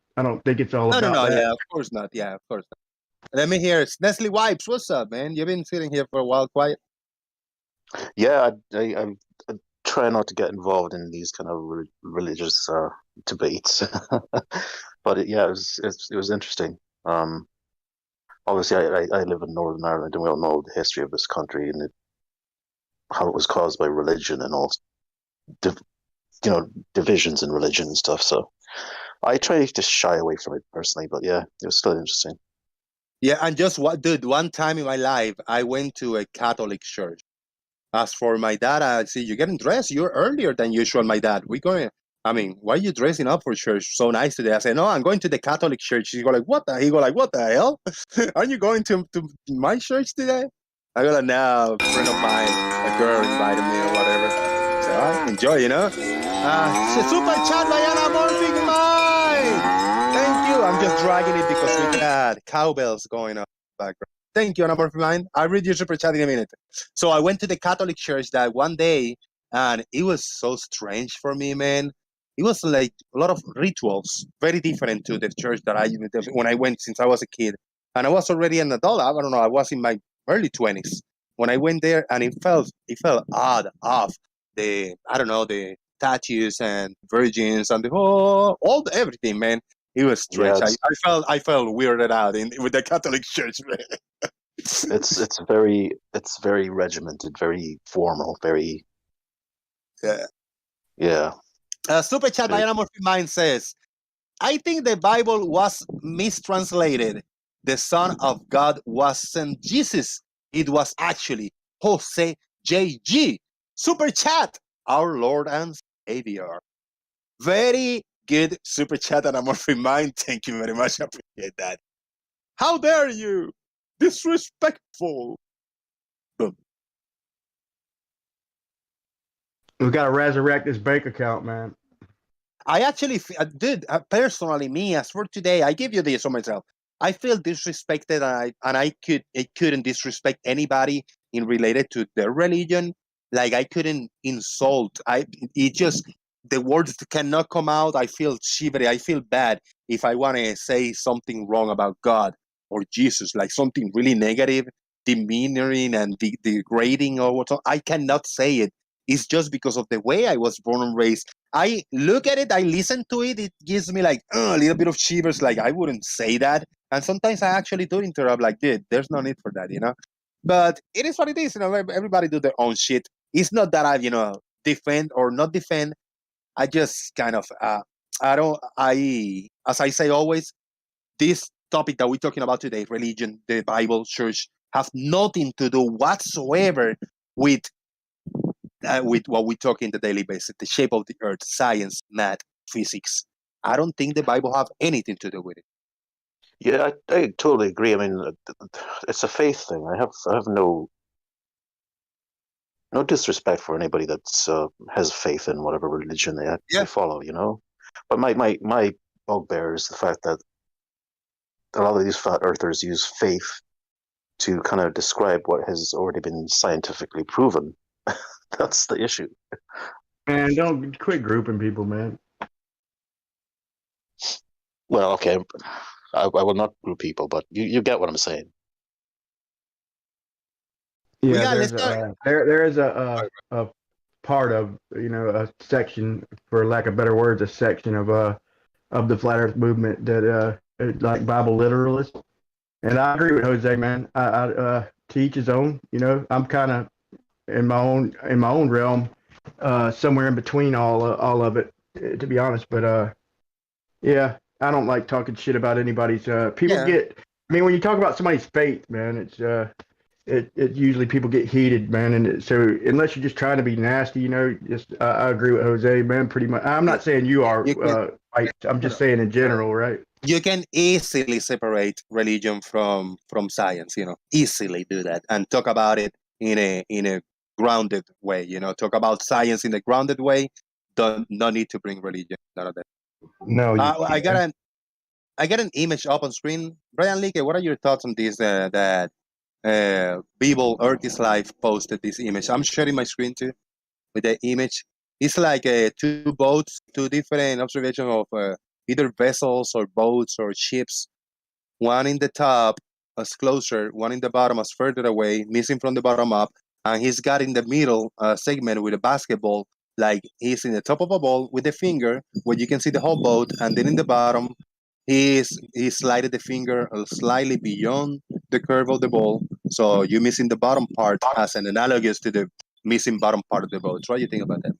think it's all about that. Yeah, of course not. Yeah, of course not. Let me hear it. Nestle Wipes, what's up, man? You've been sitting here for a while, quiet. Yeah, I try not to get involved in these kind of religious debates, but it was interesting. Obviously, I live in Northern Ireland, and we all know the history of this country and how it was caused by religion and all, divisions in religion and stuff. So I try to shy away from it personally, but yeah, it was still interesting. Yeah, and one time in my life, I went to a Catholic church. As for my dad, I see you're getting dressed. You're earlier than usual, my dad. Why are you dressing up for church so nice today? I said, no, I'm going to the Catholic church. He go like, what the hell? Aren't you going to my church today? I got now a friend of mine, a girl invited me or whatever. So I enjoy, you know. Super chat by Anamorphic Mind. Thank you. I'm just dragging it because we got cowbells going on in the background. Thank you, Anamorphic Mind. I'll read your super chat in a minute. So I went to the Catholic church that one day, and it was so strange for me, man. It was like a lot of rituals, very different to the church that when I went since I was a kid. And I was already an adult. I don't know. I was in my early 20s when I went there, and it felt odd off the tattoos and virgins and everything, man. It was strange. Yeah, I felt weirded out with the Catholic church, man. it's very regimented, very formal, very yeah. Super chat by Anamorphic Mind says, I think the Bible was mistranslated. The Son of God wasn't Jesus. It was actually Jose J.G. Super chat, our Lord and Savior. Very good super chat, Anamorphic Mind. Thank you very much. I appreciate that. How dare you? Disrespectful. Boom. We got to resurrect this bank account, man. I actually did personally, me as for today, I give you this on myself. I feel disrespected, and I couldn't disrespect anybody in related to their religion. Like I couldn't insult. The words cannot come out. I feel shivery. I feel bad if I want to say something wrong about God or Jesus, like something really negative, demeaning and degrading or whatever. I cannot say it. It's just because of the way I was born and raised. I look at it, I listen to it, it gives me like a little bit of shivers, like I wouldn't say that. And sometimes I actually do interrupt, like, dude, there's no need for that, you know? But it is what it is, you know, everybody do their own shit. It's not that I, defend or not defend. I just kind of, as I say always, this topic that we're talking about today, religion, the Bible, church, have nothing to do whatsoever with what we talk in the daily basis, the shape of the earth, science, math, physics. I don't think the Bible have anything to do with it. Yeah, I totally agree. I mean, it's a faith thing. I have no disrespect for anybody that has faith in whatever religion they follow, you know. But my bugbear is the fact that a lot of these flat earthers use faith to kind of describe what has already been scientifically proven. That's the issue. Man, don't quit grouping people, man. Well, okay, I will not group people, but you get what I'm saying. Yeah, there is a part of a section, for lack of better words, a section of the flat Earth movement that like Bible literalists, and I agree with Jose, man. I to each his own. I'm kind of in my own realm, somewhere in between all of it, to be honest. But yeah, I don't like talking shit about anybody's. People get. I mean, when you talk about somebody's faith, man, it's it usually people get heated, man. And so unless you're just trying to be nasty, just I agree with Jose, man. Pretty much. I'm not saying you are. I'm just saying in general, right? You can easily separate religion from science. Easily do that and talk about it in a grounded way. Talk about science in a grounded way. No need to bring religion. None of that. No, I got an image up on screen. Brian Leakey, what are your thoughts on this? That Bible Earth is Life posted this image. I'm sharing my screen too with the image. It's like two boats, two different observations of either vessels or boats or ships. One in the top as closer, one in the bottom as further away, missing from the bottom up. And he's got in the middle segment with a basketball, like he's in the top of a ball with the finger, where you can see the whole boat. And then in the bottom, he slided the finger slightly beyond the curve of the ball. So you're missing the bottom part as an analogous to the missing bottom part of the boat. What do you think about that?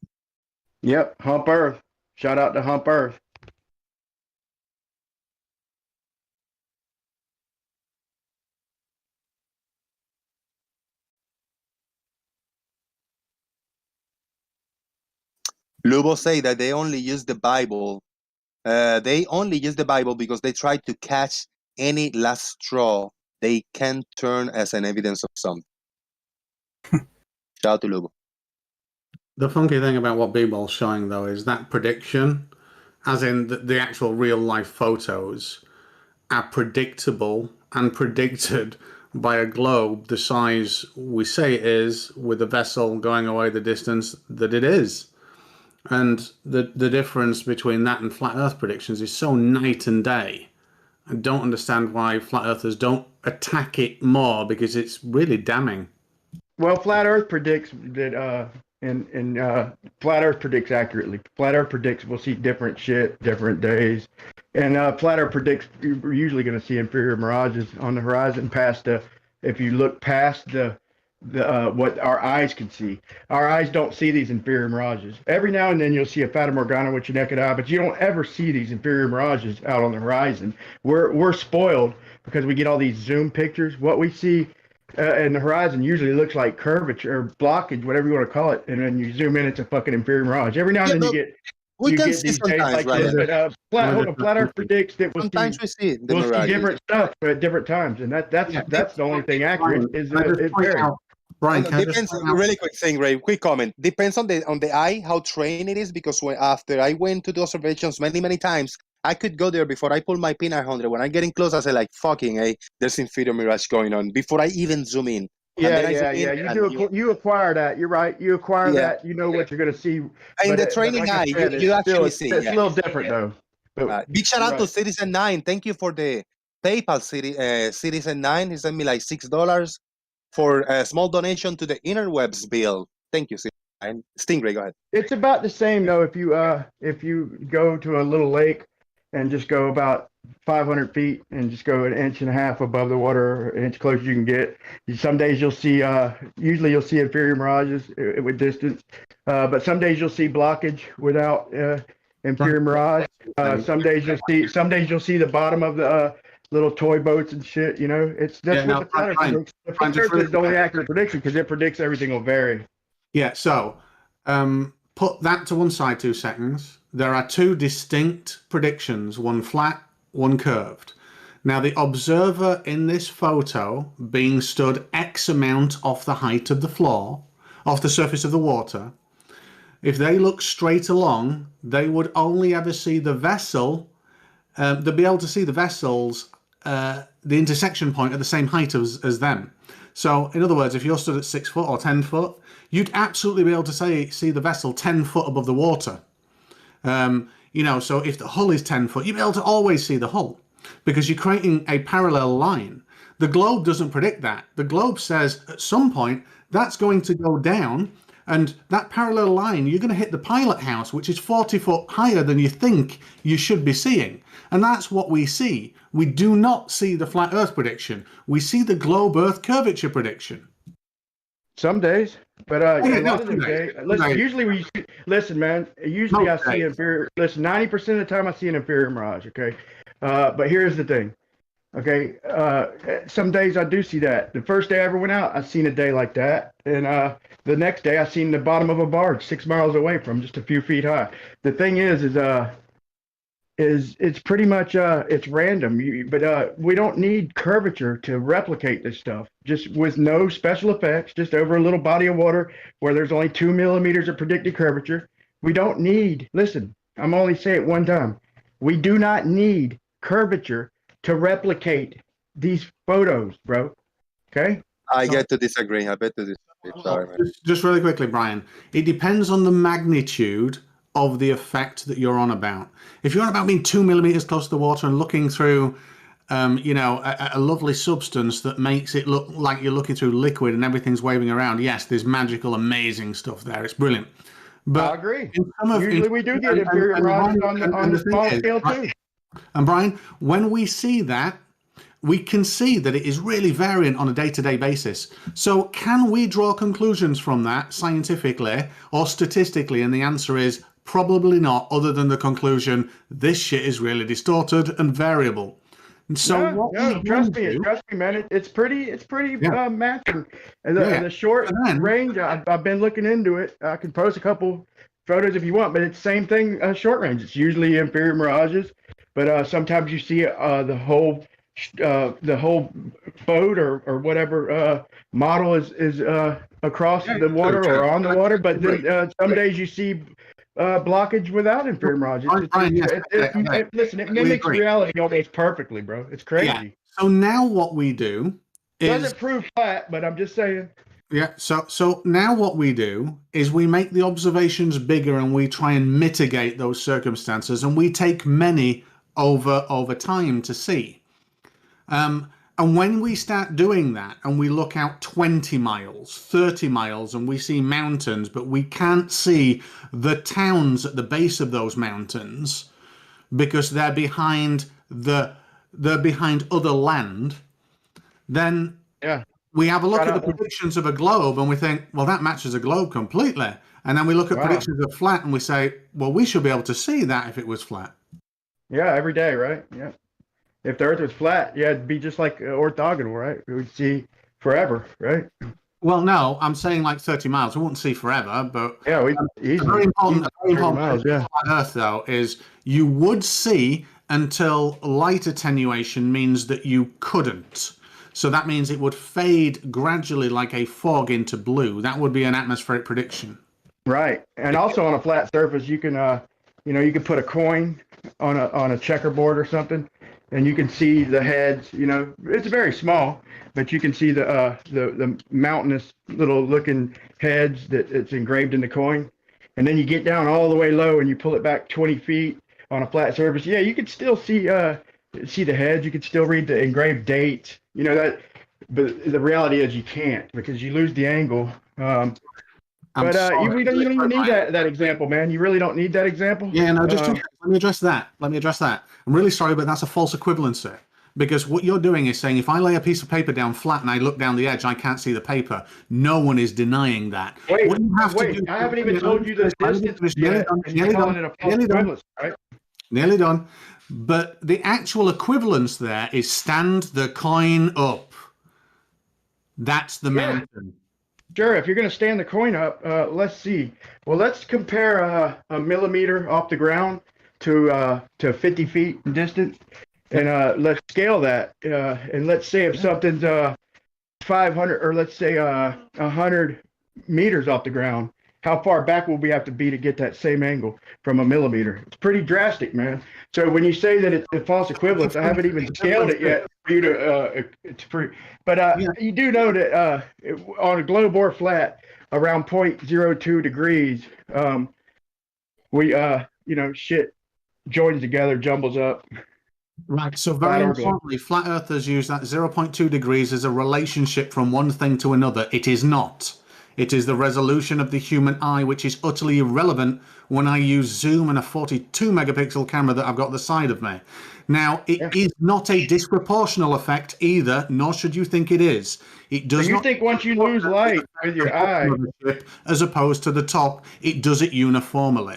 Yep, Hump Earth. Shout out to Hump Earth. Lubo say that they only use the Bible. They only use the Bible because they try to catch any last straw they can turn as an evidence of something. Shout out to Lugo. The funky thing about what B-Ball's showing, though, is that prediction, as in the actual real-life photos, are predictable and predicted by a globe the size we say it is, with a vessel going away the distance that it is. And the difference between that and flat Earth predictions is so night and day. I don't understand why flat Earthers don't attack it more, because it's really damning. Well, flat Earth predicts that, flat Earth predicts accurately. Flat Earth predicts we'll see different shit, different days. And flat Earth predicts you're usually going to see inferior mirages on the horizon if you look past the what our eyes can see. Our eyes don't see these inferior mirages. Every now and then you'll see a Fata Morgana with your naked eye, but you don't ever see these inferior mirages out on the horizon. We're spoiled because we get all these zoom pictures. What we see in the horizon usually looks like curvature or blockage, whatever you want to call it, and then you zoom in, it's a fucking inferior mirage. Every now and then you get these days like this, but flat Earth predicts that we'll see different stuff at different times, and that's the only thing accurate. It varies. Brian, depends. Really quick thing, Ray. Quick comment. Depends on the eye, how trained it is. Because after I went to the observations many times, I could go there before I pull my pin 100. When I'm getting close, I say like, "Fucking hey, there's inferior mirage going on." Before I even zoom in. Yeah. You acquire that. You're right. You acquire that. You know what you're going to see. In the training eye, you actually see. It's a little different though. Big shout out to Citizen 9. Thank you for the PayPal. Citizen 9. He sent me like $6 for a small donation to the interwebs bill. Thank you, Citizen 9. Stingray, go ahead. It's about the same though. If you go to a little lake and just go about 500 feet and just go 1.5 inches above the water, an inch closer you can get. Some days you'll see, usually you'll see inferior mirages with distance, but some days you'll see blockage without inferior mirage. Some days you'll see the bottom of the little toy boats and shit. You know, that's what the pattern predicts. The pattern is the only accurate prediction because it predicts everything will vary. Yeah. So put that to one side 2 seconds. There are 2 distinct predictions, one flat, one curved. Now, the observer in this photo being stood X amount off the height of the floor, off the surface of the water, if they look straight along, they would only ever see the vessel, they'd be able to see the vessels, the intersection point at the same height as them. So, in other words, if you're stood at 6 foot or 10 foot, you'd absolutely be able to see the vessel 10 foot above the water. You know, so if the hull is 10 foot, you'll be able to always see the hull because you're creating a parallel line. The globe doesn't predict that. The globe says at some point that's going to go down, and that parallel line, you're going to hit the pilot house, which is 40 foot higher than you think you should be seeing. And that's what we see. We do not see the flat Earth prediction. We see the globe Earth curvature prediction. Some days, but a lot of the days. Listen, man. Usually I see inferior. Listen, 90% of the time I see an inferior mirage. Okay, but here's the thing. Okay, some days I do see that. The first day I ever went out, I seen a day like that, and the next day I seen the bottom of a barge 6 miles away from just a few feet high. The thing is it's pretty much it's random, but we don't need curvature to replicate this stuff. Just with no special effects, just over a little body of water where there's only 2 millimeters of predicted curvature. We don't need. Listen, I'm only saying it one time. We do not need curvature to replicate these photos, bro. Okay. I get to disagree. I bet to disagree. Sorry, man. Just really quickly, Brian. It depends on the magnitude of the effect that you're on about. If you're on about being 2 millimeters close to the water and looking through, you know, a lovely substance that makes it look like you're looking through liquid and everything's waving around, yes, there's magical, amazing stuff there. It's brilliant. But I agree. Usually we do get inferior mirage on the small scale too. And Brian, when we see that, we can see that it is really variant on a day-to-day basis. So can we draw conclusions from that scientifically or statistically? And the answer is probably not, other than the conclusion, this shit is really distorted and variable. And so trust me, man. It's pretty matching. And the short range, I've been looking into it. I can post a couple photos if you want, but it's the same thing, short range. It's usually inferior mirages, but sometimes you see the whole the whole boat or whatever model is across the water or on the water, but then some days you see blockage without infrared mirage. Listen, it mimics reality almost perfectly, bro. It's crazy. Yeah. So now what we do is doesn't prove flat, but I'm just saying. Yeah. So now what we do is we make the observations bigger and we try and mitigate those circumstances, and we take many over time to see. And when we start doing that and we look out 20 miles, 30 miles, and we see mountains, but we can't see the towns at the base of those mountains because they're behind other land, then we have a look at the predictions of a globe and we think, well, that matches a globe completely. And then we look at predictions of flat and we say, well, we should be able to see that if it was flat. Yeah, every day, right? Yeah. If the Earth was flat, it'd be just like orthogonal, right? We would see forever, right? Well, no, I'm saying like 30 miles. We wouldn't see forever, but yeah, very important miles, Earth, though, is you would see until light attenuation means that you couldn't. So that means it would fade gradually like a fog into blue. That would be an atmospheric prediction. Right, and also on a flat surface, you can, you can put a coin on a checkerboard or something, and you can see the heads. It's very small, but you can see the mountainous little looking heads that it's engraved in the coin. And then you get down all the way low and you pull it back 20 feet on a flat surface. Yeah, you can still see the heads. You can still read the engraved dates. But the reality is you can't because you lose the angle. But you don't even need that example, man. You really don't need that example. Yeah, no, let me address that. I'm really sorry, but that's a false equivalency. Because what you're doing is saying, if I lay a piece of paper down flat and I look down the edge, I can't see the paper. No one is denying that. Wait, I haven't even told you the distance yet. Nearly done. But the actual equivalence there is stand the coin up. That's the mountain. Sure, if you're going to stand the coin up, let's see. Well, let's compare a millimeter off the ground to 50 feet distance, and let's scale that. And let's say if something's 500, or let's say 100 meters off the ground, how far back will we have to be to get that same angle from a millimeter? It's pretty drastic, man. So when you say that it's a false equivalence, I haven't even scaled it yet for you to but you do know that on a globe or flat, around 0.02 degrees, shit joins together, jumbles up. Right. So very importantly, flat earthers use that 0.2 degrees as a relationship from one thing to another. It is not. It is the resolution of the human eye, which is utterly irrelevant when I use zoom and a 42 megapixel camera that I've got the side of me. Now, it is not a disproportional effect either, nor should you think it is. It does. So you think once you lose light with your eye, as opposed to the top, it does it uniformly.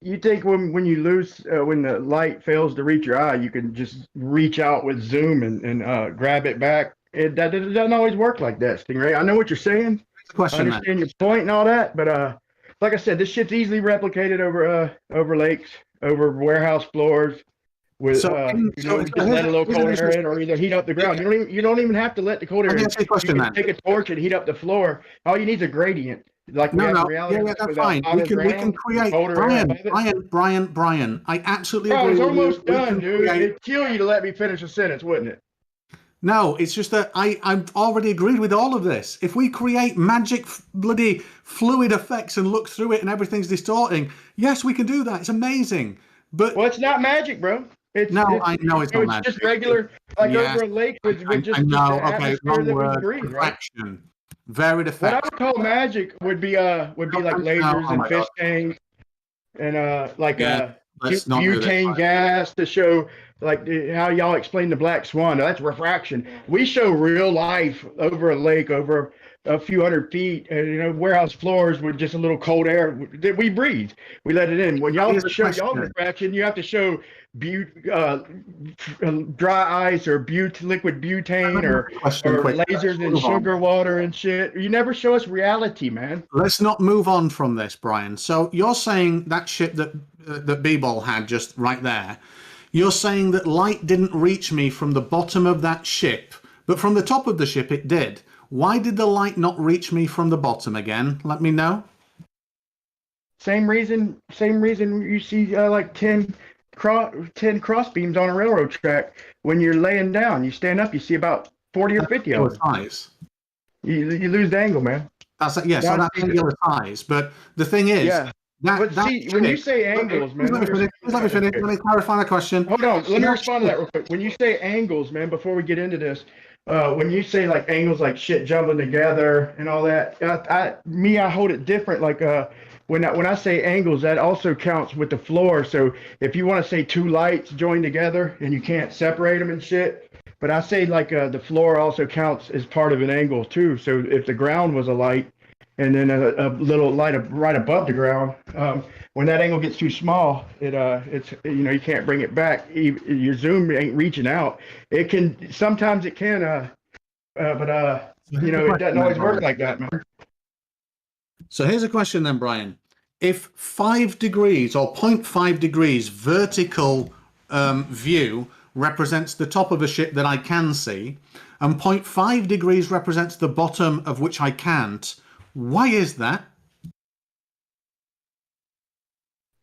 You think when you lose when the light fails to reach your eye, you can just reach out with zoom and grab it back? That doesn't always work like that, Stingray. I know what you're saying. I understand your point and all that, but like I said, this shit's easily replicated over lakes, over warehouse floors, with let a little cold air in, or either heat up the ground. You don't even have to let the cold air in. You can take a torch and heat up the floor. All you need is a gradient. Like that's fine. We can create. Brian. I absolutely agree. I was almost done, dude. It'd kill you to let me finish a sentence, wouldn't it? No, it's just that I've already agreed with all of this. If we create magic bloody fluid effects and look through it and everything's distorting, yes, we can do that. It's amazing. But it's not magic, bro. I know it's not magic. It's just regular, over a lake with just wrong word. Refraction. Right? Varied effects. What I would call magic would be like lasers and fish tanks and butane gas to show like how y'all explain the black swan. Now, that's refraction. We show real life over a lake, over a few hundred feet, and warehouse floors with just a little cold air that we breathe. We let it in. When y'all show y'all refraction, you have to show dry ice or liquid butane or lasers and sugar water and shit. You never show us reality, man. Let's not move on from this, Brian. So you're saying that ship that B-Ball had just right there, You're saying that light didn't reach me from the bottom of that ship, but from the top of the ship it did. Why did the light not reach me from the bottom again? Let me know. Same reason you see like 10 cross beams on a railroad track. When you're laying down, you stand up, you see about 40 or 50 of them. You lose the angle, man. That's yes, so that's angular size. But the thing is, when you say angles, man. Let me finish. Let me clarify the question. Hold on, let me respond to that real quick. When you say angles, man, before we get into this, when you say like angles, like shit jumbling together and all that, I hold it different. Like when I say angles, that also counts with the floor. So if you want to say two lights joined together and you can't separate them and shit. But I say like the floor also counts as part of an angle too. So if the ground was a light and then a little light right above the ground, when that angle gets too small, it's you can't bring it back. Your zoom ain't reaching out. It can sometimes it can, but it doesn't always work like that, man. So here's a question then, Brian. If 5 degrees or 0.5 degrees vertical view represents the top of a ship that I can see, and 0.5 degrees represents the bottom of which I can't. Why is that?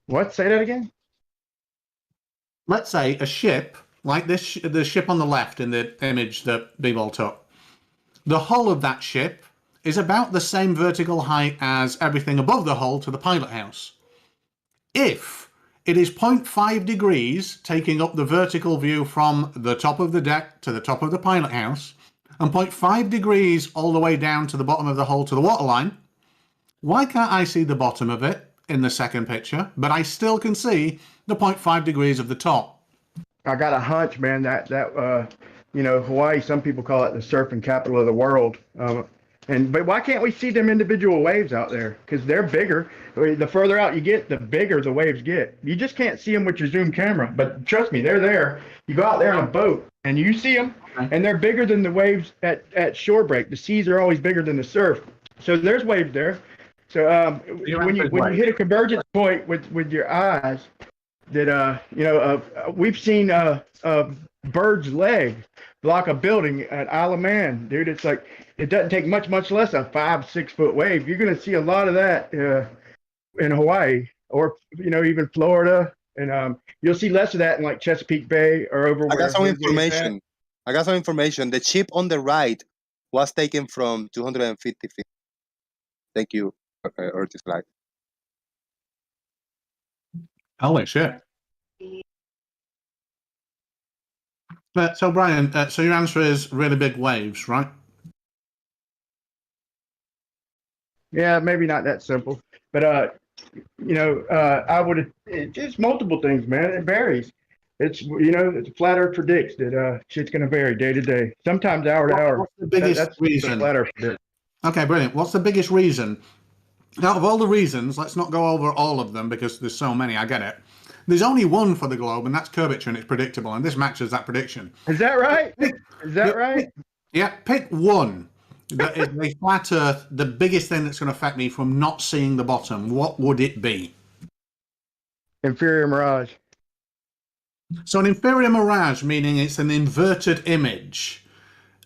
What? Say that again? Let's say a ship, like this, the ship on the left in the image that B-Ball took. The hull of that ship is about the same vertical height as everything above the hull to the pilot house. If it is 0.5 degrees taking up the vertical view from the top of the deck to the top of the pilot house, and 0.5 degrees all the way down to the bottom of the hull to the waterline, why can't I see the bottom of it in the second picture, but I still can see the 0.5 degrees of the top? I got a hunch, man, that Hawaii, some people call it the surfing capital of the world. But why can't we see them individual waves out there? Because they're bigger. The further out you get, the bigger the waves get. You just can't see them with your zoom camera. But trust me, they're there. You go out there on a boat and you see them, and they're bigger than the waves at shore break. The seas are always bigger than the surf. So there's waves there. So when you hit a convergence point with your eyes, that we've seen a bird's leg block a building at Isle of Man, dude. It's like it doesn't take much less a 5-6 foot wave. You're gonna see a lot of that in Hawaii or even Florida, and you'll see less of that in like Chesapeake Bay or over. I got some information. The chip on the right was taken from 250 feet. Thank you, Ortiz Flag. Holy shit. So Brian, so your answer is really big waves, right? Yeah, maybe not that simple, but I would. It's multiple things, man. It varies. It's it's flat Earth predicts that shit's going to vary day to day, sometimes hour to hour. What's the biggest reason? Flat Earth predicts. Okay, brilliant. What's the biggest reason? Out of all the reasons, let's not go over all of them because there's so many. I get it. There's only one for the globe, and that's curvature, and it's predictable, and this matches that prediction. Is that right? Is that right? Yeah, pick one that is a flat Earth, the biggest thing that's going to affect me from not seeing the bottom. What would it be? Inferior mirage. So an inferior mirage, meaning it's an inverted image.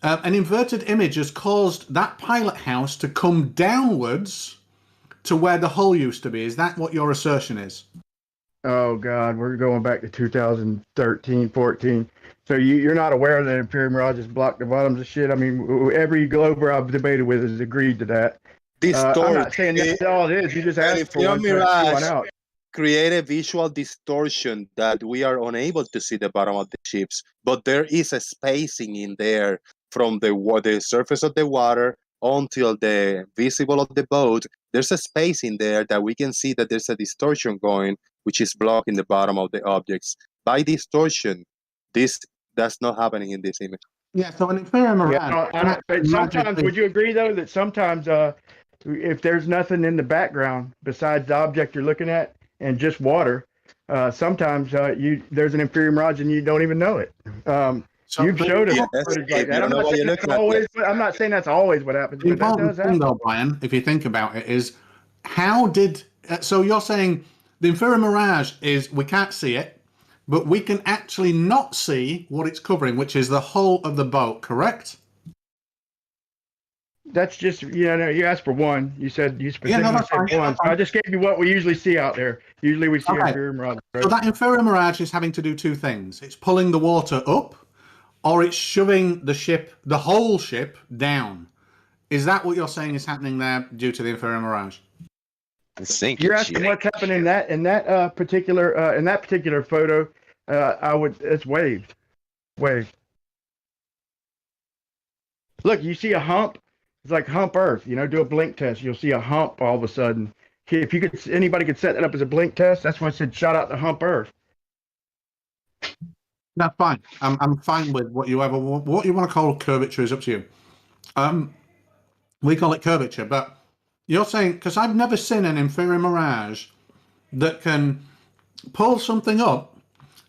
An inverted image has caused that pilot house to come downwards to where the hull used to be. Is that what your assertion is? Oh, God, we're going back to 2013, 14. So you're not aware that inferior mirages block the bottoms of shit? I mean, every glober I've debated with has agreed to that. I'm not saying that's all it is. You just asked for one out. Create a visual distortion that we are unable to see the bottom of the ships, but there is a spacing in there from the surface of the water until the visible of the boat. There's a space in there that we can see that there's a distortion going, which is blocking the bottom of the objects. By distortion, that's not happening in this image. Yeah, so an inferior mirage. Yeah, but sometimes, would you agree though that sometimes if there's nothing in the background besides the object you're looking at and just water, sometimes there's an inferior mirage and you don't even know it. You've showed us footage like that. I'm not saying that's always what happens. The important thing, though, Brian, if you think about it, is how did... so you're saying the inferior mirage is we can't see it. but we can actually not see what it's covering, which is the hull of the boat, correct? That's just, you asked for one. You said you specifically said one. So I just gave you what we usually see out there. Usually we see inferior mirage. Right? So that inferior mirage is having to do two things. It's pulling the water up, or it's shoving the whole ship down. Is that what you're saying is happening there due to the inferior mirage? You're asking what's happening in that particular photo. It's waves. Look, you see a hump. It's like hump Earth. Do a blink test. You'll see a hump all of a sudden. If anybody could set that up as a blink test, that's why I said shout out to hump Earth. That's fine. I'm fine with what you want to call curvature is up to you. We call it curvature, but you're saying, because I've never seen an inferior mirage that can pull something up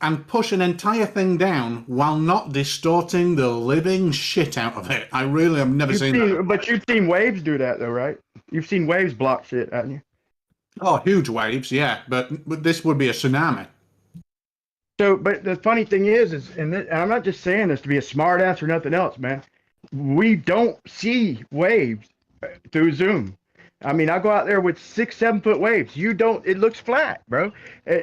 and push an entire thing down while not distorting the living shit out of it. I really have never seen that. But you've seen waves do that, though, right? You've seen waves block shit, haven't you? Oh, huge waves, yeah. But this would be a tsunami. So, but the funny thing is and I'm not just saying this to be a smart ass or nothing else, man. We don't see waves through Zoom. I mean, I go out there with 6-7 foot waves. You don't, it looks flat, bro.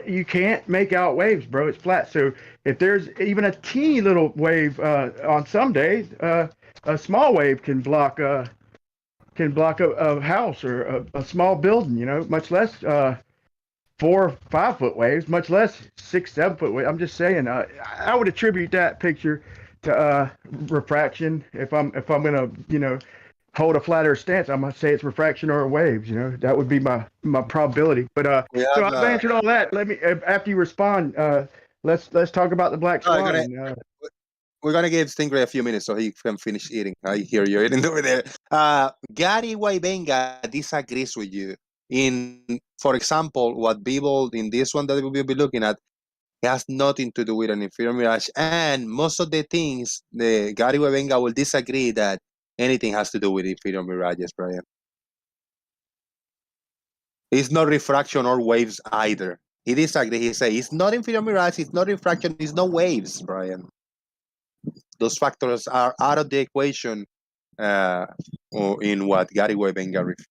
You can't make out waves, bro. It's flat. So if there's even a teeny little wave on some days, a small wave can block a house or a small building, much less 4 or 5 foot waves, much less 6-7 foot waves. I'm just saying, I would attribute that picture to refraction. If I'm gonna, hold a flat Earth stance, I'm gonna say it's refraction or waves. That would be my probability. But so I've answered all that. Let me, after you respond, let's talk about the black swan. We're gonna give Stingray a few minutes so he can finish eating. I hear you eating over there. Gary Waibenga disagrees with you. For example, what people in this one that we will be looking at has nothing to do with an inferior mirage, and most of the things the Gary Waibenga will disagree that anything has to do with inferior mirages, Brian. It's not refraction or waves either. He disagrees. He says it's not inferior mirage, it's not refraction, it's no waves, Brian. Those factors are out of the equation or in what Gary Waibenga refers.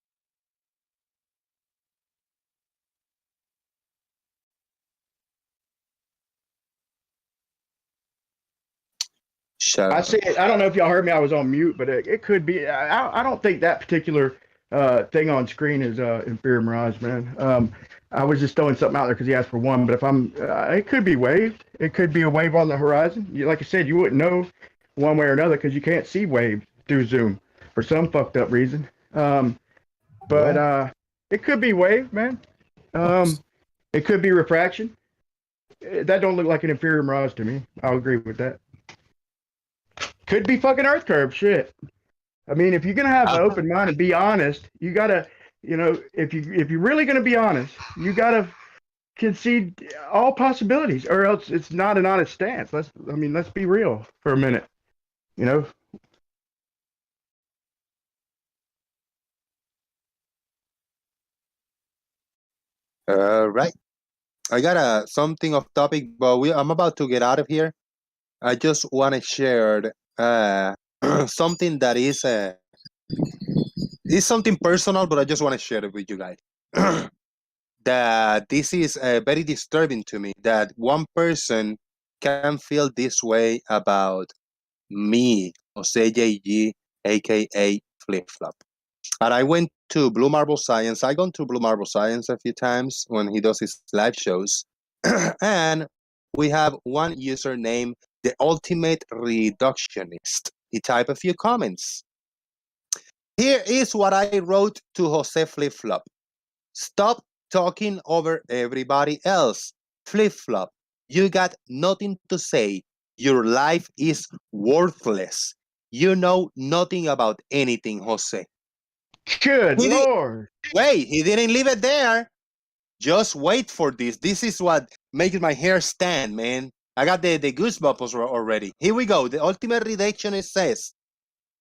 I said, I don't know if y'all heard me. I was on mute, but it could be. I don't think that particular thing on screen is inferior mirage, man. I was just throwing something out there because he asked for one. But if it could be waved. It could be a wave on the horizon. Like I said, you wouldn't know one way or another because you can't see waves through Zoom for some fucked up reason. But it could be wave, man. It could be refraction. That don't look like an inferior mirage to me. I'll agree with that. Could be fucking Earth curve shit. I mean, if you're gonna have an open mind and be honest, you gotta, if you're really gonna be honest, you gotta concede all possibilities, or else it's not an honest stance. Let's be real for a minute, Right. I got something off topic, but I'm about to get out of here. I just want to share something that is something personal, but I just want to share it with you guys. That this is very disturbing to me, that one person can feel this way about me, Jose JG, aka Flip Flop. And I went to Blue Marble Science. I've gone to Blue Marble Science a few times when he does his live shows. And we have one user named The Ultimate Reductionist. He typed a few comments. Here is what I wrote to Jose Flip Flop. Stop talking over everybody else. Flip Flop, you got nothing to say. Your life is worthless. You know nothing about anything, Jose. Good Lord. Wait, he didn't leave it there. Just wait for this. This is what makes my hair stand, man. I got the goosebumps already. Here we go. The Ultimate Reductionist says,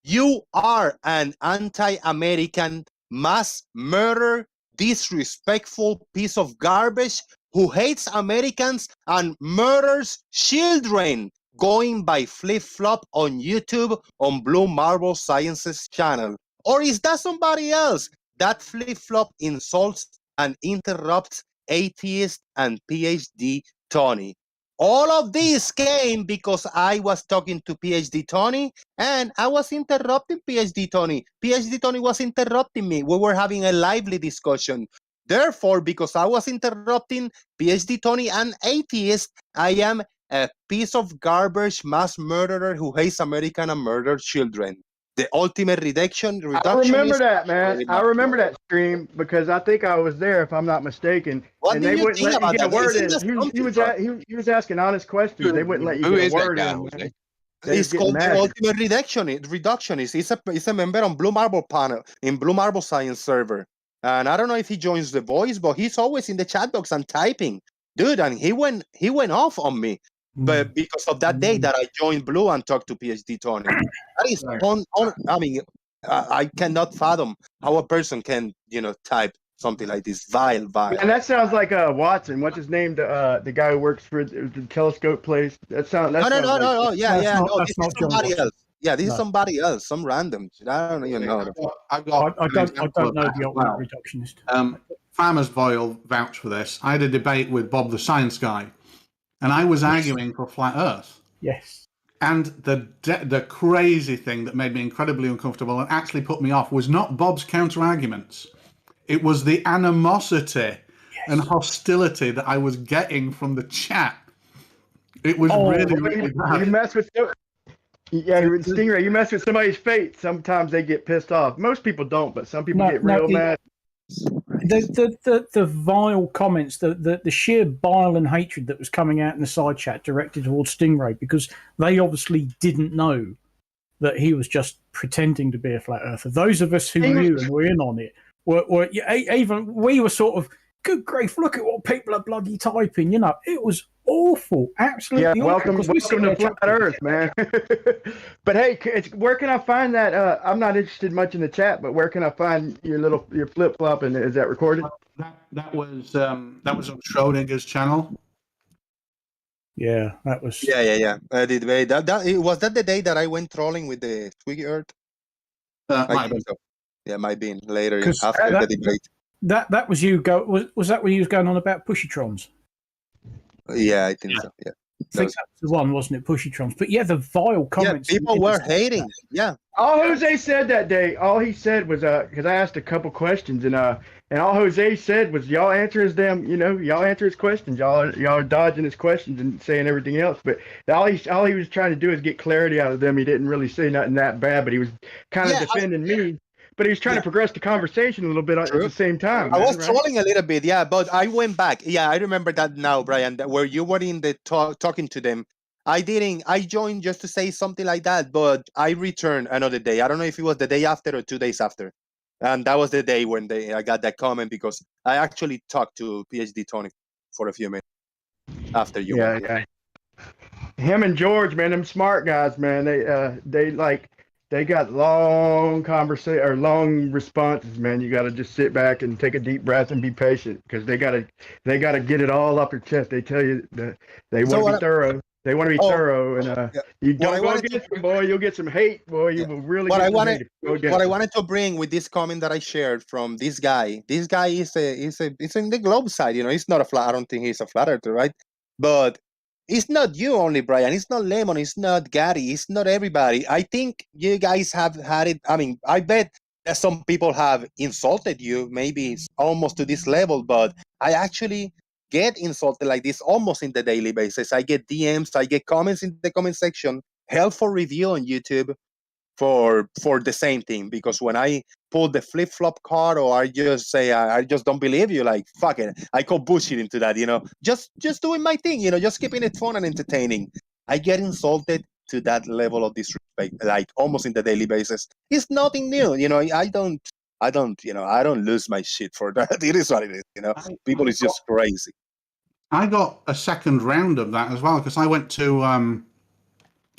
you are an anti-American, mass murder, disrespectful piece of garbage who hates Americans and murders children, going by flip-flop on YouTube on Blue Marble Science's channel? Or is that somebody else that flip-flop insults and interrupts atheist and PhD Tony? All of this came because I was talking to PhD Tony and I was interrupting PhD Tony. PhD Tony was interrupting me. We were having a lively discussion. Therefore, because I was interrupting PhD Tony and atheist, I am a piece of garbage mass murderer who hates American and murdered children. The ultimate reduction. I remember that, man. I remember that stream because I think I was there, if I'm not mistaken. What and do they you wouldn't think let you about get a word that? in. He was asking honest questions. They wouldn't let you get a word in. It's called the ultimate reductionist. He's a member on Blue Marble panel in Blue Marble Science server. And I don't know if he joins The Voice, but he's always in the chat box and typing. Dude, and he went off on me. But because of that day that I joined Blue and talked to PhD Tony. That is I mean, I cannot fathom how a person can, type something like this. Vile. And that sounds like Watson. What's his name? The guy who works for the telescope place. No. No. This is somebody else. Yeah, this is somebody else, some random. I don't even know. I don't know the ultimate reductionist. Farmers Boyle vouch for this. I had a debate with Bob the Science Guy, and I was arguing for flat Earth. Yes. And the crazy thing that made me incredibly uncomfortable and actually put me off was not Bob's counter arguments. It was the animosity and hostility that I was getting from the chat. It was really bad. You mess with Stingray, you mess with somebody's fate, sometimes they get pissed off. Most people don't, but some people get real mad. The vile comments, the sheer bile and hatred that was coming out in the side chat directed towards Stingray, because they obviously didn't know that he was just pretending to be a flat earther. Those of us who knew and were in on it were even we were sort of, good grief, look at what people are bloody typing. It was awful, absolutely. Yeah, welcome to Flat Earth, man. But hey, where can I find that? I'm not interested much in the chat, but where can I find your flip flop? And is that recorded? That was on Schrodinger's channel. Yeah, that was. Yeah. Was that the day that I went trolling with the Twiggy Earth? Might be later after the debate. That was you was that when you was going on about Pushytrons? Yeah, I think so. Yeah, I think that was the one, wasn't it? Pushytrons. But yeah, the vile comments. Yeah, people were hating. Yeah. All Jose said that day, all he said was because I asked a couple questions and all Jose said was y'all answer his y'all answer his questions. Y'all are dodging his questions and saying everything else. But all he was trying to do is get clarity out of them. He didn't really say nothing that bad, but he was kind of defending me. But he was trying to progress the conversation a little bit at the same time. I was trolling a little bit, but I went back. Yeah, I remember that now, Brian, where you were in the talking to them. I joined just to say something like that, but I returned another day. I don't know if it was the day after or 2 days after. And that was the day when I got that comment, because I actually talked to PhD Tony for a few minutes after you. Yeah. Him and George, man, them smart guys, man. They got long conversation or long responses, man. You got to just sit back and take a deep breath and be patient, because they got to get it all off their chest. They tell you that they want to be thorough. They want to be thorough, and you don't go against them, boy. You'll get some hate, boy. You will really. What I wanted to bring with this comment that I shared from this guy. This guy is in the globe side. He's not a flat. I don't think he's a flat earther, right? But it's not you only, Brian. It's not Lemon. It's not Gary. It's not everybody. I think you guys have had it. I mean, I bet that some people have insulted you, maybe it's almost to this level, but I actually get insulted like this almost in the daily basis. I get DMs, I get comments in the comment section, hell for review on YouTube for the same thing. Because when I pull the flip-flop card, or I just say I just don't believe you, like fuck it, I call bullshit into that, just doing my thing, just keeping it fun and entertaining. I get insulted to that level of disrespect, like almost in the daily basis. It's nothing new, I don't lose my shit for that. It is what it is, people is just crazy. I got a second round of that as well, because I went to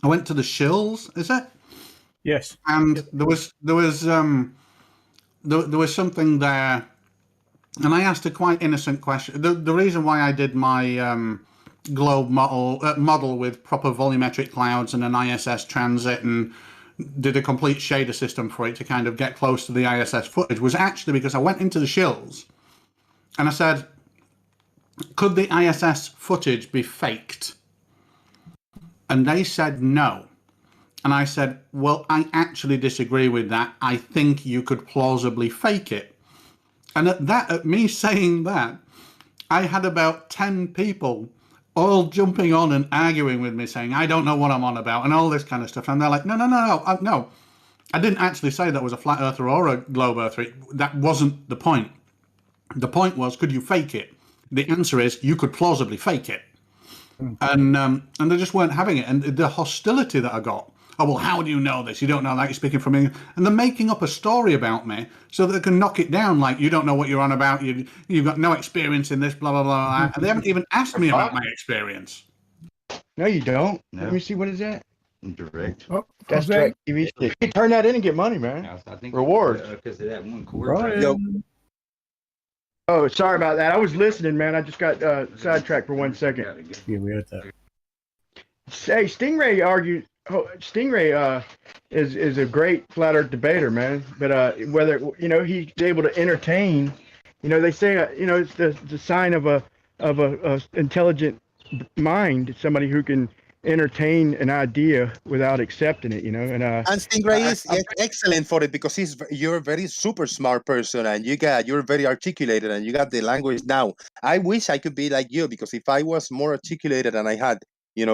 the Shills, is it? Yes. And there was something there and I asked a quite innocent question. The reason why I did my globe model with proper volumetric clouds and an ISS transit and did a complete shader system for it to kind of get close to the ISS footage was actually because I went into the shills and I said, could the ISS footage be faked? And they said no. And I said, well, I actually disagree with that. I think you could plausibly fake it. And at me saying that, I had about 10 people all jumping on and arguing with me, saying, I don't know what I'm on about, and all this kind of stuff. And they're like, no. I didn't actually say that was a flat earther or a globe earther. That wasn't the point. The point was, could you fake it? The answer is, you could plausibly fake it. And they just weren't having it. And the hostility that I got, oh, well, how do you know this? You don't know that, you're speaking from England. And they're making up a story about me so that they can knock it down, like, you don't know what you're on about, you've got no experience in this, blah, blah, blah. And they haven't even asked me about my experience. No, you don't. No. Let me see, what is that? Direct. Oh, that's direct TV. You can turn that in and get money, man. I think rewards. Because of that one quarter. Oh, sorry about that. I was listening, man. I just got sidetracked for 1 second. Yeah, we heard that. Hey, Stingray argued. Stingray is a great flat earth debater, man. But whether he's able to entertain, they say it's the sign of a intelligent mind, somebody who can entertain an idea without accepting it, and Stingray is excellent for it because you're a very super smart person and you're very articulated and you got the language down. I wish I could be like you, because if I was more articulated and I had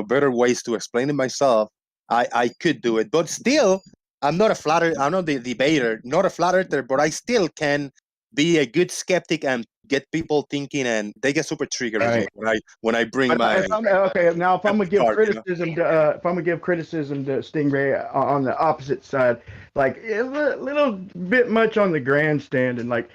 better ways to explain it myself, I could do it. But still, I'm not the debater, not a flat earther, but I still can be a good skeptic and get people thinking, and they get super triggered when I bring my. If I'm gonna give criticism to Stingray on the opposite side, like a little bit much on the grandstand, and like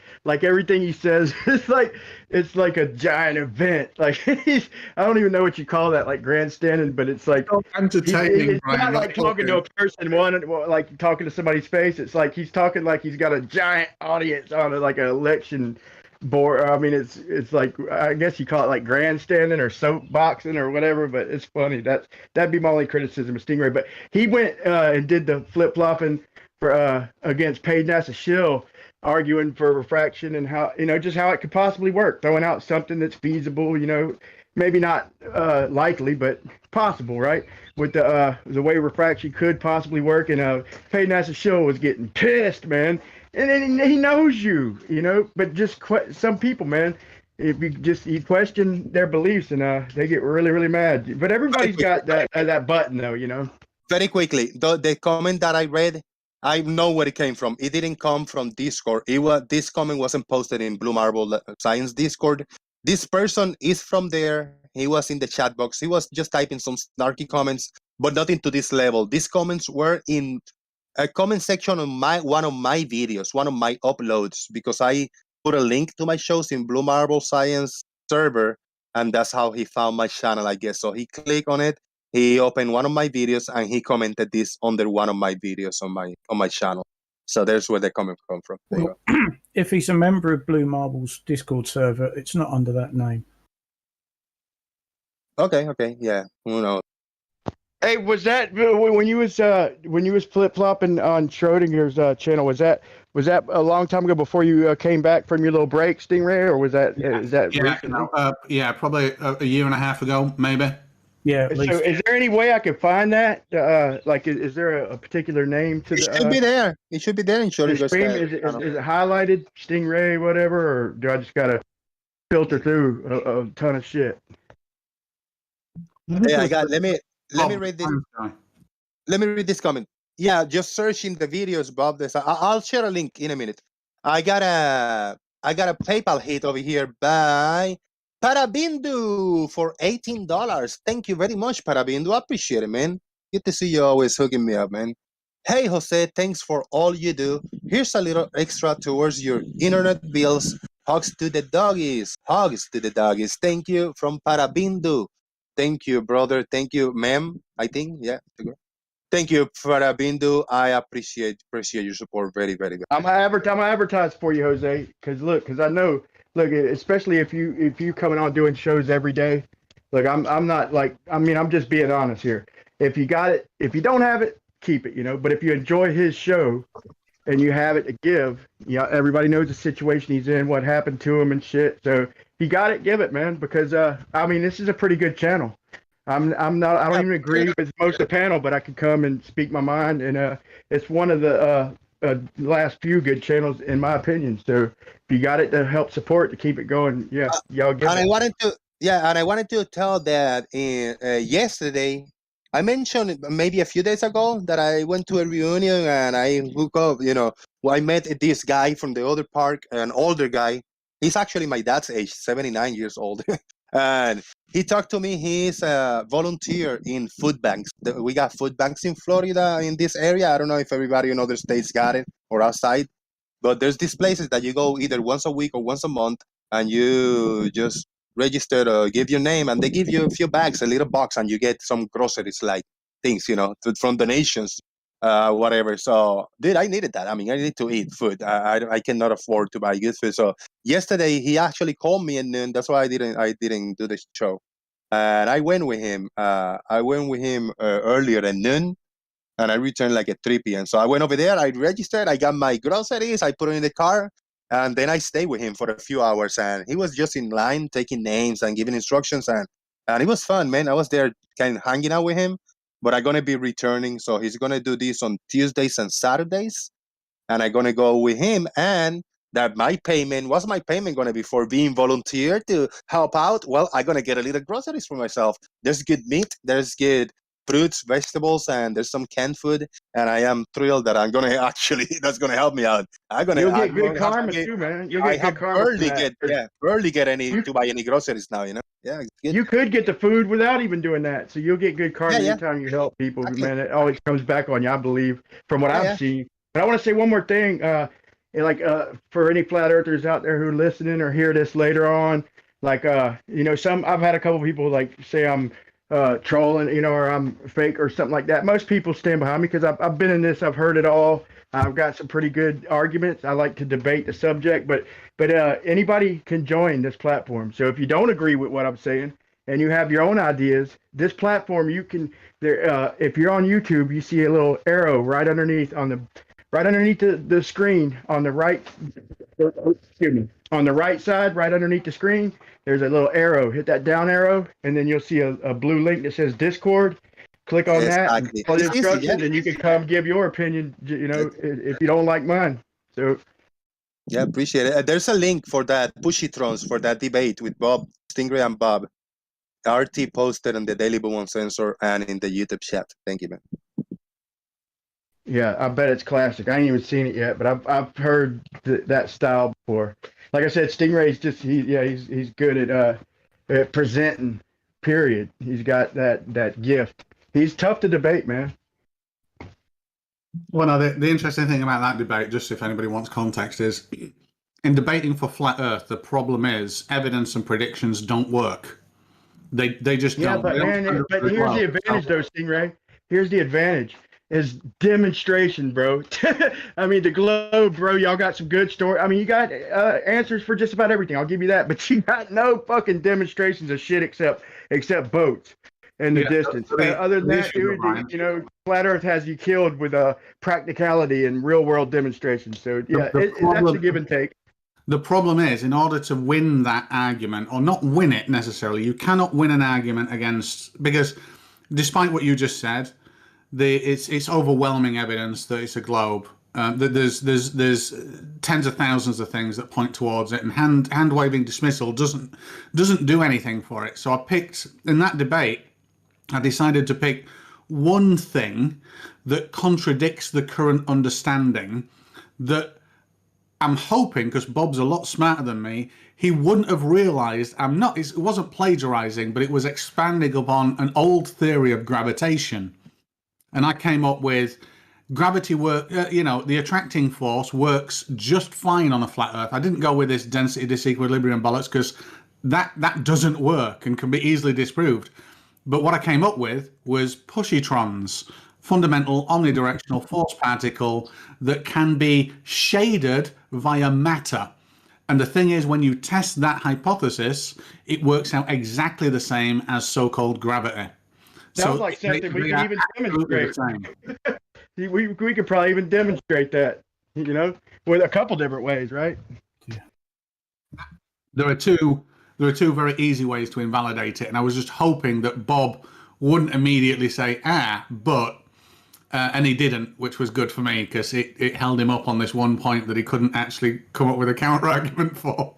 everything he says it's like a giant event. Like I don't even know what you call that, like grandstanding, but it's like entertaining. It's not like talking to a person, like talking to somebody's face. It's like he's talking like he's got a giant audience on like an election board. I mean, it's like, I guess you call it like grandstanding or soapboxing or whatever, but it's funny. That'd be my only criticism of Stingray. But he went and did the flip-flopping for against Paid NASA Shill, arguing for refraction and how just how it could possibly work, throwing out something that's feasible, maybe not likely, but possible, right? With the way refraction could possibly work. And Paid NASA Shill was getting pissed, man. And then he knows you, but just some people, man, if you question their beliefs, and they get really, really mad. But everybody's got that button, though, Very quickly, the comment that I read, I know where it came from. It didn't come from Discord. This comment wasn't posted in Blue Marble Science Discord. This person is from there. He was in the chat box. He was just typing some snarky comments, but nothing to this level. These comments were in a comment section on one of my videos, one of my uploads, because I put a link to my shows in Blue Marble Science server, and that's how he found my channel, I guess. So he clicked on it, he opened one of my videos, and he commented this under one of my videos on my channel. So there's where they're coming from. Well, if he's a member of Blue Marble's Discord server, it's not under that name. Okay, yeah, who knows? Hey, was that when you was flip flopping on Schrodinger's channel? Was that a long time ago before you came back from your little break, Stingray, or was that probably a year and a half ago, maybe. Yeah. So, is there any way I could find that? Is there a particular name to it? It should be there. It should be there in Schrodinger's. Is it highlighted, Stingray, whatever, or do I just gotta filter through a ton of shit? Yeah, Let me read this. Let me read this comment. Yeah, just searching the videos, Bob. I'll share a link in a minute. I got a PayPal hit over here by Parabindu for $18. Thank you very much, Parabindu. I appreciate it, man. Good to see you always hooking me up, man. Hey, Jose, thanks for all you do. Here's a little extra towards your internet bills. Hugs to the doggies. Hugs to the doggies. Thank you from Parabindu. Thank you, brother. Thank you, ma'am. I think, yeah. Thank you, Farabindu. I appreciate your support very, very much. I'm gonna advertise for you, Jose, because I know look, especially if you coming on doing shows every day. Look, I'm not like, I mean, I'm just being honest here. If you got it, if you don't have it, keep it, you know. But if you enjoy his show and you have it to give, you know, everybody knows the situation he's in, what happened to him and shit. So if you got it, give it, man. Because I mean, this is a pretty good channel. I don't even agree with most of the panel, but I can come and speak my mind, and it's one of the last few good channels in my opinion. So if you got it to help support to keep it going, yeah, y'all give it. I wanted to tell that yesterday, I mentioned maybe a few days ago that I went to a reunion and I hooked up, you know, I met this guy from the other park, an older guy. He's actually my dad's age, 79 years old. And he talked to me. He's a volunteer in food banks. We got food banks in Florida in this area. I don't know if everybody in other states got it or outside, but there's these places that you go either once a week or once a month, and you just register or give your name, and they give you a few bags, a little box, and you get some groceries, like things, you know, from donations, whatever. So, dude, I needed that. I mean, I need to eat food. I cannot afford to buy good food. So yesterday he actually called me, and that's why I didn't do the show. And I went with him. Earlier at noon, and I returned like at 3 p.m. So I went over there. I registered. I got my groceries. I put it in the car. And then I stayed with him for a few hours, and he was just in line taking names and giving instructions, and it was fun, man. I was there kind of hanging out with him, but I'm going to be returning. So he's going to do this on Tuesdays and Saturdays, and I'm going to go with him. And that what's my payment going to be for being volunteer to help out? Well, I'm going to get a little groceries for myself. There's good meat. There's good fruits, vegetables, and there's some canned food, and I am thrilled that I'm gonna that's gonna help me out. You'll get good karma too, man. You'll get good karma. Barely get to buy any groceries now, you know. Yeah, you could get the food without even doing that, so you'll get good karma anytime you help people. Man, it always comes back on you, I believe, from what I've seen. But I want to say one more thing, for any flat earthers out there who are listening or hear this later on, like you know, I've had a couple people like say I'm trolling, you know, or I'm fake or something like that. Most people stand behind me because I've been in this. I've heard it all. I've got some pretty good arguments. I like to debate the subject, but anybody can join this platform. So if you don't agree with what I'm saying and you have your own ideas, this platform you can. If you're on YouTube, you see a little arrow right underneath the screen on the right. Excuse me. On the right side, right underneath the screen, there's a little arrow. Hit that down arrow, and then you'll see a blue link that says Discord. Click on that, and follow the instructions, and you can come give your opinion, you know, if you don't like mine. So, yeah, appreciate it. There's a link for that Pushytrons, for that debate with Bob, Stingray, and Bob. RT posted on the Daily Boom Uncensored and in the YouTube chat. Thank you, man. Yeah, I bet it's classic. I ain't even seen it yet, but I've heard that style before. Like I said, Stingray's just he's good at presenting. Period. He's got that gift. He's tough to debate, man. Well, no, the interesting thing about that debate, just if anybody wants context, is in debating for flat Earth, the problem is evidence and predictions don't work. They just don't. Yeah, but here's the advantage, though, Stingray. Here's the advantage. Is demonstration, bro. I mean, the globe, bro. Y'all got some good story. I mean, you got answers for just about everything. I'll give you that. But you got no fucking demonstrations of shit except boats and the distance. Other than that, dude, you know, flat Earth has you killed with practicality and real world demonstrations. So yeah, that's a give and take. The problem is, in order to win that argument, or not win it necessarily, you cannot win an argument against, because despite what you just said, it's overwhelming evidence that it's a globe. There's tens of thousands of things that point towards it, and hand waving dismissal doesn't do anything for it. So I picked, in that debate, I decided to pick one thing that contradicts the current understanding that I'm hoping, because Bob's a lot smarter than me, he wouldn't have realized. It wasn't plagiarizing, but it was expanding upon an old theory of gravitation. And I came up with gravity the attracting force works just fine on a flat Earth. I didn't go with this density disequilibrium bollocks because that doesn't work and can be easily disproved. But what I came up with was Pushytrons, fundamental omnidirectional force particle that can be shaded via matter. And the thing is, when you test that hypothesis, it works out exactly the same as so-called gravity. Sounds like something we can even demonstrate. we could probably even demonstrate that, with a couple different ways, right? Yeah. There are two very easy ways to invalidate it, and I was just hoping that Bob wouldn't immediately say, but... and he didn't, which was good for me because it held him up on this one point that he couldn't actually come up with a counter argument for.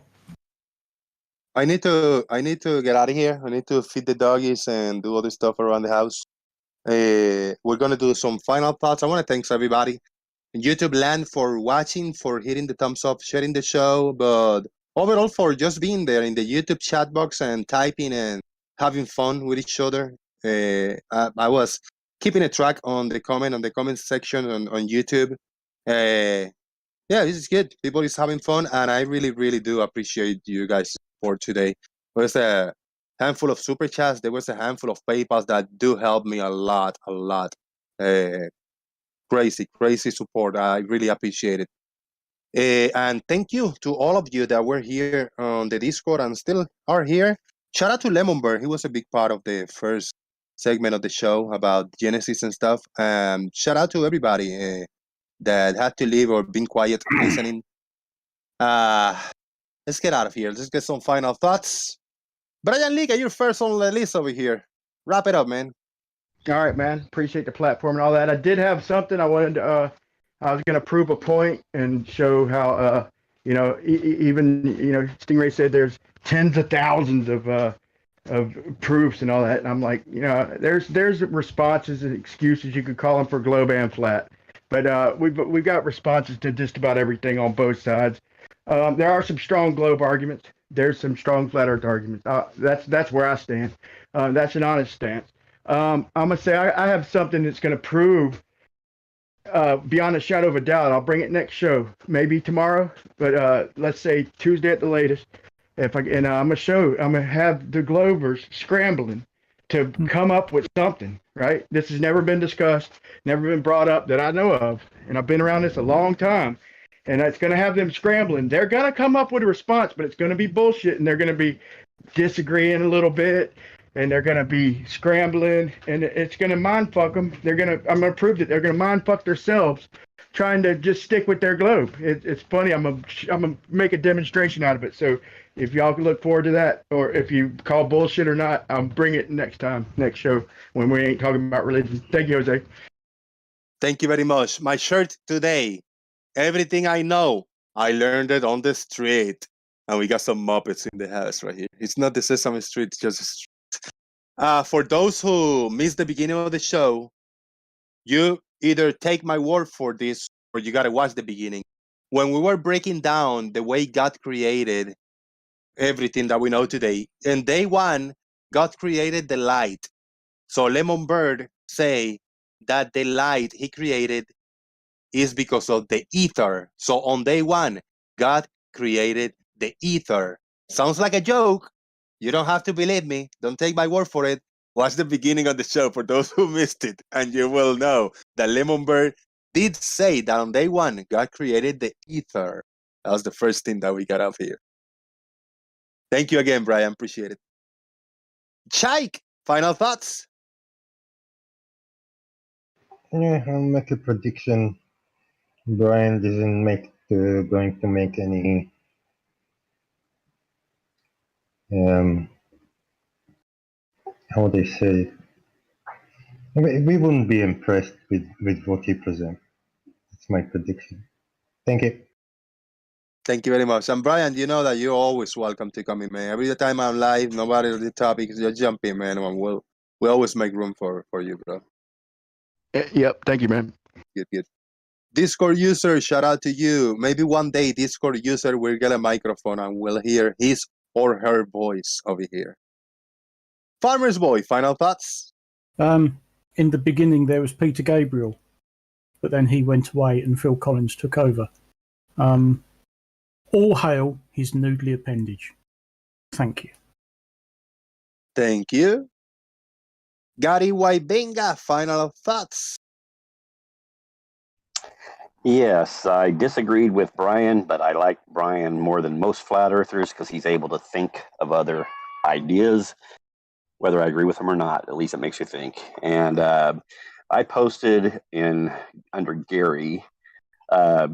I need to get out of here. I need to feed the doggies and do other stuff around the house. We're gonna do some final thoughts. I want to thank everybody in YouTube land for watching, for hitting the thumbs up, sharing the show, but overall for just being there in the YouTube chat box and typing and having fun with each other. I was keeping a track on the comment section on YouTube. Yeah, this is good. People is having fun, and I really, really do appreciate you guys for today. There was a handful of super chats. There was a handful of PayPals that do help me a lot. Crazy support. I really appreciate it. And thank you to all of you that were here on the Discord and still are here. Shout out to Lemon Bird. He was a big part of the first segment of the show about Genesis and stuff. Shout out to everybody that had to leave or been quiet listening. Let's get out of here. Let's get some final thoughts. Brian Liga, you're first on the list over here. Wrap it up, man. All right, man. Appreciate the platform and all that. I did have something I wanted to, I was going to prove a point and show how, even, Stingray said there's tens of thousands of proofs and all that. And I'm like, there's responses and excuses, you could call them, for globe and flat. But we've got responses to just about everything on both sides. There are some strong globe arguments. There's some strong flat earth arguments. That's where I stand. That's an honest stance. I'm gonna say I have something that's gonna prove beyond a shadow of a doubt. I'll bring it next show, maybe tomorrow, but let's say Tuesday at the latest. I'm gonna have the Globers scrambling to come up with something. Right? This has never been discussed, never been brought up that I know of, and I've been around this a long time. And it's going to have them scrambling. They're going to come up with a response, but it's going to be bullshit, and they're going to be disagreeing a little bit, and they're going to be scrambling, and it's going to mind fuck them. I'm going to prove that they're going to mind fuck themselves, trying to just stick with their globe. It's funny. I'm going to make a demonstration out of it. So if y'all can look forward to that, or if you call bullshit or not, I'll bring it next show when we ain't talking about religion. Thank you, Jose. Thank you very much. My shirt today. Everything I know, I learned it on the street. And we got some Muppets in the house right here. It's not the Sesame Street, it's just a street. For those who missed the beginning of the show, you either take my word for this or you got to watch the beginning. When we were breaking down the way God created everything that we know today, in day one, God created the light. So Lemon Bird say that the light he created is because of the ether. So on day one, God created the ether. Sounds like a joke. You don't have to believe me. Don't take my word for it. Watch the beginning of the show for those who missed it, and you will know that Lemon Bird did say that on day one, God created the ether. That was the first thing that we got up here. Thank you again, Brian. Appreciate it. Chaik, final thoughts? Yeah, I'll make a prediction. Brian isn't going to make any how would I say? We wouldn't be impressed with what he presents. That's my prediction. Thank you. Thank you very much. And Brian, you know that you're always welcome to come in, man. Every time I'm live, nobody on the topic, you jump in, man. And we always make room for you, bro. Yep. Thank you, man. Good. Discord user, shout out to you. Maybe one day Discord user will get a microphone and we'll hear his or her voice over here. Farmer's Boy, final thoughts? In the beginning, there was Peter Gabriel, but then he went away and Phil Collins took over. All hail his noodly appendage. Thank you. Thank you. Gary Waibenga, final thoughts? Yes, I disagreed with Brian, but I like Brian more than most flat earthers because he's able to think of other ideas, whether I agree with him or not. At least it makes you think. And I posted under Gary a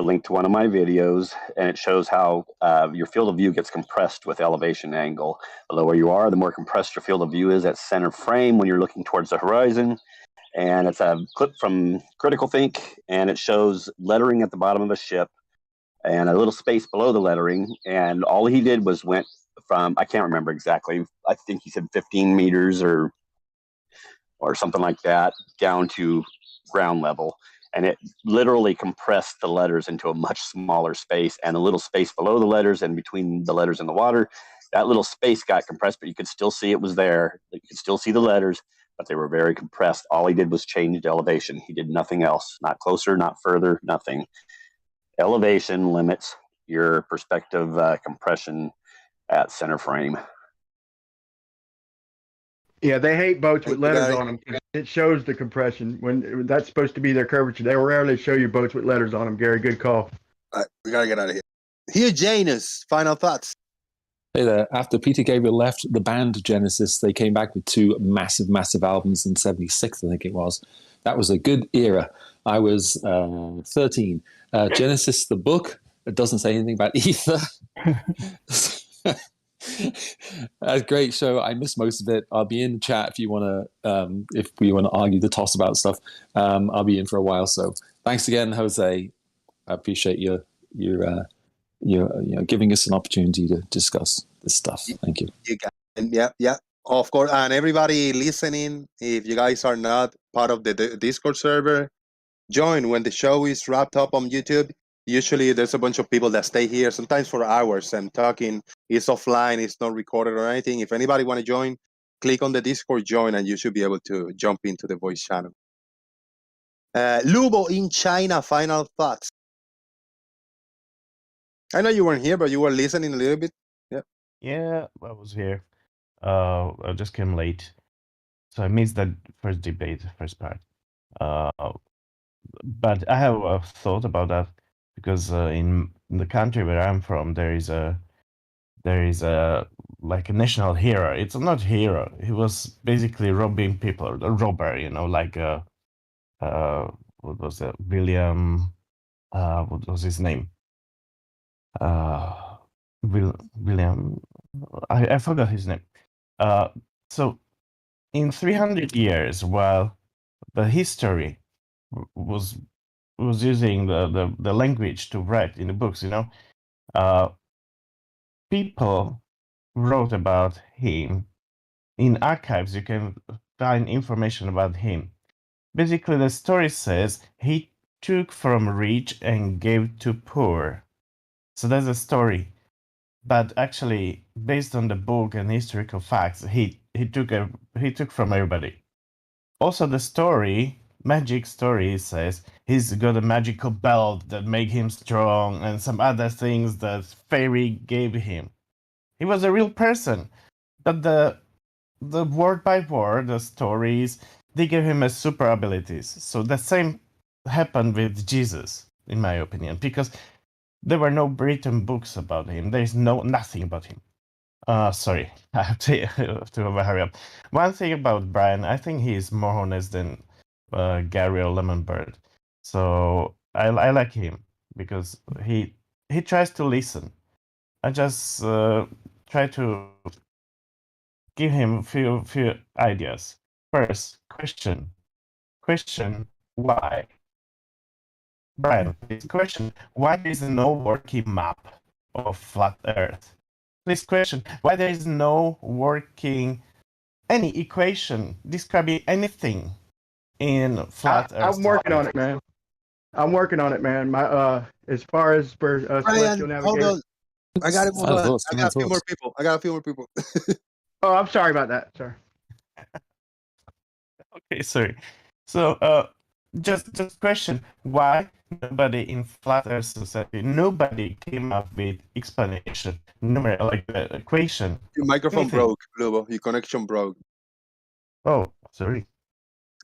link to one of my videos, and it shows how your field of view gets compressed with elevation angle. The lower you are, the more compressed your field of view is at center frame when you're looking towards the horizon. And it's a clip from Critical Think, and it shows lettering at the bottom of a ship and a little space below the lettering. And all he did was went from, I can't remember exactly, I think he said 15 meters or something like that, down to ground level. And it literally compressed the letters into a much smaller space, and a little space below the letters and between the letters and the water, that little space got compressed, but you could still see it was there. You could still see the letters, but they were very compressed. All he did was change the elevation. He did nothing else, not closer, not further, nothing. Elevation limits your perspective compression at center frame. Yeah, they hate boats with letters on them. It shows the compression when that's supposed to be their curvature. They rarely show you boats with letters on them. Gary, good call. All right, we gotta get out of here. Here, Janus, final thoughts. Hey there. After Peter Gabriel left the band Genesis, they came back with 2 massive albums in '76, I think it was. That was a good era. I was 13. Genesis, the book, it doesn't say anything about Ether. That's a great show. I missed most of it. I'll be in the chat if you want to, if we want to argue the toss about stuff. I'll be in for a while. So thanks again, Jose. I appreciate your giving us an opportunity to discuss this stuff. Thank you. You got it. Yeah, of course. And everybody listening, if you guys are not part of the Discord server, join when the show is wrapped up on YouTube. Usually there's a bunch of people that stay here, sometimes for hours, and talking. It's offline, it's not recorded or anything. If anybody want to join, click on the Discord join, and you should be able to jump into the voice channel. Lubo in China, final thoughts. I know you weren't here, but you were listening a little bit. Yeah. Yeah, I was here. I just came late, so I missed that first debate, first part. But I have a thought about that because in the country where I'm from, there is a like a national hero. It's not hero. He was basically robbing people, a robber. Like what was that? William. What was his name? William. I forgot his name. So in 300 years, while the history was using the language to write in the books, people wrote about him. In archives, you can find information about him. Basically, the story says he took from rich and gave to poor. So that's a story. But actually, based on the book and historical facts, he took from everybody. Also, the story, magic story, says he's got a magical belt that make him strong and some other things that fairy gave him. He was a real person, but the word by word, the stories, they gave him a super abilities. So the same happened with Jesus, in my opinion, because there were no written books about him. There's nothing about him. Sorry, I have to hurry up. One thing about Brian, I think he is more honest than Gary or Lemonbird. So I like him because he tries to listen. I just try to give him a few ideas. First, question, why? Brian, please question, why there is no working map of flat Earth? Please question, why there is no working any equation describing anything in flat Earth? I'm working on it, man. My as far as for celestial navigation. Hold on. I got it. I got a few more people. Oh, I'm sorry about that. Sorry. Okay, sorry. So, just question: why nobody in flat Earth society, nobody came up with explanation, like the equation? Your microphone broke, Lobo. Your connection broke. Oh, sorry.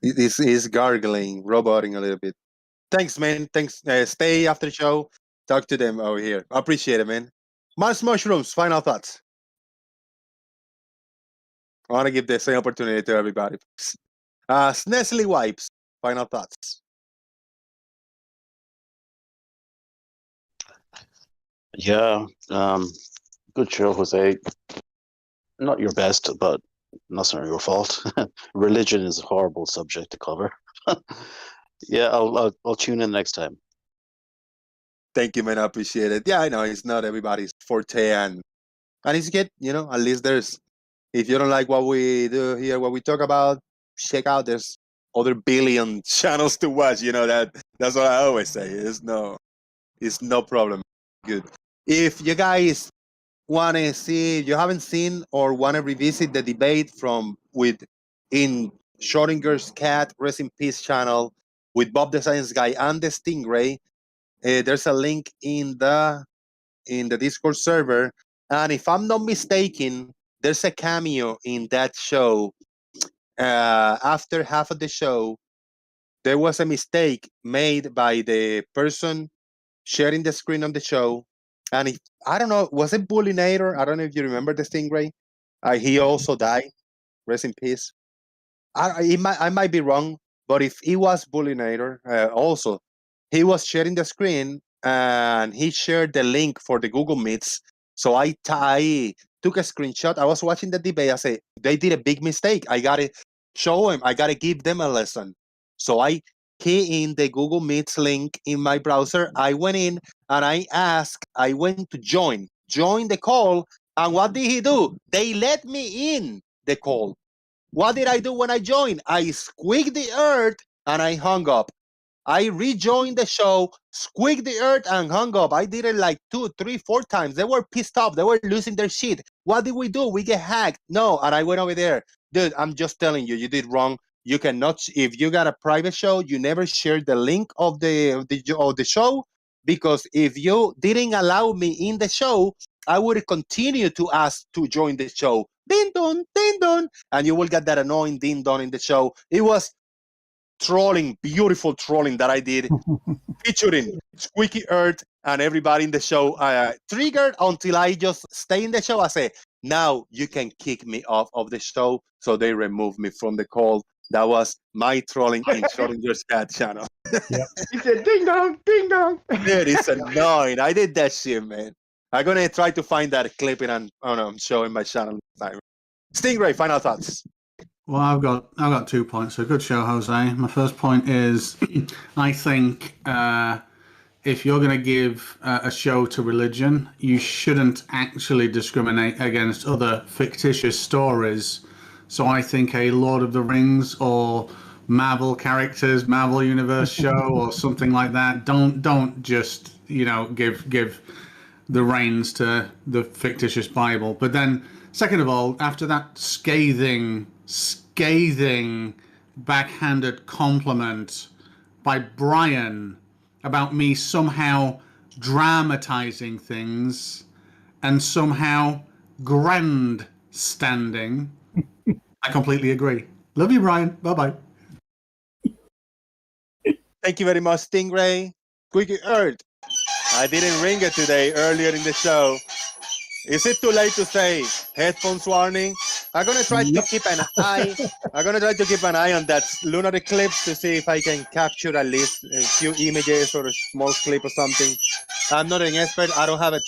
This is gargling, roboting a little bit. Thanks, man. Thanks. Stay after the show. Talk to them over here. I appreciate it, man. Mars Mushrooms, final thoughts. I want to give the same opportunity to everybody. Snesley Wipes, final thoughts. Yeah, good show, Jose. Not your best, but that's not your fault. Religion is a horrible subject to cover. Yeah, I'll tune in next time. Thank you, man. I appreciate it. Yeah, I know it's not everybody's forte, and it's good. At least there's. If you don't like what we do here, what we talk about, check out. There's other billion channels to watch. That's what I always say. It's no problem. Good. If you guys want to see, you haven't seen or want to revisit the debate in Schrodinger's Cat, Rest in Peace channel with Bob the Science Guy and the Stingray, there's a link in the Discord server. And if I'm not mistaken, there's a cameo in that show. After half of the show, there was a mistake made by the person sharing the screen on the show. And I don't know, was it Bullinator? I don't know if you remember the Stingray. He also died. Rest in peace. I might be wrong, but if he was Bullinator, also, he was sharing the screen and he shared the link for the Google Meets. So I took a screenshot. I was watching the debate. I said, they did a big mistake. I got to show him. I got to give them a lesson. So I key in the Google Meets link in my browser. I went in and I went to join the call. And what did he do? They let me in the call. What did I do when I joined? I squeaked the earth and I hung up. I rejoined the show, squeaked the earth and hung up. I did it like 2, 3, 4 times. They were pissed off. They were losing their shit. What did we do? We get hacked. No. And I went over there. Dude, I'm just telling you, you did wrong. You cannot, if you got a private show, you never share the link of the show, because if you didn't allow me in the show, I would continue to ask to join the show. Ding dong, and you will get that annoying ding dong in the show. It was trolling, beautiful trolling that I did, featuring Squeaky Earth and everybody in the show. Triggered until I just stay in the show. I say, now you can kick me off of the show. So they removed me from the call. That was my trolling in Schrodinger's Cat channel. Yep. He said, ding dong, ding dong. Dude, it's annoying. I did that shit, man. I'm gonna try to find that clip and I'm showing my channel next time. Stingray, final thoughts. Well, I've got 2 points. So good show, Jose. My first point is, I think if you're going to give a show to religion, you shouldn't actually discriminate against other fictitious stories. So I think a Lord of the Rings or Marvel characters, Marvel Universe show or something like that. Don't just give the reins to the fictitious Bible. But then, second of all, after that scathing backhanded compliment by Brian about me somehow dramatizing things and somehow grandstanding, I completely agree. Love you, Brian. Bye-bye. Thank you very much, Stingray. Squeaky Earth. I didn't ring it today earlier in the show. Is it too late to say headphones warning? I'm gonna try to keep an eye. I'm gonna try to keep an eye on that lunar eclipse to see if I can capture at least a few images or a small clip or something. I'm not an expert. I don't have a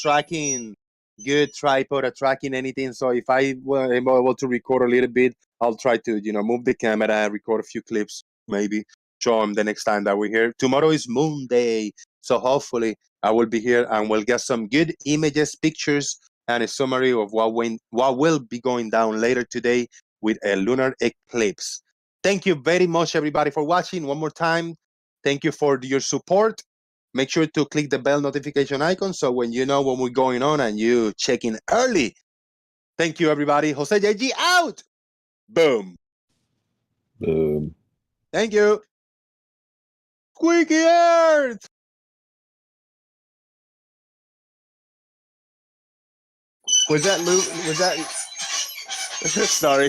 good tripod or tracking anything. So if I were able to record a little bit, I'll try to move the camera and record a few clips. Maybe show them the next time that we're here. Tomorrow is Moon Day, so hopefully I will be here and we'll get some good images, pictures, and a summary of what will be going down later today with a lunar eclipse. Thank you very much, everybody, for watching. One more time, thank you for your support. Make sure to click the bell notification icon so when you know when we're going on and you check in early. Thank you, everybody. Jose JG out. Boom. Boom. Thank you. Squeaky Earth. Was that Sorry.